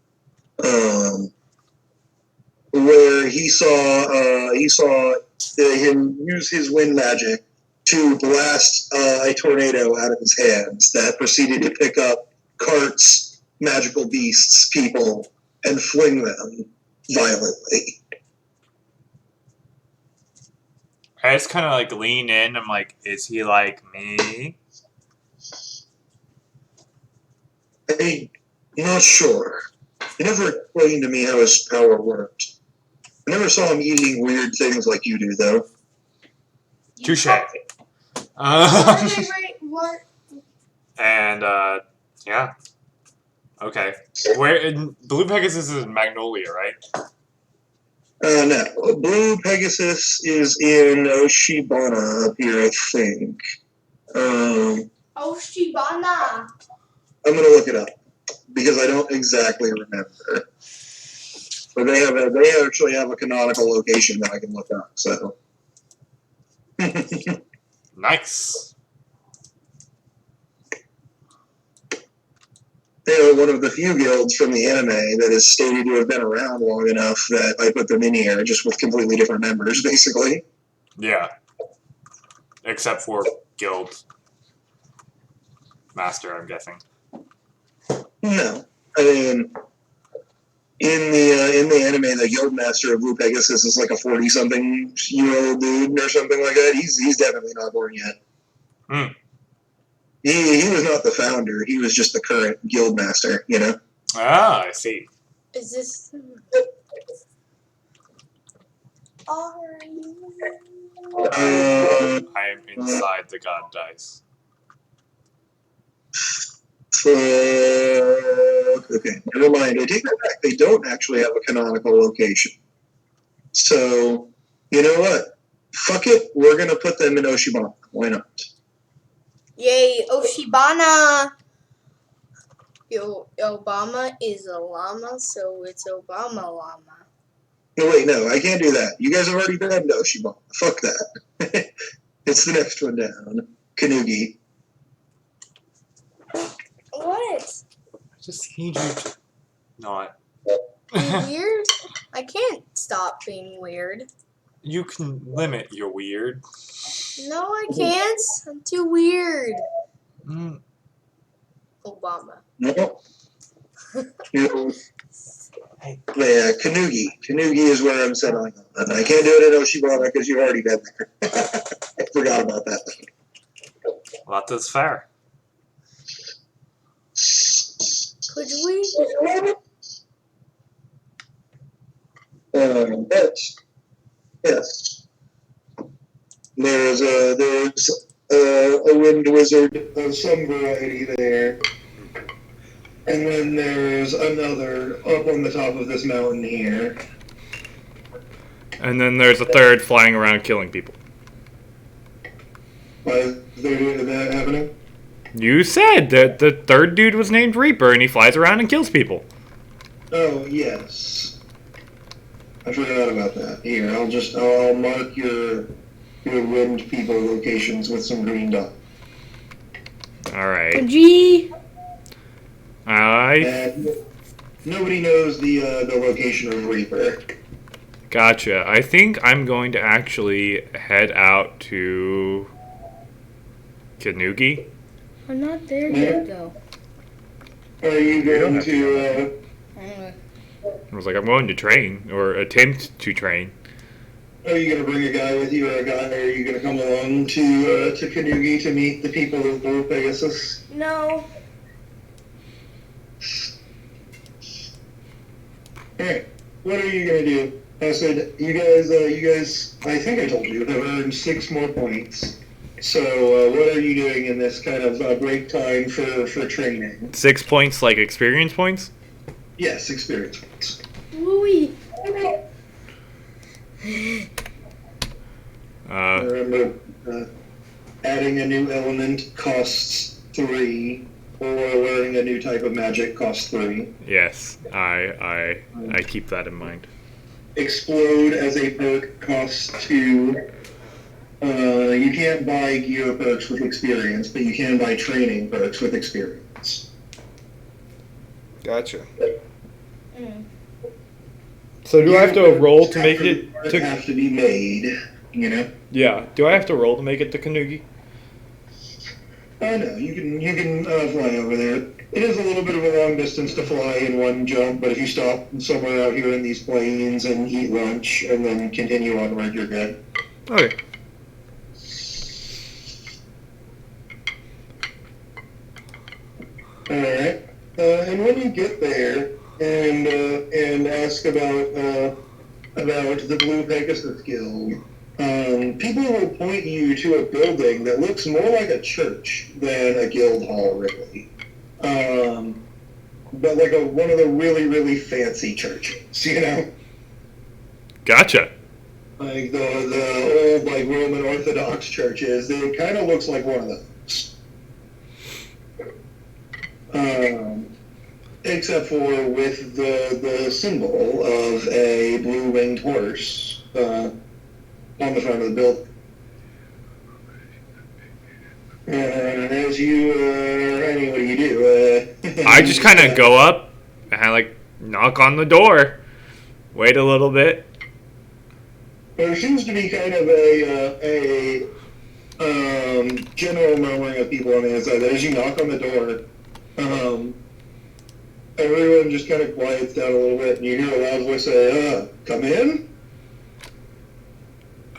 where he saw him use his wind magic to blast a tornado out of his hands that proceeded to pick up carts, magical beasts, people, and fling them violently. I just kind of like lean in. I'm like, is he like me? I'm not sure. He never explained to me how his power worked. I never saw him eating weird things like you do, though. Touche. What? And yeah. Okay. Where in Blue Pegasus is in Magnolia, right? No. Blue Pegasus is in Oshibana up here, I think. Oshibana. I'm gonna look it up because I don't exactly remember. But they actually have a canonical location that I can look up. So. Nice. They are one of the few guilds from the anime that is stated to have been around long enough that I put them in here, just with completely different members, basically. Yeah. Except for Guild Master, I'm guessing. No, I mean, in the anime, the guild master of Blue Pegasus is like a 40-something-year-old dude or something like that. He's definitely not born yet. Hmm. He was not the founder. He was just the current guild master, you know? Ah, I see. Is this? I am inside the god dice. Okay, never mind. I take that back. They don't actually have a canonical location. So, you know what? Fuck it. We're going to put them in Oshibana. Why not? Yay, Oshibana! Obama is a llama, so it's Obama llama. No, wait, no. I can't do that. You guys have already been to Oshibana. Fuck that. It's the next one down. Kanugi. What? I just need you to not. Be weird? I can't stop being weird. You can limit your weird. No, I can't. I'm too weird. Mm. Obama. No. Yeah, Kanugi. Kanugi is where I'm settling on. And I can't do it in Oshibana because you've already been there. I forgot about that. Well, that's fair. Could we? But yes, there's a wind wizard of some variety there, and then there's another up on the top of this mountain here. And then there's a third flying around killing people. Why is there that happening? You said that the third dude was named Reaper and he flies around and kills people. Oh yes. I forgot about that. Here, I'll mark your wind people locations with some green dot. Alright. G. And nobody knows the location of Reaper. Gotcha. I think I'm going to actually head out to Kanugi. I'm not there yet, though. Are you going to? I was like, I'm going to train, or attempt to train. Are you going to bring a guy with you, or a guy? Or are you going to come along to Kanugi to meet the people of Blue Pegasus? No. Alright, what are you going to do? I said, you guys, I think I told you, have earned 6 more points. So, what are you doing in this kind of break time for training? 6 points, like experience points? Yes, experience points. Wooey. Remember, adding a new element costs 3, or learning a new type of magic costs 3. Yes, I keep that in mind. Explode as a perk costs 2. You can't buy gear perks with experience, but you can buy training perks with experience. Gotcha. So do I have to roll to make it to... have to be made, you know? Yeah. Do I have to roll to make it to Kanugi? No, you can fly over there. It is a little bit of a long distance to fly in one jump, but if you stop somewhere out here in these plains and eat lunch and then continue onward, you're good. Okay. Alright. And when you get there and ask about the Blue Pegasus Guild, people will point you to a building that looks more like a church than a guild hall, really. But like one of the really, really fancy churches, you know? Gotcha. Like the old like Roman Orthodox churches, it kind of looks like one of those. Except for with the symbol of a blue-winged horse on the front of the building. And as you running, what do you do? I just kind of go up and I like knock on the door, wait a little bit. There seems to be kind of a general murmuring of people on the inside. That as you knock on the door, everyone just kind of quiets down a little bit, and you hear a loud voice say, "Come in."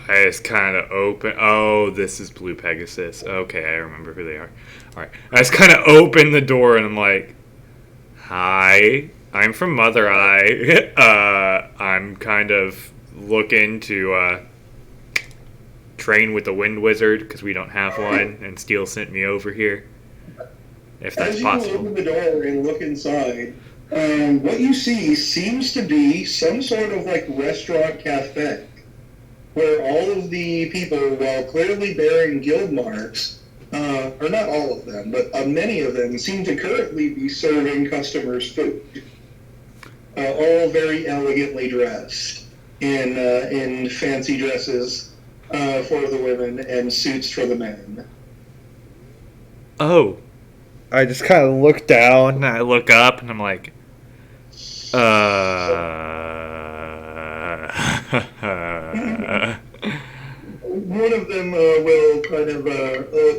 I just kind of open. Oh, this is Blue Pegasus. Okay, I remember who they are. All right, I just kind of open the door and I'm like, "Hi, I'm from Mother Eye. I'm kind of looking to train with the Wind Wizard because we don't have one, and Steel sent me over here." if that's As you possible. open the door and look inside, what you see seems to be some sort of like restaurant cafe, where all of the people, while clearly bearing guild marks, or not all of them, but many of them seem to currently be serving customers food. All very elegantly dressed in fancy dresses for the women and suits for the men. Oh. I just kind of look down and I look up and I'm like, One of them will kind of,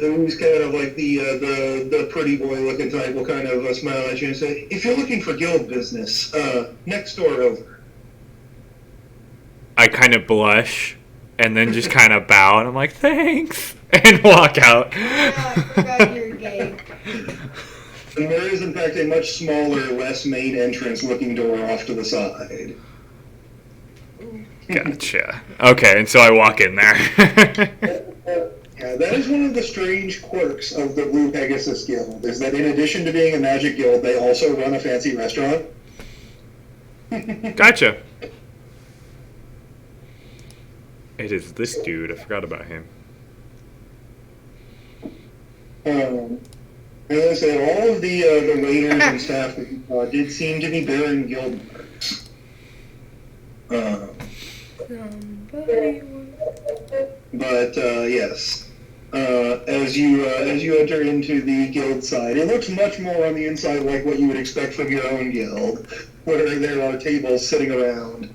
who's kind of like the pretty boy looking type, will kind of smile at you and say, "If you're looking for guild business, next door over." I kind of blush and then just kind of bow and I'm like, thanks, and walk out. Yeah, I forgot you're gay. And there is, in fact, a much smaller, less main entrance-looking door off to the side. Gotcha. Okay, and so I walk in there. Yeah, that is one of the strange quirks of the Blue Pegasus Guild, is that in addition to being a magic guild, they also run a fancy restaurant. Gotcha. It is this dude. I forgot about him. As I said, all of the waiters and staff that you saw did seem to be bearing guild marks. But yes, as you enter into the guild side, it looks much more on the inside like what you would expect from your own guild, where there are tables sitting around,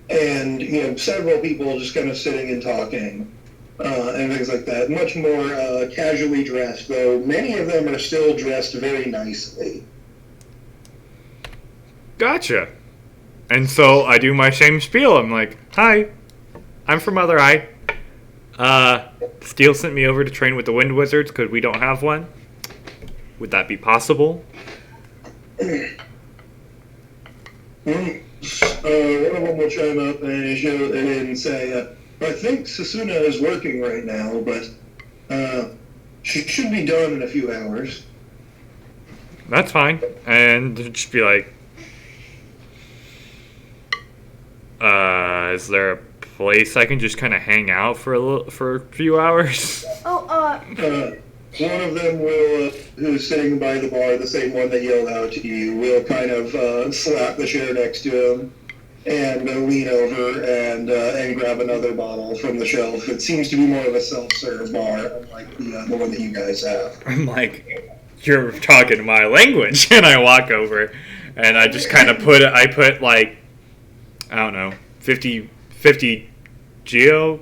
and several people just kind of sitting and talking, and things like that. Much more casually dressed, though many of them are still dressed very nicely. Gotcha. And so I do my same spiel. I'm like, hi, I'm from Other Eye. Steele sent me over to train with the Wind Wizards because we don't have one. Would that be possible? One of them will chime up and say, I think Susuna is working right now, but she should be done in a few hours. That's fine. And just be like, is there a place I can just kind of hang out for a few hours? One of them will, who's sitting by the bar, the same one that yelled out to you, will kind of slap the chair next to him and lean over and grab another bottle from the shelf. It seems to be more of a self-serve bar, unlike the one that you guys have. I'm like, you're talking my language. And I walk over and I just kind of put like, I don't know, 50 Gil?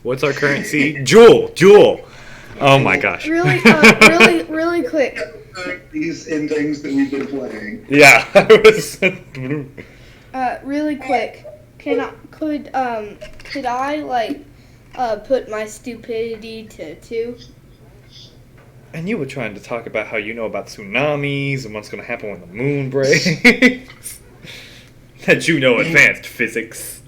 What's our currency? Jewel. Oh my gosh. Really quick. These in things that we've been playing. Yeah, I was. Really quick. Could I like put my stupidity to 2? And you were trying to talk about how you know about tsunamis and what's going to happen when the moon breaks. That you know advanced physics.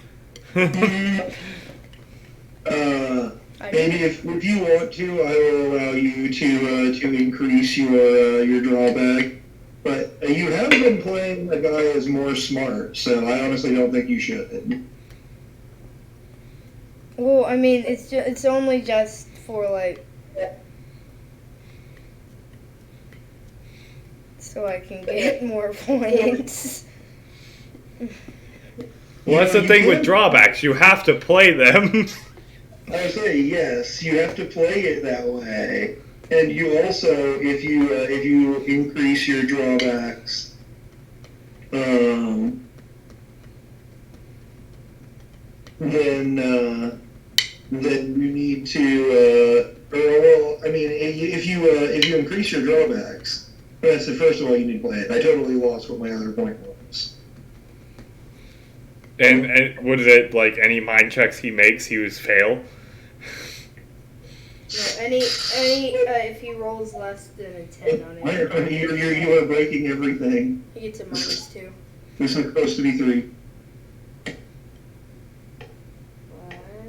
Maybe if you want to, I will allow you to increase your drawback. But you have been playing a guy as more smart, so I honestly don't think you should. Well, I mean, it's only just for like, so I can get more points. Well, that's the thing with drawbacks. You have to play them. I say yes. You have to play it that way, and you also, if you increase your drawbacks, then you need to. If you increase your drawbacks, that's the first of all you need to play it. I totally lost what my other point was. And what is it, like any mind checks he makes, he was fail? No, if he rolls less than a 10 on it, You are breaking everything. he gets a -2. This is supposed to be 3.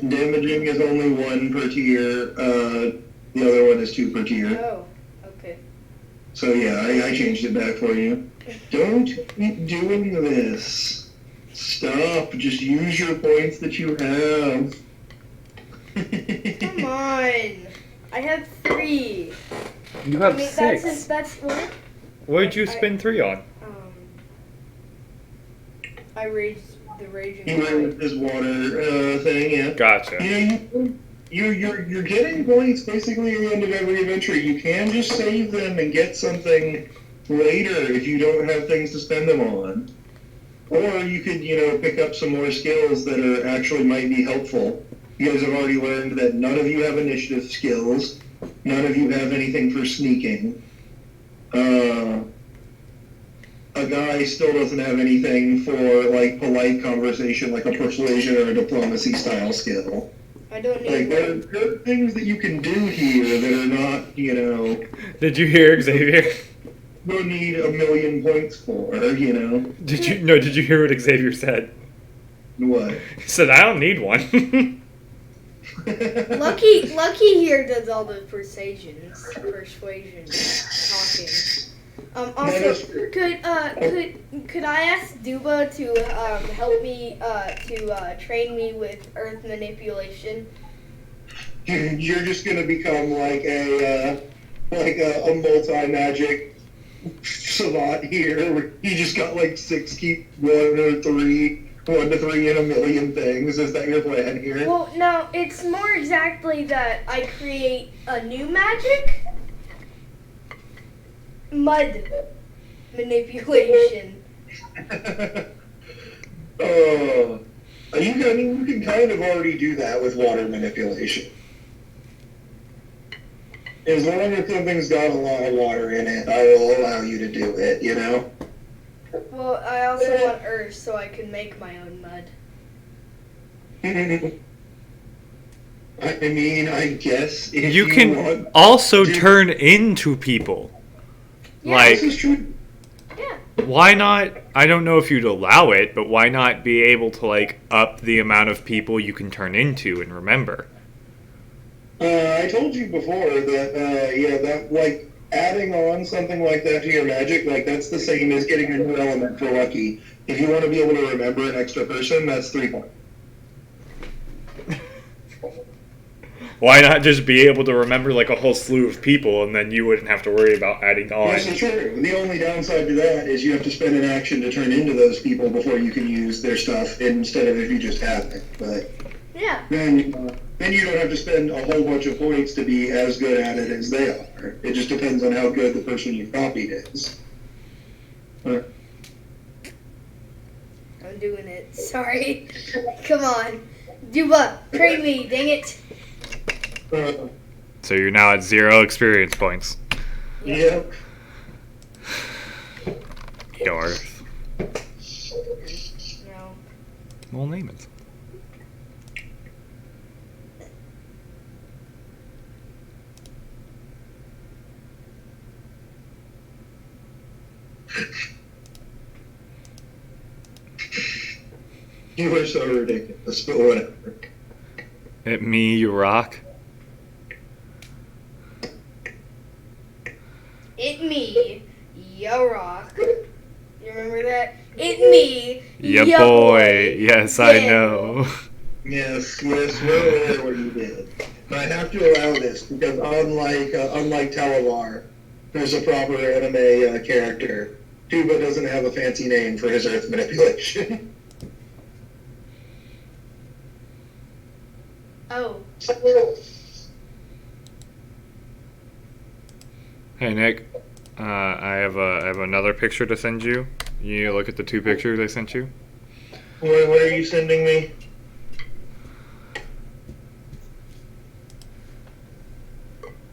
Damaging is only 1 per tier. The other one is 2 per tier. Oh, okay. So yeah, I changed it back for you. Don't keep doing this. Stop. Just use your points that you have. Come on. I have 3. You I have mean, 6. that's what? What did you spend 3 on? I raised the raging. He went his water thing, yeah. Gotcha. You're getting points basically at the end of every adventure. You can just save them and get something later if you don't have things to spend them on. Or you could, pick up some more skills that are actually might be helpful. You guys have already learned that none of you have initiative skills. None of you have anything for sneaking. A guy still doesn't have anything for, like, polite conversation, like a persuasion or a diplomacy style skill. I don't need Like, there are things that you can do here that are not, Did you hear Xavier? you'll need a million points for, Did you hear what Xavier said? What? He said, I don't need one. Lucky here does all the persuasion talking. Also, could I ask Duba to help me to train me with earth manipulation? You're just gonna become like a multi-magic savant here, where you just got like 6 keep 1 to 3 in a million things. Is that your plan here? Well, no, it's more exactly that I create a new magic. Mud manipulation. You can kind of already do that with water manipulation. As long as something's got a lot of water in it, I will allow you to do it, Well, I also want earth so I can make my own mud. I guess if You can want also to- turn into people. Yeah, This is true. Yeah. Why not? I don't know if you'd allow it, but why not be able to, like, up the amount of people you can turn into and remember? I told you before that, that, like, adding on something like that to your magic, like, that's the same as getting a new element for lucky. If you want to be able to remember an extra person, that's 3 points. Why not just be able to remember, like, a whole slew of people, and then you wouldn't have to worry about adding on? This is true. The only downside to that is you have to spend an action to turn into those people before you can use their stuff, instead of if you just have it. But Yeah. then you don't have to spend a whole bunch of points to be as good at it as they are. It just depends on how good the person you copied is. I'm doing it. Sorry. Come on. Duba, train me, dang it. So you're now at 0 experience points. Yeah. Darth. No. We'll name it. You are so ridiculous, but whatever. At me, you rock. It me, yo rock. You remember that? It me, Yeah, yo boy. Yes, I Yeah. know. Yes, we're aware what you did. But I have to allow this, because unlike Talavar, there's a proper anime character. Tuba doesn't have a fancy name for his earth manipulation. Oh. Hey, Nick. I have another picture to send you. You look at the 2 pictures I sent you. Where are you sending me?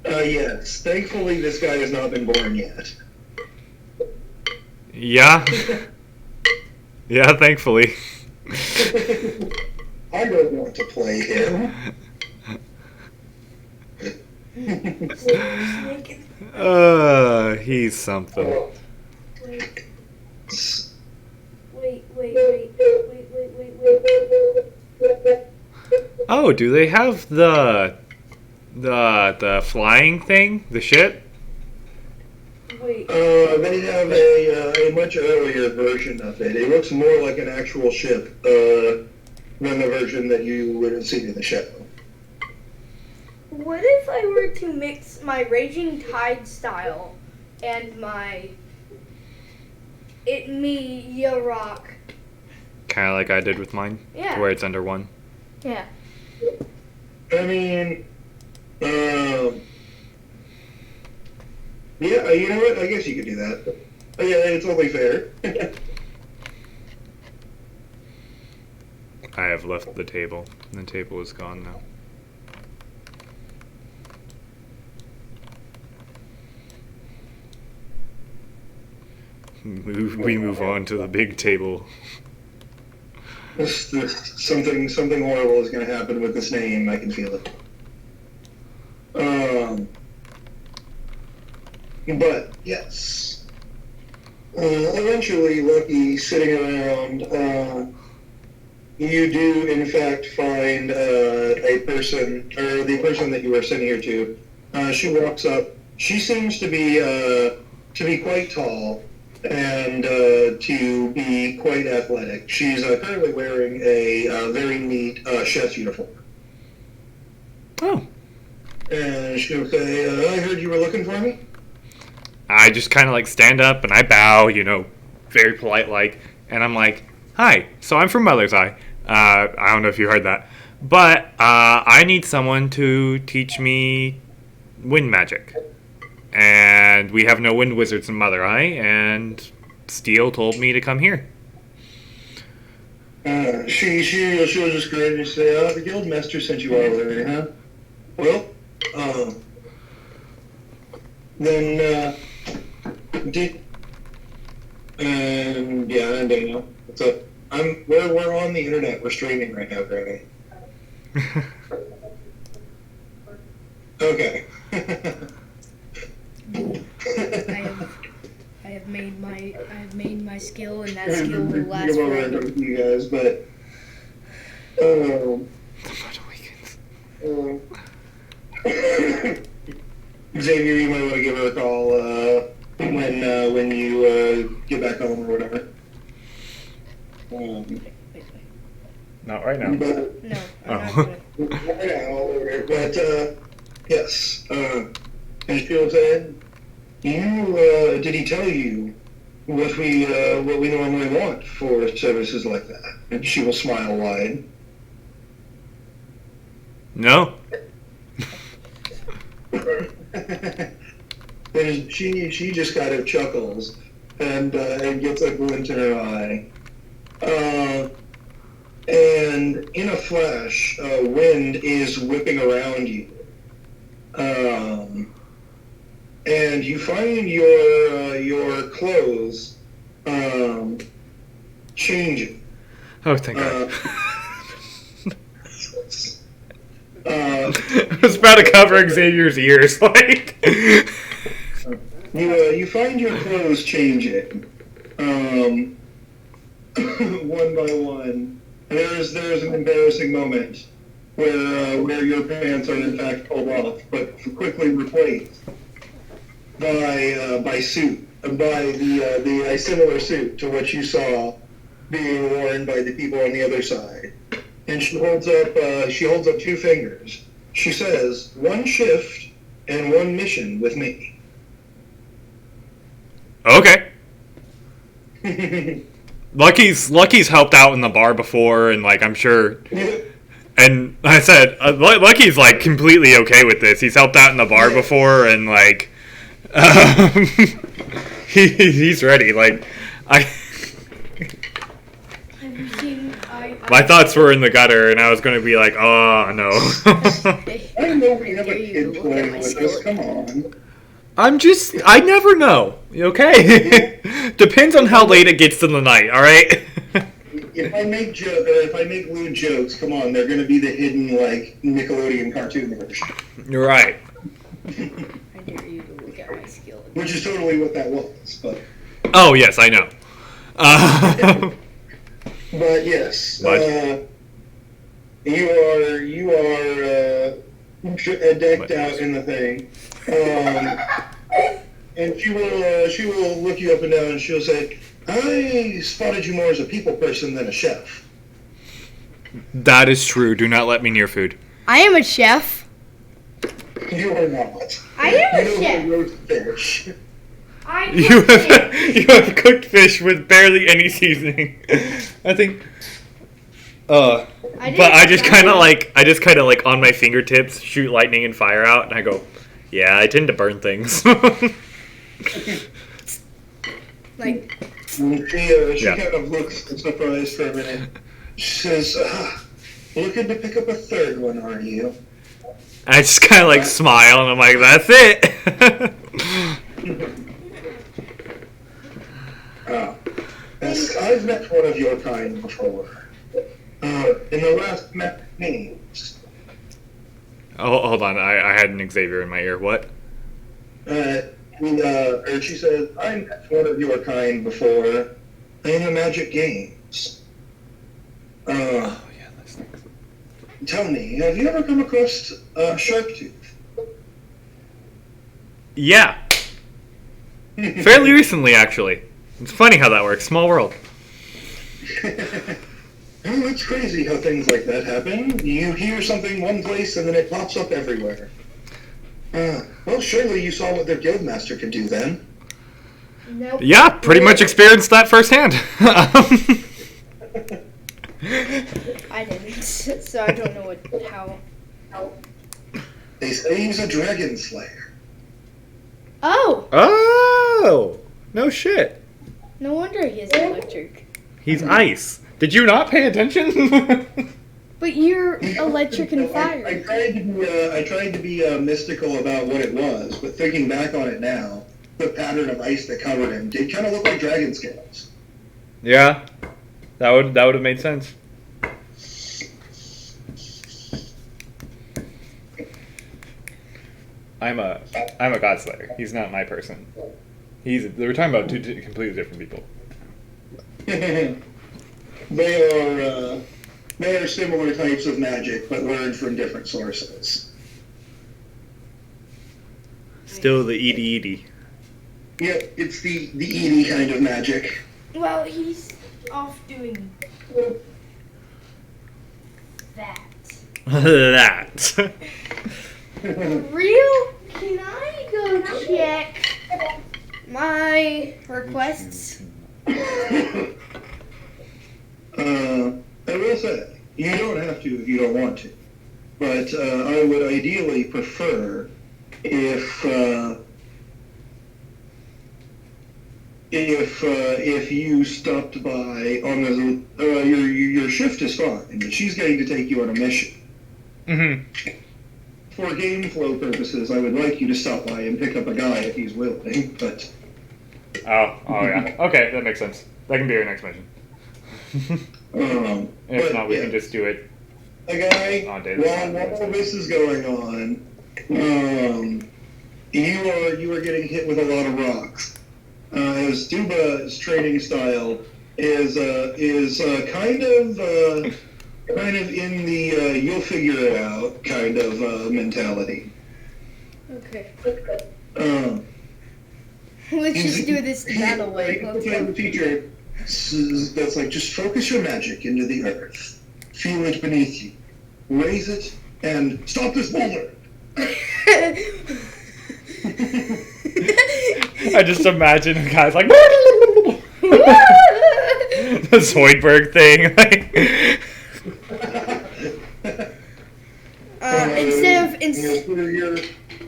Yes. Thankfully, this guy has not been born yet. Yeah. Yeah, thankfully. I don't want to play him. He's something. Wait. Oh, do they have the The flying thing? The ship? Wait. They have a much earlier version of it. It looks more like an actual ship than the version that you would have seen in the show. What if I were to mix my Raging Tide style and my Rock? Kind of like I did with mine. Yeah. Where it's under 1. Yeah. I mean, yeah, you know what? I guess you could do that. Yeah, it's only fair. I have left the table. The table is gone now. We move on to the big table. Something horrible is going to happen with this name. I can feel it. But yes, eventually, Lucky sitting around, you do in fact find a person, or the person that you were sending her to. She walks up. She seems to be quite tall and to be quite athletic. She's currently wearing a very neat chef's uniform. Oh. And she'll say, I heard you were looking for me? I just kind of like stand up and I bow, very polite like, and I'm like, hi, so I'm from Mother's Eye. I don't know if you heard that, but I need someone to teach me wind magic. And we have no wind wizards in Mother Eye, and Steele told me to come here. She'll just grin and say, the guildmaster sent you all over here, huh? Well, then, and Daniel. What's up? We're on the internet. We're streaming right now, Granny. Okay. I have made my skill, and that skill will last forever. You guys, but Xavier, you might want to give her a call when you get back home or whatever. Not right now. But, No, I'm not gonna. right now, but yes. And she'll say, did he tell you what we normally want for services like that? And she will smile wide. No. And she just kind of chuckles and gets a glint in her eye. And in a flash, wind is whipping around you. And you find your clothes changing. Oh, thank God. Uh, I was about to cover Xavier's ears, like. You find your clothes changing, one by one. There's an embarrassing moment where your pants are in fact pulled off, but quickly replaced by suit, by a similar suit to what you saw being worn by the people on the other side. And she holds up 2 fingers. She says, 1 shift and 1 mission with me. Okay. Lucky's helped out in the bar before, and like I'm sure. And I said, Lucky's like completely okay with this. He's helped out in the bar before, and like, he's ready. Like, my thoughts were in the gutter, and I was going to be like, oh no. I know we have a kid playing with us. Come on. I never know. Okay. Depends on how late it gets in the night. All right. If I make lewd jokes, come on, they're going to be the hidden like Nickelodeon cartoon version. You're right. I dare you to look at my skill. Which is totally what that was, but. Oh yes, I know. But yes, What? you are decked out in the thing. And she will look you up and down and she'll say, I spotted you more as a people person than a chef. That is true. Do not let me near food. I am a chef. You are not. I am a You know chef. how to roast fish. I You have cooked fish with barely any seasoning. I think. But I just kind of like on my fingertips shoot lightning and fire out, and I go, yeah, I tend to burn things. like. She Yeah. kind of looks surprised for a minute. She says, looking to pick up a third one, are you? I just kind of like smile, and I'm like, that's it. I've met one of your kind before. In the last names. Oh, hold on. I had an Xavier in my ear. What? She says, I met one of your kind before in the Magic Games. Oh, yeah, that's nice. Tell me, have you ever come across Sharktooth? Yeah. Fairly recently, actually. It's funny how that works. Small world. Oh, it's crazy how things like that happen. You hear something one place and then it pops up everywhere. Well, surely you saw what their guildmaster could do then. Nope. Yeah, pretty much experienced that firsthand. I didn't, so I don't know how. They say he's a dragon slayer. Oh, Oh! No shit. no wonder he is electric. He's ice. Did you not pay attention? But you're electric and I fire. tried to be mystical about what it was, but thinking back on it now, the pattern of ice that covered him did kind of look like dragon scales. Yeah. That would have made sense. I'm a god slayer. He's not my person. They were talking about two completely different people. They are similar types of magic, but learned from different sources. Still the Edie. Yep, it's the Edie kind of magic. Well, he's off doing that. That. Real? Can I go check my requests? I will say, you don't have to if you don't want to, but I would ideally prefer if you stopped by on the your shift is fine, but she's going to take you on a mission. Mm-hmm. For game flow purposes, I would like you to stop by and pick up a guy if he's willing, but... Oh yeah. Okay, that makes sense. That can be our next mission. If not, we can just do it. A guy, On day while all this is going on, you are getting hit with a lot of rocks. As Duba's training style is kind of in the you'll figure it out kind of mentality. Okay. Let's just do this the battle way. Let's go. The teacher that's like, just focus your magic into the earth. Feel it beneath you. Raise it and stop this boulder. I just imagine a guy's like the Zoidberg thing.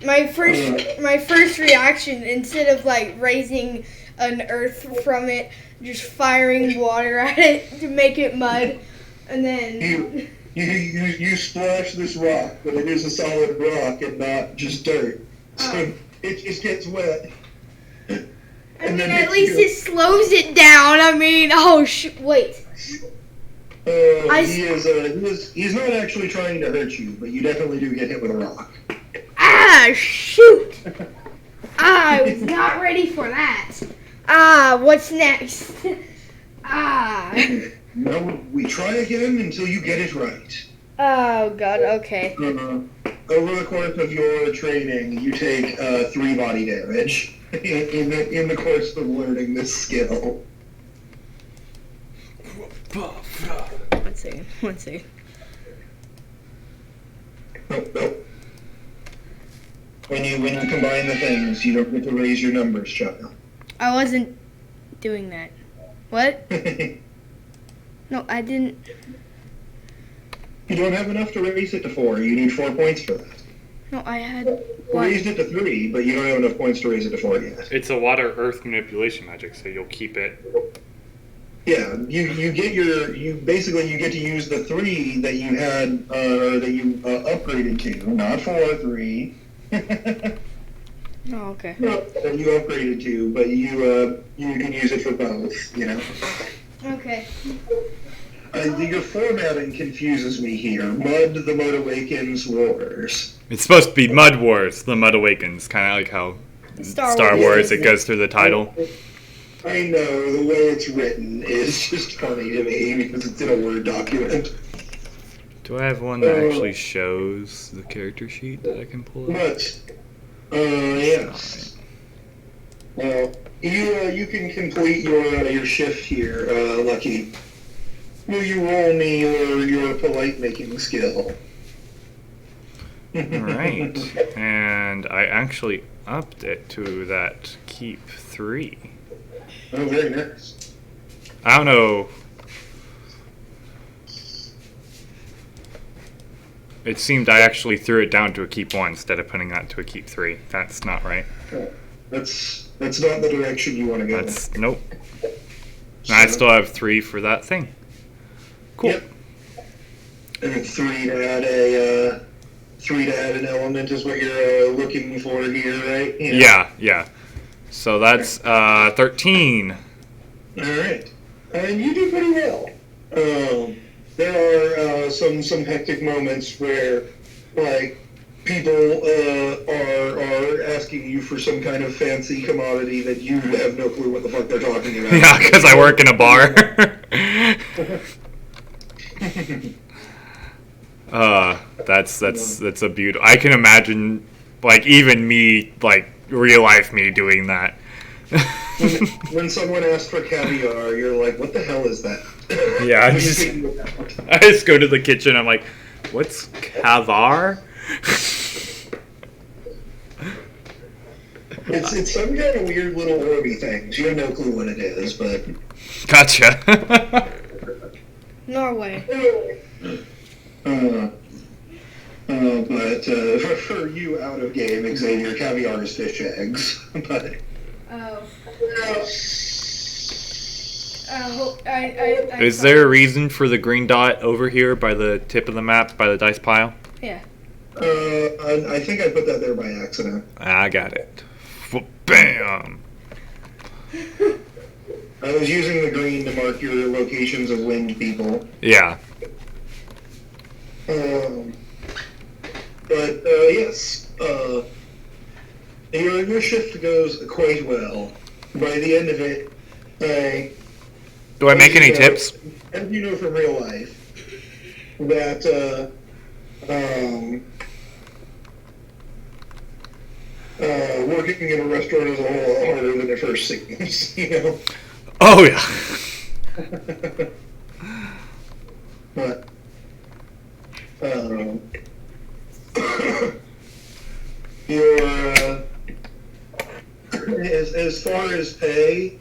My first reaction, instead of like raising an earth from it, just firing water at it to make it mud, and then you splash this rock, but it is a solid rock and not just dirt, so it just gets wet. I mean, at least it slows it down. I mean, wait. He's not actually trying to hurt you, but you definitely do get hit with a rock. Ah, shoot! I was not ready for that. What's next? No, we try again until you get it right. Oh, God, okay. over the course of your training, you take 3 body damage in the course of learning this skill. One second. Nope. When you combine the things, you don't get to raise your numbers, child. I wasn't doing that. What? No, I didn't. You don't have enough to raise it to 4. You need 4 points for that. No, I had You raised it to 3, but you don't have enough points to raise it to 4 yet. It's a water earth manipulation magic, so you'll keep it. Yeah, you get you get to use the 3 that you had that you upgraded to, not 4, 3. Oh, okay. That you upgraded to, but you can use it for both. You know. Okay. Your formatting confuses me here. Mud, the Mud Awakens, Wars. It's supposed to be Mud Wars, the Mud Awakens, kind of like how Star Wars, it goes through the title. I know, the way it's written is just funny to me because it's in a Word document. Do I have one that actually shows the character sheet that I can pull up? But, yes. Well, you can complete your shift here, Lucky. Will you roll me your polite making skill? Alright. And I actually upped it to that keep 3. Oh, very nice. I don't know. It seemed I actually threw it down to a keep 1 instead of putting that to a keep 3. That's not right. That's not the direction you want to go. Nope. And I still have 3 for that thing. Cool. Yep. And 3 to add an element is what you're looking for here, right? Yeah. So that's 13. All right. And you do pretty well. There are some hectic moments where, like, people are asking you for some kind of fancy commodity that you have no clue what the fuck they're talking about. Yeah, because I work in a bar. That's a beautiful. I can imagine, like, even me, like, real life me doing that. when someone asks for caviar, you're like, what the hell is that? Yeah, I just go to the kitchen. I'm like, what's caviar? It's some kind of weird little orby thing. You have no clue what it is, but Gotcha. Norway. But for you out of game, Xavier, caviar is fish eggs. But Oh. Is there a reason for the green dot over here by the tip of the map, by the dice pile? Yeah. I think I put that there by accident. I got it. Bam! I was using the green to mark your locations of wind people. Yeah. But yes, your shift goes quite well. By the end of it, Do I make any tips? As you know from real life, that working in a restaurant is a whole lot harder than it first seems. You know. Oh yeah. But your as far as pay,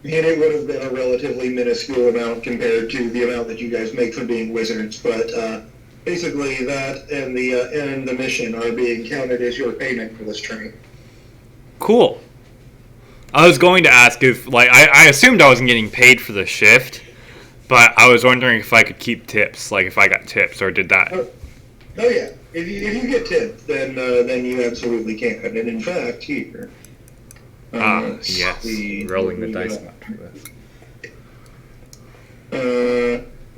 it would have been a relatively minuscule amount compared to the amount that you guys make for being wizards. But basically, that and the mission are being counted as your payment for this training. Cool. I was going to ask if, like, I assumed I wasn't getting paid for the shift, but I was wondering if I could keep tips, like if I got tips or did that. Oh yeah, if you get tipped, then you absolutely can. And in fact, here. Yes. Rolling the dice amount for this.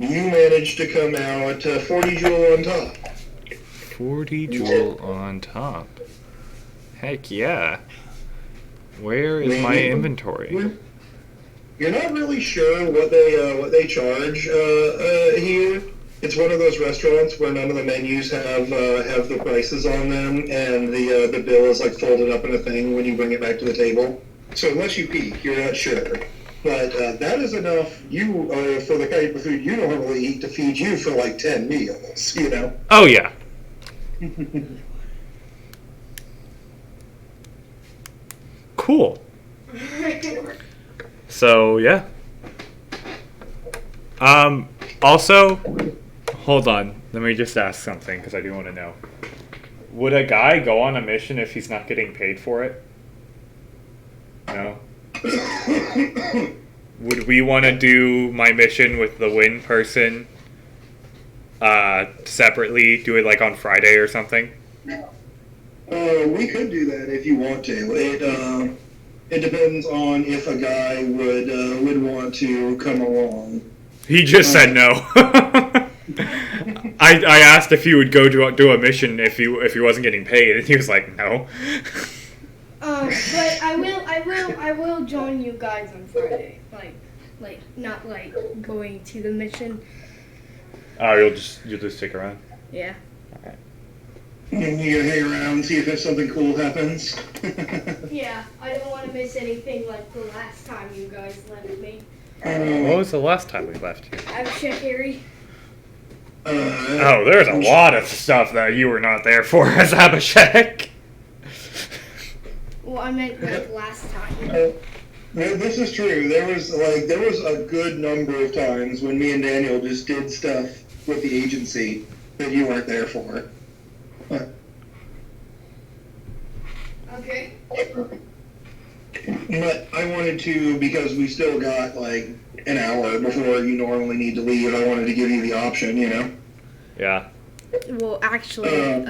You managed to come out 40 jewel on top. 40 jewel on top. Heck yeah. Where is my inventory? You're not really sure what they charge here, It's one of those restaurants where none of the menus have the prices on them, and the bill is like folded up in a thing when you bring it back to the table. So unless you peek, you're not sure. But that is enough for the type of food you normally eat to feed you for like 10 meals. You know. Oh yeah. Cool. So yeah. Also, hold on. Let me just ask something because I do want to know. Would a guy go on a mission if he's not getting paid for it? No. Would we want to do my mission with the win person separately? Do it like on Friday or something? We could do that if you want to. It depends on if a guy would want to come along. He just said no. I asked if he would go do a mission if he wasn't getting paid, and he was like, no. But I will join you guys on Friday. Like not like going to the mission. Oh, you'll just stick around. Yeah. And you hang around and see if something cool happens. Yeah, I don't want to miss anything like the last time you guys left me. What was the last time we left you? I'm Harry. Oh, there's a lot of stuff that you were not there for as Abhishek. Well, I meant like last time. This is true. There was a good number of times when me and Daniel just did stuff with the agency that you weren't there for. Okay. But I wanted to, because we still got like an hour before you normally need to leave, I wanted to give you the option, you know? Yeah. Well, actually,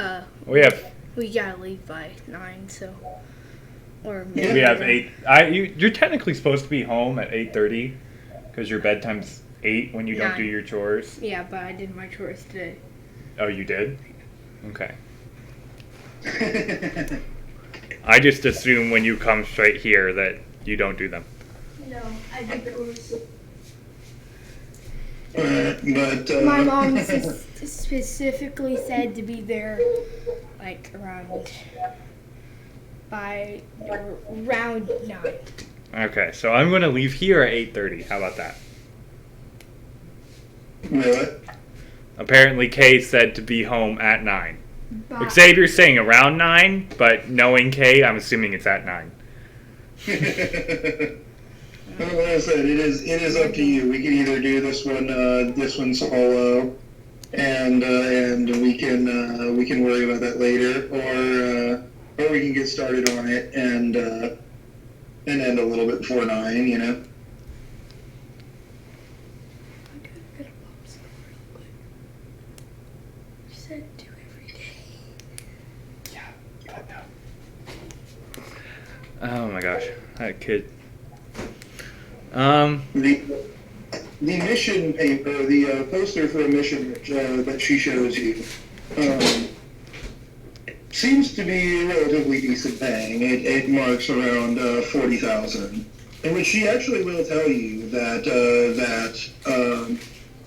we gotta leave by 9, so or maybe We have 8. You're technically supposed to be home at 8:30 because your bedtime's 8 when you don't do 9. your chores. Yeah, but I did my chores today. Oh, you did? Okay. I just assume when you come straight here that you don't do them. No, I did chores. My mom specifically said to be there like around 9. Okay, so I'm going to leave here at 8:30. How about that? What? Apparently Kay said to be home at 9. But Xavier's saying around 9, but knowing Kay, I'm assuming it's at 9. Well, like I said, it is up to you. We can either do this one solo, and we can worry about that later, or we can get started on it and end a little bit before 9. You know. Oh my gosh, that kid. The mission paper, the poster for a mission that she shows you, seems to be relatively decent paying. It marks around 40,000, in which she actually will tell you that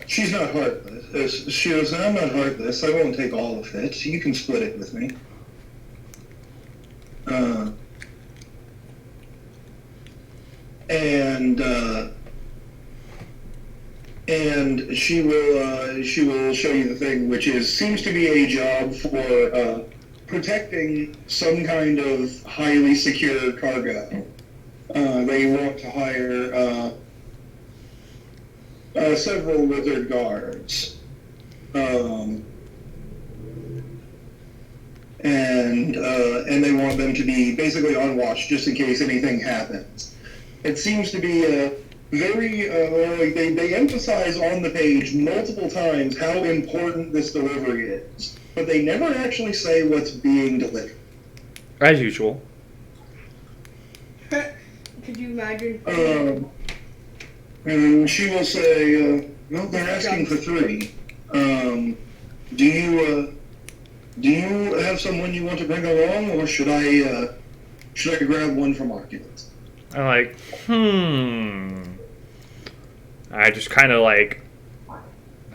she's not heartless. She goes, "I'm not heartless. I won't take all of it. You can split it with me." And she will show you the thing, which seems to be a job for protecting some kind of highly secure cargo. They want to hire several wizard guards, and they want them to be basically on watch just in case anything happens. It seems to be very, they emphasize on the page multiple times how important this delivery is, but they never actually say what's being delivered. As usual. Could you imagine? And she will say, "No, they're asking for 3. Do you have someone you want to bring along, or should I grab one from Arcus?" I'm like, I just kind of like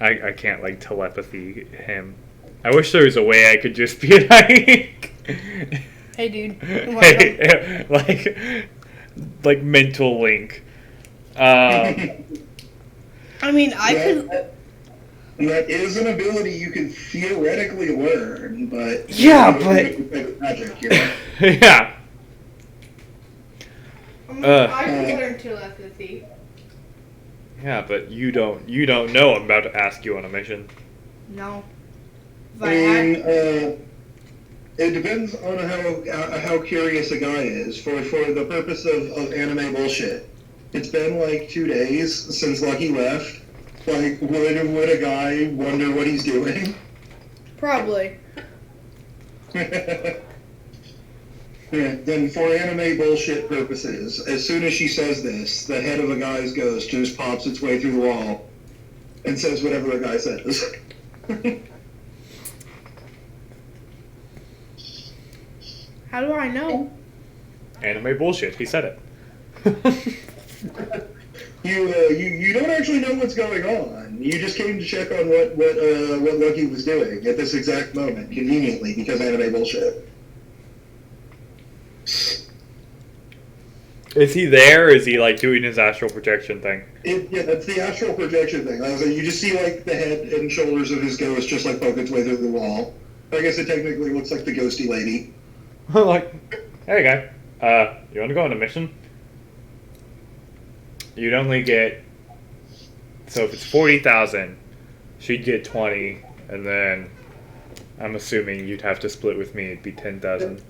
I can't like telepathy him. I wish there was a way I could just be like, Hey, dude. hey, like mental link. I mean, I could. That is an ability you can theoretically learn, but Yeah, but magic, you know? yeah. I could learn telepathy. Yeah, but you don't know I'm about to ask you on a mission. No. If I I mean, had, it depends on how curious a guy is. For the purpose of anime bullshit, it's been like 2 days since Lucky left. Like, would a guy wonder what he's doing? probably. Yeah, then for anime bullshit purposes, as soon as she says this, the head of a guy's ghost just pops its way through the wall and says whatever the guy says. How do I know? Anime bullshit. He said it. You don't actually know what's going on. You just came to check on what Lucky was doing at this exact moment, conveniently, because anime bullshit. Is he there? Or is he like doing his astral projection thing? Yeah, that's the astral projection thing. You just see like the head and shoulders of his ghost just like poke its way through the wall. I guess it technically looks like the ghosty lady. Like, hey guy, you want to go on a mission? You'd only get, so if it's 40,000, she'd get 20, and then I'm assuming you'd have to split with me. It'd be 10,000.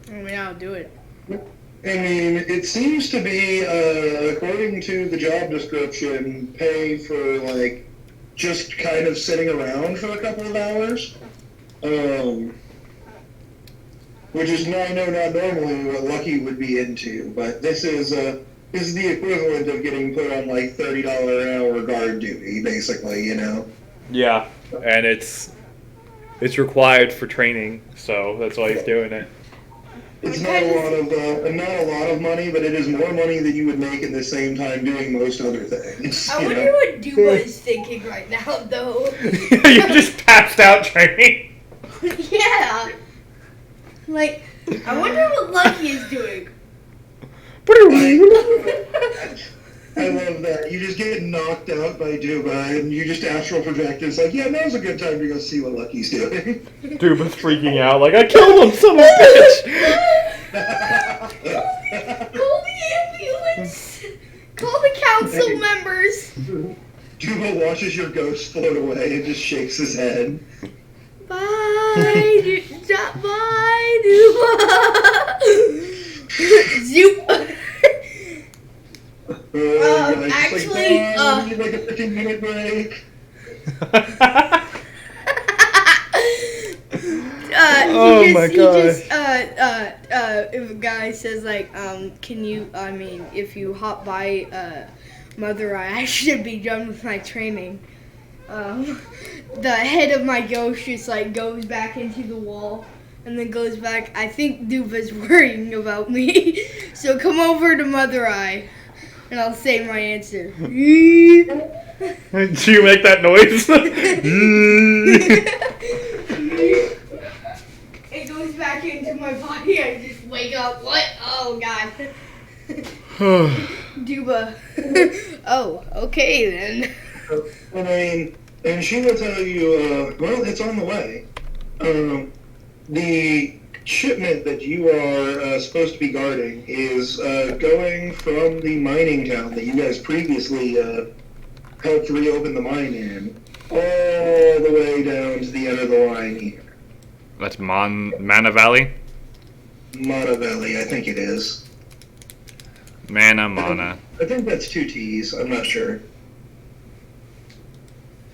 I mean, I'll do it. I mean, it seems to be, according to the job description, pay for, like, just kind of sitting around for a couple of hours. Which is, I know, not normally what Lucky would be into, but this is the equivalent of getting put on, like, $30 an hour guard duty, basically, you know? Yeah, and it's required for training, so that's why he's doing it. It's not a lot of money, but it is more money than you would make in the same time doing most other things. I wonder what Duba is thinking right now, though. You just passed out training. Yeah. Like, I wonder what Lucky is doing. I love that. You just get knocked out by Duba, and you just astral project. It's like, yeah, now's a good time to go see what Lucky's doing. Duba's freaking out, like, I killed him, son of a bitch! Call the ambulance. Call the council members. Duba watches your ghost float away and just shakes his head. Bye, bye, Duba. Zoop. Actually, we need like a 15-minute break. If a guy says like, can you? I mean, if you hop by Mother Eye, I should be done with my training. The head of my ghost just like goes back into the wall and then goes back. I think Duva's worrying about me, so come over to Mother Eye, and I'll say my answer. Do you make that noise? It goes back into my body. I just wake up. What? Oh God. Duba. Oh, okay then. I mean, and she will tell you, well, it's on the way. The shipment that you are supposed to be guarding is going from the mining town that you guys previously helped reopen the mine in, all the way down to the end of the line here. That's Mana Valley? Mana Valley, I think it is. Mana. I think that's 2 T's, I'm not sure.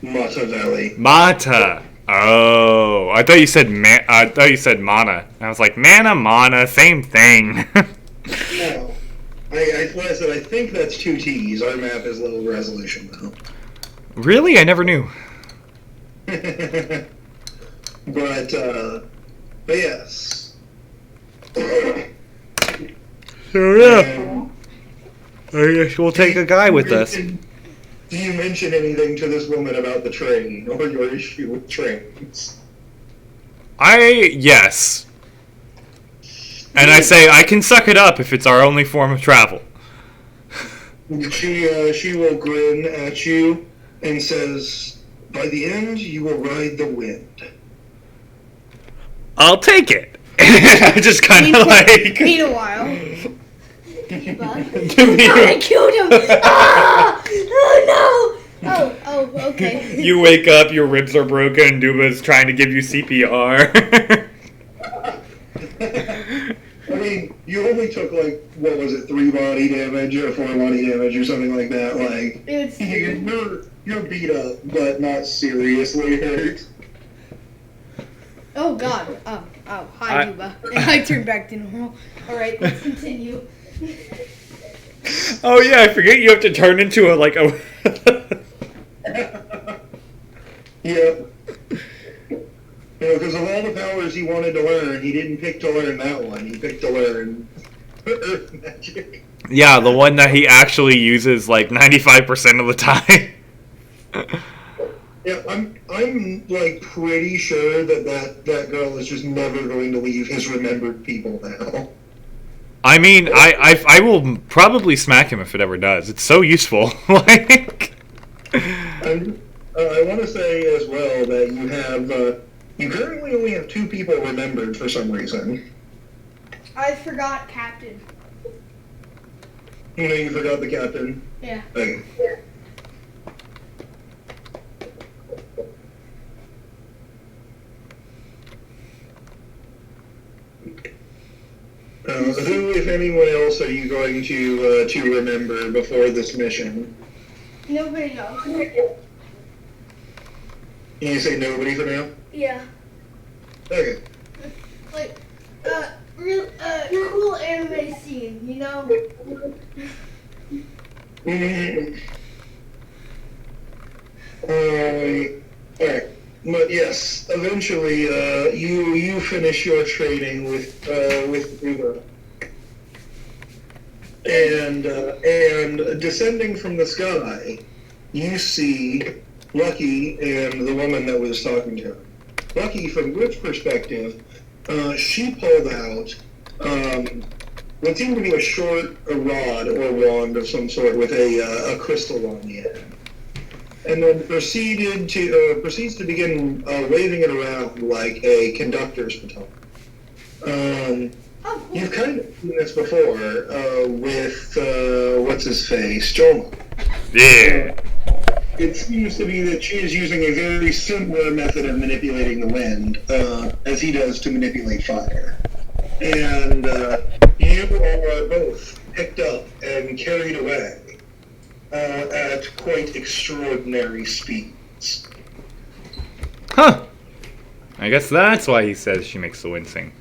Mata Valley. Mata. Oh, I thought you said Mana. And I was like, Mana, same thing. No. Like I said, I think that's 2 T's. Our map is low resolution, though. Really? I never knew. But yes. Sure enough. I guess we'll take a guy with us. Do you mention anything to this woman about the train or your issue with trains? Yes. And I say, I can suck it up if it's our only form of travel. She will grin at you and says, by the end, you will ride the wind. I'll take it. I just kind of like... Meanwhile. I killed him! Ah! Oh no! Oh, okay. You wake up, your ribs are broken, and Duba's trying to give you CPR. I mean, you only took, like, what was it, 3 body damage or 4 body damage or something like that. Like, you're beat up, but not seriously hurt. Oh God. Oh, hi, Duba. And I turned back to normal. Alright, let's continue. Oh yeah, I forget you have to turn into a Yeah. Because of all the powers he wanted to learn, he didn't pick to learn that one. He picked to learn Earth Magic. Yeah, the one that he actually uses like 95% of the time. Yeah, I'm like pretty sure that girl is just never going to leave his remembered people now. I mean, I will probably smack him if it ever does. It's so useful. Like, I want to say as well that you currently only have 2 people remembered for some reason. I forgot Captain. You forgot the captain? Yeah. Okay. Who, if anyone else, are you going to remember before this mission? Nobody else. Can you say nobody for now? Yeah. Okay. Like, real, cool anime scene, you know? Alright. But yes, eventually, you finish your training with Uber. And descending from the sky, you see Lucky and the woman that was talking to him. Lucky, from which perspective, she pulled out what seemed to be a rod or wand of some sort with a crystal on the end. And then proceeds to begin waving it around like a conductor's baton. You've kind of seen this before with what's his face, Joma. yeah. It seems to be that she is using a very similar method of manipulating the wind as he does to manipulate fire. And you are both picked up and carried away at quite extraordinary speeds. Huh. I guess that's why he says she makes the wind sing.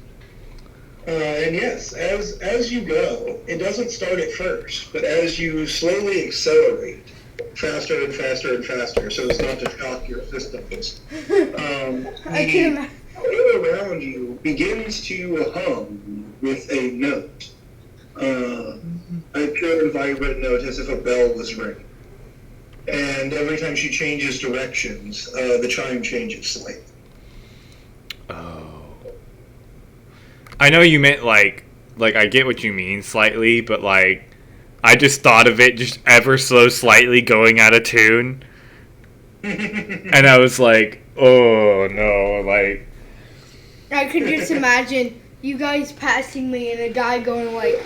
And yes, as you go, it doesn't start at first, but as you slowly accelerate, faster and faster and faster, so as not to shock your systems, the air around you begins to hum with a note. A pure and vibrant note as if a bell was ringing. And every time she changes directions, the chime changes slightly. Oh. I know you meant like I get what you mean slightly, but like I just thought of it just ever so slightly going out of tune. And I was like, oh no, like I could just imagine you guys passing me and a guy going like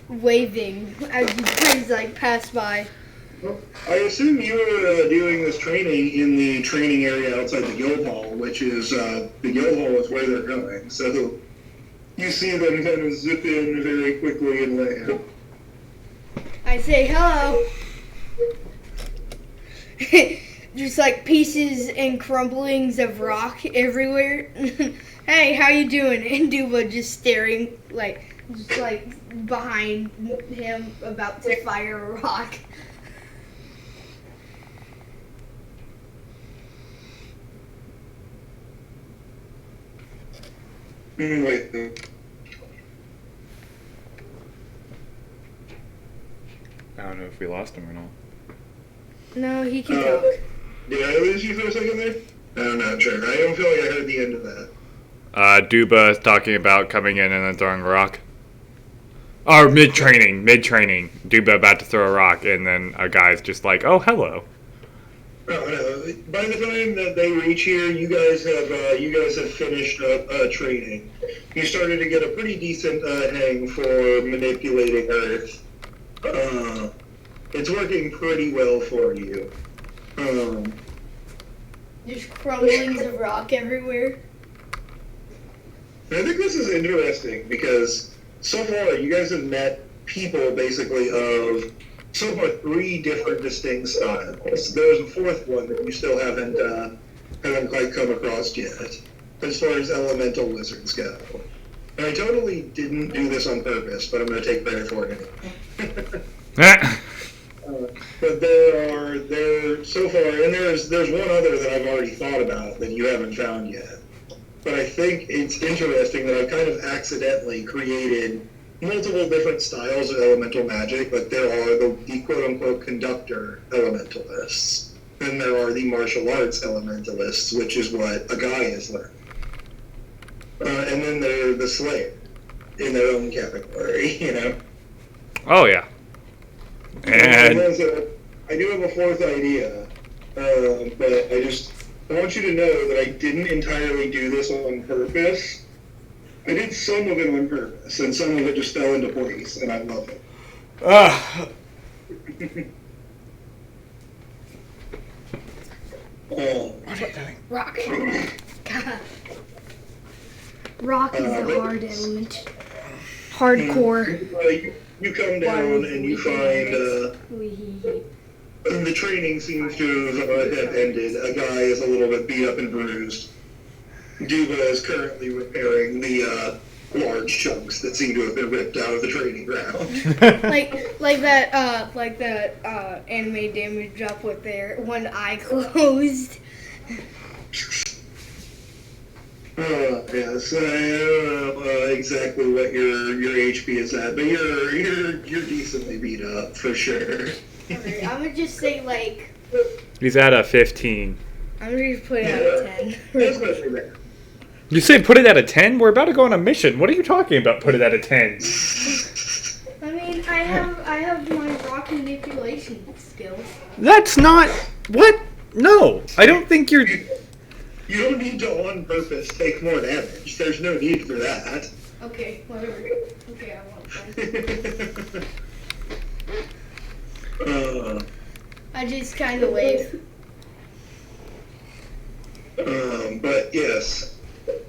waving as you guys like pass by. Well, I assume you were doing this training in the training area outside the guild hall, which is the guild hall is where they're going. So you see them kind of zip in very quickly and land. I say hello. Just like pieces and crumblings of rock everywhere. Hey, how you doing? And Duba just staring just like behind him about to fire a rock. Wait. I don't know if we lost him or not. No, he can talk. Did I lose you for a second there? I'm not sure. I don't feel like I heard the end of that. Duba is talking about coming in and then throwing a rock. Or mid-training. Duba about to throw a rock, and then a guy's just like, oh, hello. Oh, no. By the time that they reach here, you guys have finished up training. You started to get a pretty decent hang for manipulating Earth. It's working pretty well for you. There's crumblings of rock everywhere. I think this is interesting because so far you guys have met people basically of so far 3 different distinct styles. There's a 4th one that you still haven't quite come across yet, as far as elemental wizards go. And I totally didn't do this on purpose, but I'm going to take credit for it anyway. But there so far, and there's one other that I've already thought about that you haven't found yet. But I think it's interesting that I've kind of accidentally created multiple different styles of elemental magic. Like there are the quote-unquote conductor elementalists. Then there are the martial arts elementalists, which is what a guy is learning. And then there are the slayer in their own category, you know? Oh, yeah. And I do have a 4th idea, but I want you to know that I didn't entirely do this on purpose. I did some of it on purpose, and some of it just fell into place, and I love it. Rock. Rock is a hard element. Hardcore. You come down and you find the training seems to have ended. A guy is a little bit beat up and bruised. Duba is currently repairing the large chunks that seem to have been ripped out of the training ground. like that anime damage drop with their one eye closed. Yes, I don't know exactly what your HP is at, but you're decently beat up for sure. Okay, I'm gonna just say like. he's at a 15. I'm gonna just put it at a 10. That's not too bad. You say put it at a 10? We're about to go on a mission. What are you talking about, put it at a 10? I mean, I have my rock manipulation skills. That's not... What? No. I don't think you're... You don't need to on purpose take more damage. There's no need for that. Okay, whatever. Okay, I won't. I just kind of wave. But yes,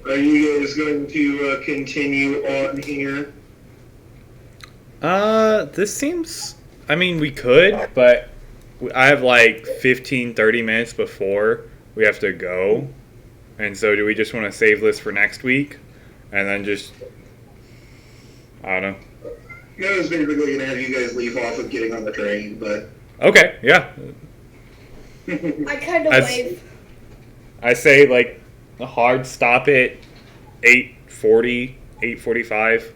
are you guys going to continue on here? This seems... I mean, we could, but I have like 15, 30 minutes before we have to go. And so do we just want to save this for next week? And then just... I don't know. I was basically going to have you guys leave off of getting on the train, but... Okay, yeah. I kind of wave. I say, like, a hard stop at 8:40, 8:45.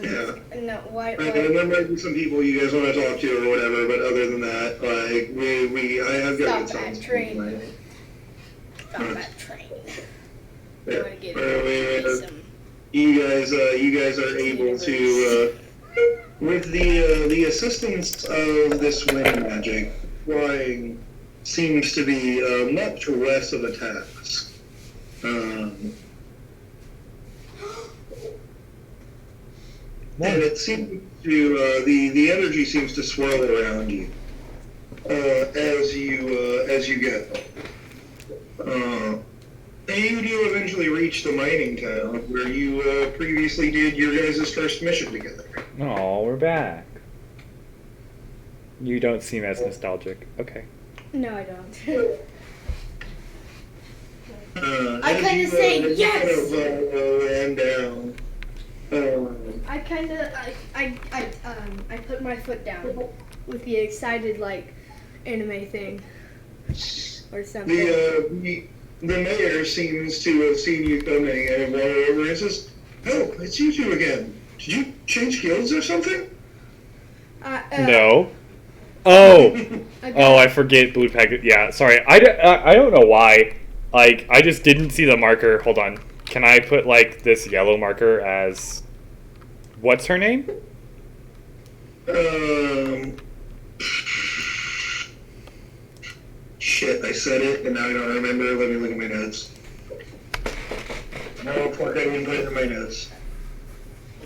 Yeah. No, why? And there might be some people you guys want to talk to or whatever, but other than that, like, I have got Stop good that train. Stop that train. I want to get some. You guys are able to, with the assistance of this wind magic, flying seems to be much less of a task. And it seems to the energy seems to swirl around you as you go. And you do eventually reach the mining town where you previously did your guys' first mission together. Oh, we're back. You don't seem as nostalgic. Okay. No, I don't. I As kind you, of say as you yes. kind of ran down. I kind of I put my foot down with the excited like anime thing or something. The mayor seems to have seen you coming and wandered over and says, "Oh, it's you two again. Did you change guilds or something?" No. Oh, Oh, I forget blue packet. Yeah, sorry. I don't know why. Like, I just didn't see the marker. Hold on. Can I put, like, this yellow marker as... What's her name? Shit, I said it, and now I don't remember. Let me look at my notes. No, fuck, I didn't put it in my notes.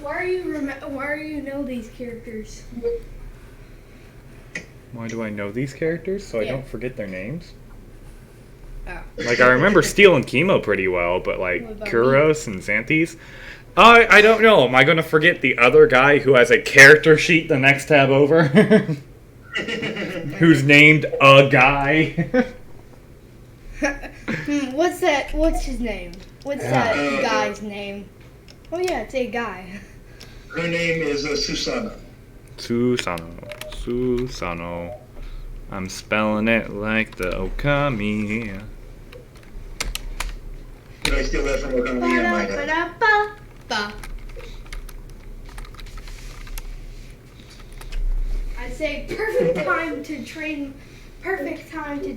Why are you know these characters? Why do I know these characters? So I Yeah. don't forget their names? Oh. Like, I remember Steel and Chemo pretty well, but, like, What about Kuros and Xanthes... I don't know. Am I going to forget the other guy who has a character sheet the next tab over? Who's named a guy? What's that? What's his name? What's that guy's name? Oh yeah, it's a guy. Her name is Susana. Susano. I'm spelling it like the Okami. Did I steal that from Okami? I might have. Ba-da-ba-da-ba. I'd say perfect time to train. Perfect time to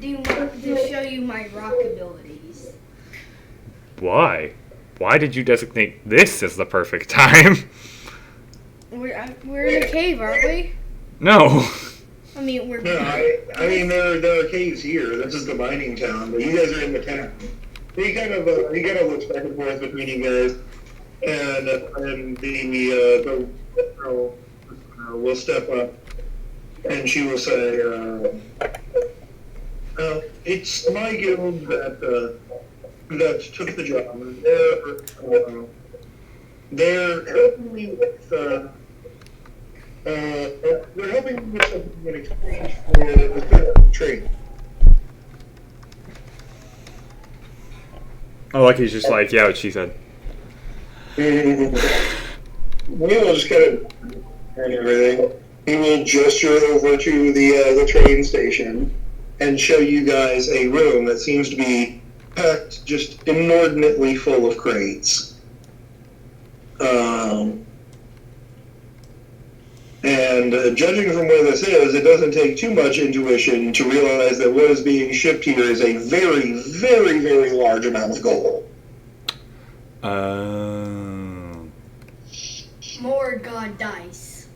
show you my rock abilities. Why? Why did you designate this as the perfect time? We're in a cave, aren't we? No. I mean, we're. No, I mean there are caves here. This is the mining town, but you guys are in the town. He kind of looks back and forth between you guys, and the girl will step up, and she will say, "It's my guild that took the job. They're helping me with they're helping me with something in exchange for the trade." Oh, Lucky's just like, yeah, what she said. We will just kind of and everything. He will gesture over to the train station and show you guys a room that seems to be packed just inordinately full of crates. And judging from where this is, it doesn't take too much intuition to realize that what is being shipped here is a very, very, very large amount of gold. More god dice.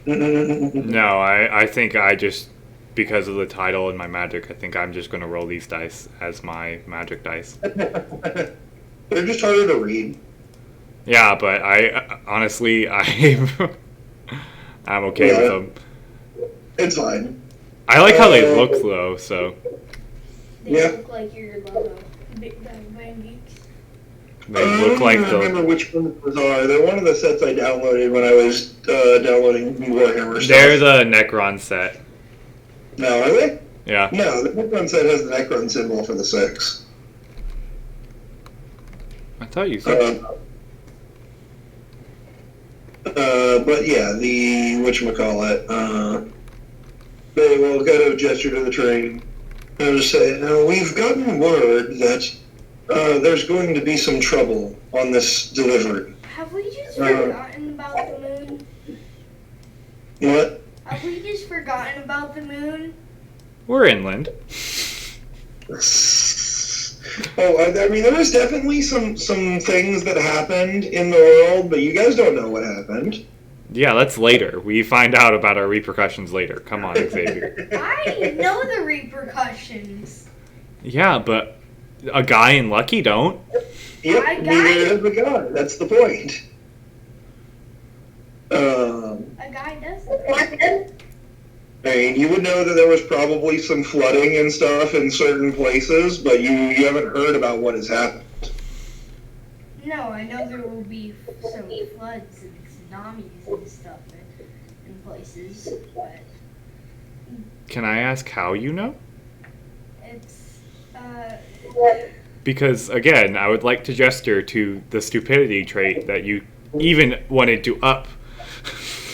No, I think I just, because of the title and my magic, I think I'm just going to roll these dice as my magic dice. They're just harder to read. Yeah, but honestly, I'm okay with them. It's fine. I like how they look, though, so. They look like your logo. Big Bang Geeks. They look like I don't remember which ones those are. They're one of the sets I downloaded when I was downloading Warhammer stuff. They're the Necron set. No, are they? Yeah. No, the Necron set has the Necron symbol for the 6. I thought you said. But yeah, the whatchamacallit, they will kind of gesture to the train and just say, we've gotten word that there's going to be some trouble on this delivery. Have we just forgotten about the moon? What? Have we just forgotten about the moon? We're inland. Oh, I mean, there was definitely some things that happened in the world, but you guys don't know what happened. Yeah, that's later. We find out about our repercussions later. Come on, Xavier. I know the repercussions. Yeah, but a guy and Lucky don't. Yep, I got neither does the guy. That's the point. A guy doesn't. I mean, you would know that there was probably some flooding and stuff in certain places, but you haven't heard about what has happened. No, I know there will be some floods and tsunamis and stuff in places, but Can I ask how you know? it's, Because, again, I would like to gesture to the stupidity trait that you even wanted to up.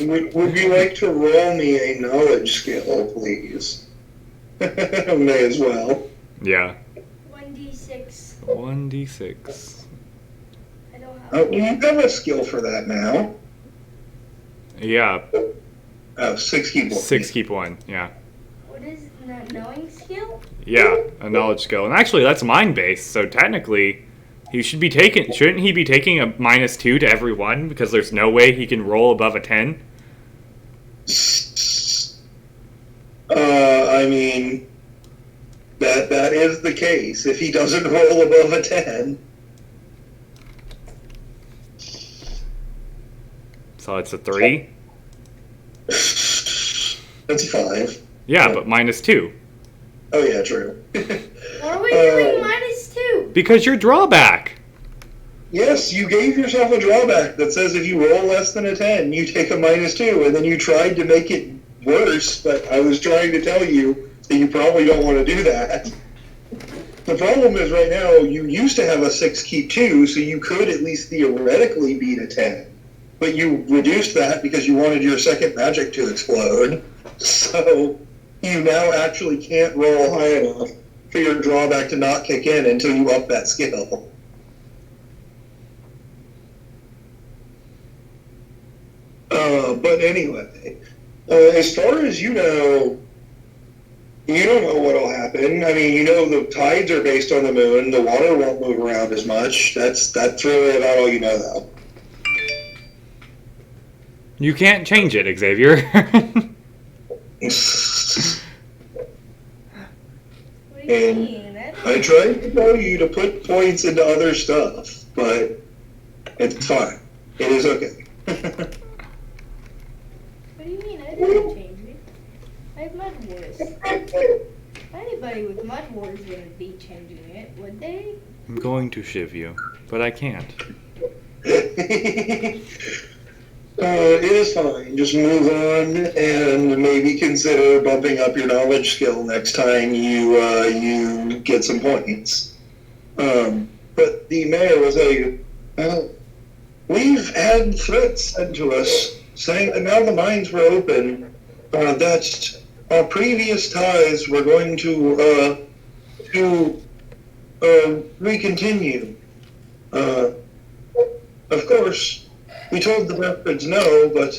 Would you like to roll me a knowledge skill, please? May as well. Yeah. 1d6. 1d6. I don't have. Oh, you have a skill for that now. Yeah. Oh, 6 keep 1. 6 keep 1, yeah. What What is that knowing skill? Yeah, a knowledge skill. And actually, that's mind-based, so technically, shouldn't he be taking a -2 to every one? Because there's no way he can roll above a 10? I mean, that is the case. If he doesn't roll above a 10. So it's a 3? That's a 5. Yeah, but -2. Oh, yeah, true. Why are we doing -2? Because your drawback. Yes, you gave yourself a drawback that says if you roll less than a 10, you take a -2, and then you tried to make it worse, but I was trying to tell you that you probably don't want to do that. The problem is right now, you used to have a 6 keep 2, so you could at least theoretically beat a 10. But you reduced that because you wanted your second magic to explode. So you now actually can't roll high enough for your drawback to not kick in until you up that skill. But anyway, as far as you don't know what'll happen. I mean, you know the tides are based on the moon. The water won't move around as much. That's really about all you know, though. You can't change it, Xavier. What do you mean? I tried to tell you to put points into other stuff, but it's fine. It is okay. What do you mean? I didn't change it. I have Mud Wars. Anybody with Mud Wars wouldn't be changing it, would they? I'm going to shiv you, but I can't. It is fine. Just move on and maybe consider bumping up your knowledge skill next time you get some points. But the mayor will tell you, we've had threats sent to us saying that now the mines were open, that our previous ties were going to recontinue. Of course, we told the records no, but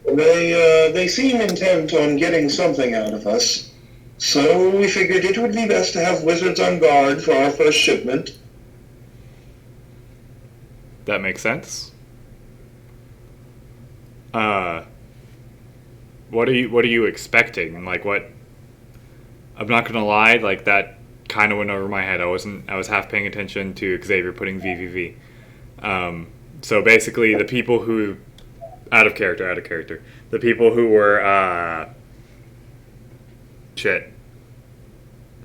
they seem intent on getting something out of us. So we figured it would be best to have wizards on guard for our first shipment. That makes sense. What are you expecting? Like what? I'm not gonna lie, like that kind of went over my head. I was half paying attention to Xavier putting VVV. So basically, the people who, out of character, the people who were,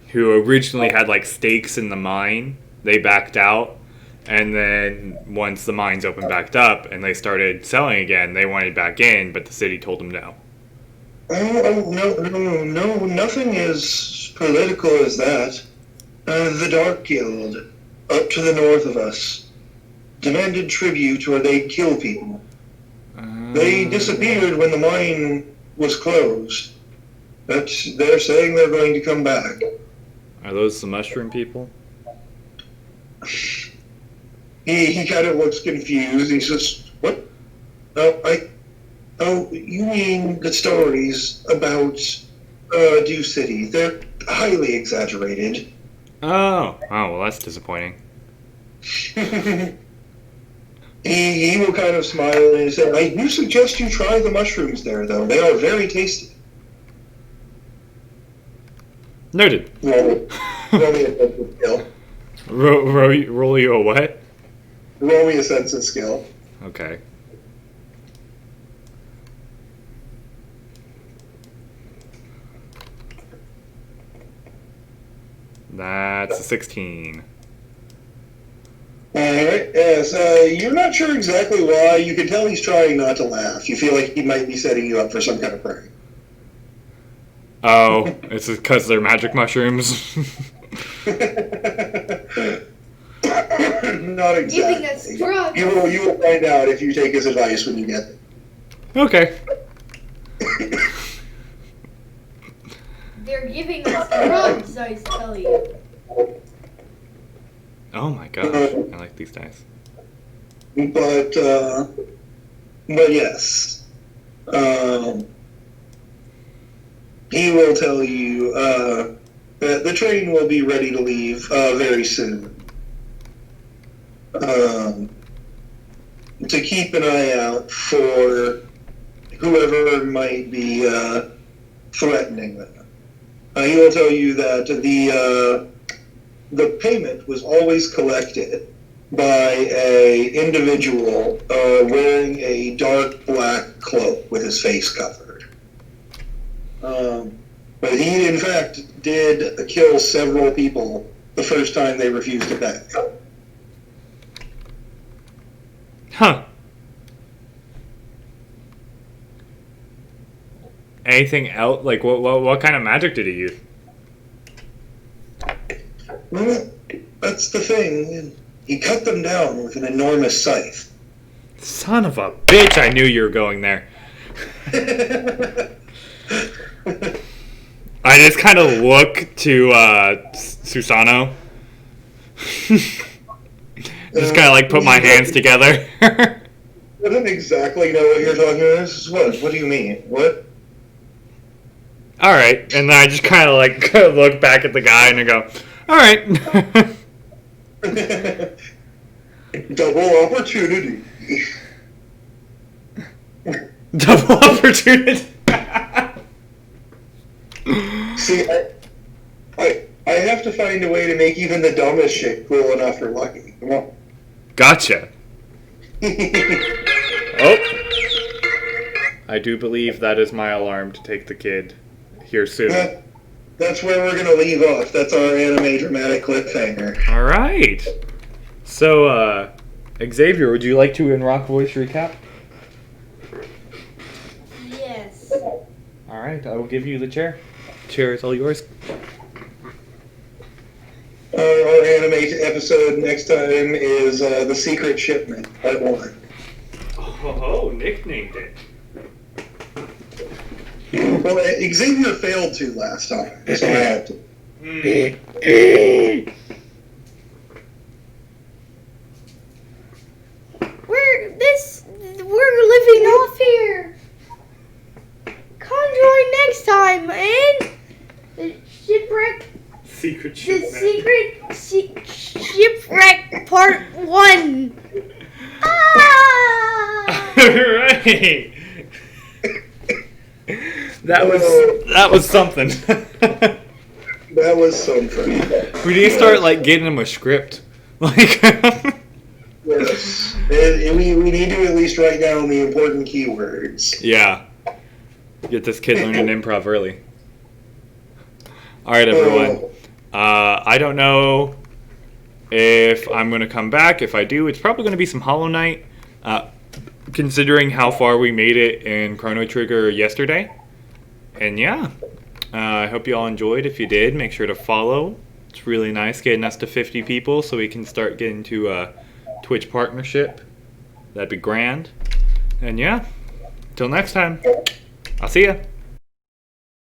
who originally had like stakes in the mine, they backed out, and then once the mines opened back up and they started selling again, they wanted back in, but the city told them no. No, nothing as political as that. The Dark Guild, up to the north of us, demanded tribute or they'd kill people. They disappeared when the mine was closed. But they're saying they're going to come back. Are those the mushroom people? He kind of looks confused. He says, "What? Oh, you mean the stories about Dew City? They're highly exaggerated." Oh, well, that's disappointing. He will kind of smile and say, "I do suggest you try the mushrooms there, though. They are very tasty." Noted. Roll me a sense of skill. Roll you a what? Roll me a sense of skill. Okay. That's a 16. Alright, yes, you're not sure exactly why. You can tell he's trying not to laugh. You feel like he might be setting you up for some kind of prank. Oh, it's because they're magic mushrooms? Not exactly. Giving us drugs. You will find out if you take his advice when you get it. Okay. They're giving us drugs, I tell you. Oh my gosh, I like these dice. But yes. he will tell you that the train will be ready to leave very soon. To keep an eye out for whoever might be threatening them. He will tell you that the payment was always collected by a individual wearing a dark black cloak with his face covered. But he, in fact, did kill several people the first time they refused to pay. Huh. Anything else? Like, what kind of magic did he use? Well, that's the thing. He cut them down with an enormous scythe. Son of a bitch! I knew you were going there. I just kind of look to Susano. Just kind of like put my hands together. I don't exactly know what you're talking about. What do you mean? What? All right, and then I just kind of like look back at the guy and I go, "All right." Double opportunity. Double opportunity. See, I have to find a way to make even the dumbest shit cool enough for lucky. Come on. Gotcha. Oh, I do believe that is my alarm to take the kid here soon. That's where we're gonna leave off. That's our anime dramatic cliffhanger. All right. So, Xavier, would you like to in Rock Voice recap? Yes. All right, I will give you the chair. Chair is all yours. Our anime episode next time is The Secret Shipment, Part 1. Oh, nicknamed it. Well, Xavier failed to last time, so I had to. We're living off here. Come join next time, and the shipwreck. Secret The shipment. shipwreck part 1. Ah! Right. That was something. That was something. We need to start like getting him a script. Like Yes. We need to at least write down the important keywords. yeah. Get this kid learning improv early. All right, everyone. I don't know if I'm going to come back. If I do, it's probably going to be some Hollow Knight, considering how far we made it in Chrono Trigger yesterday. And yeah, I hope you all enjoyed. If you did, make sure to follow. It's really nice getting us to 50 people so we can start getting to a Twitch partnership. That'd be grand. And yeah, till next time, I'll see ya.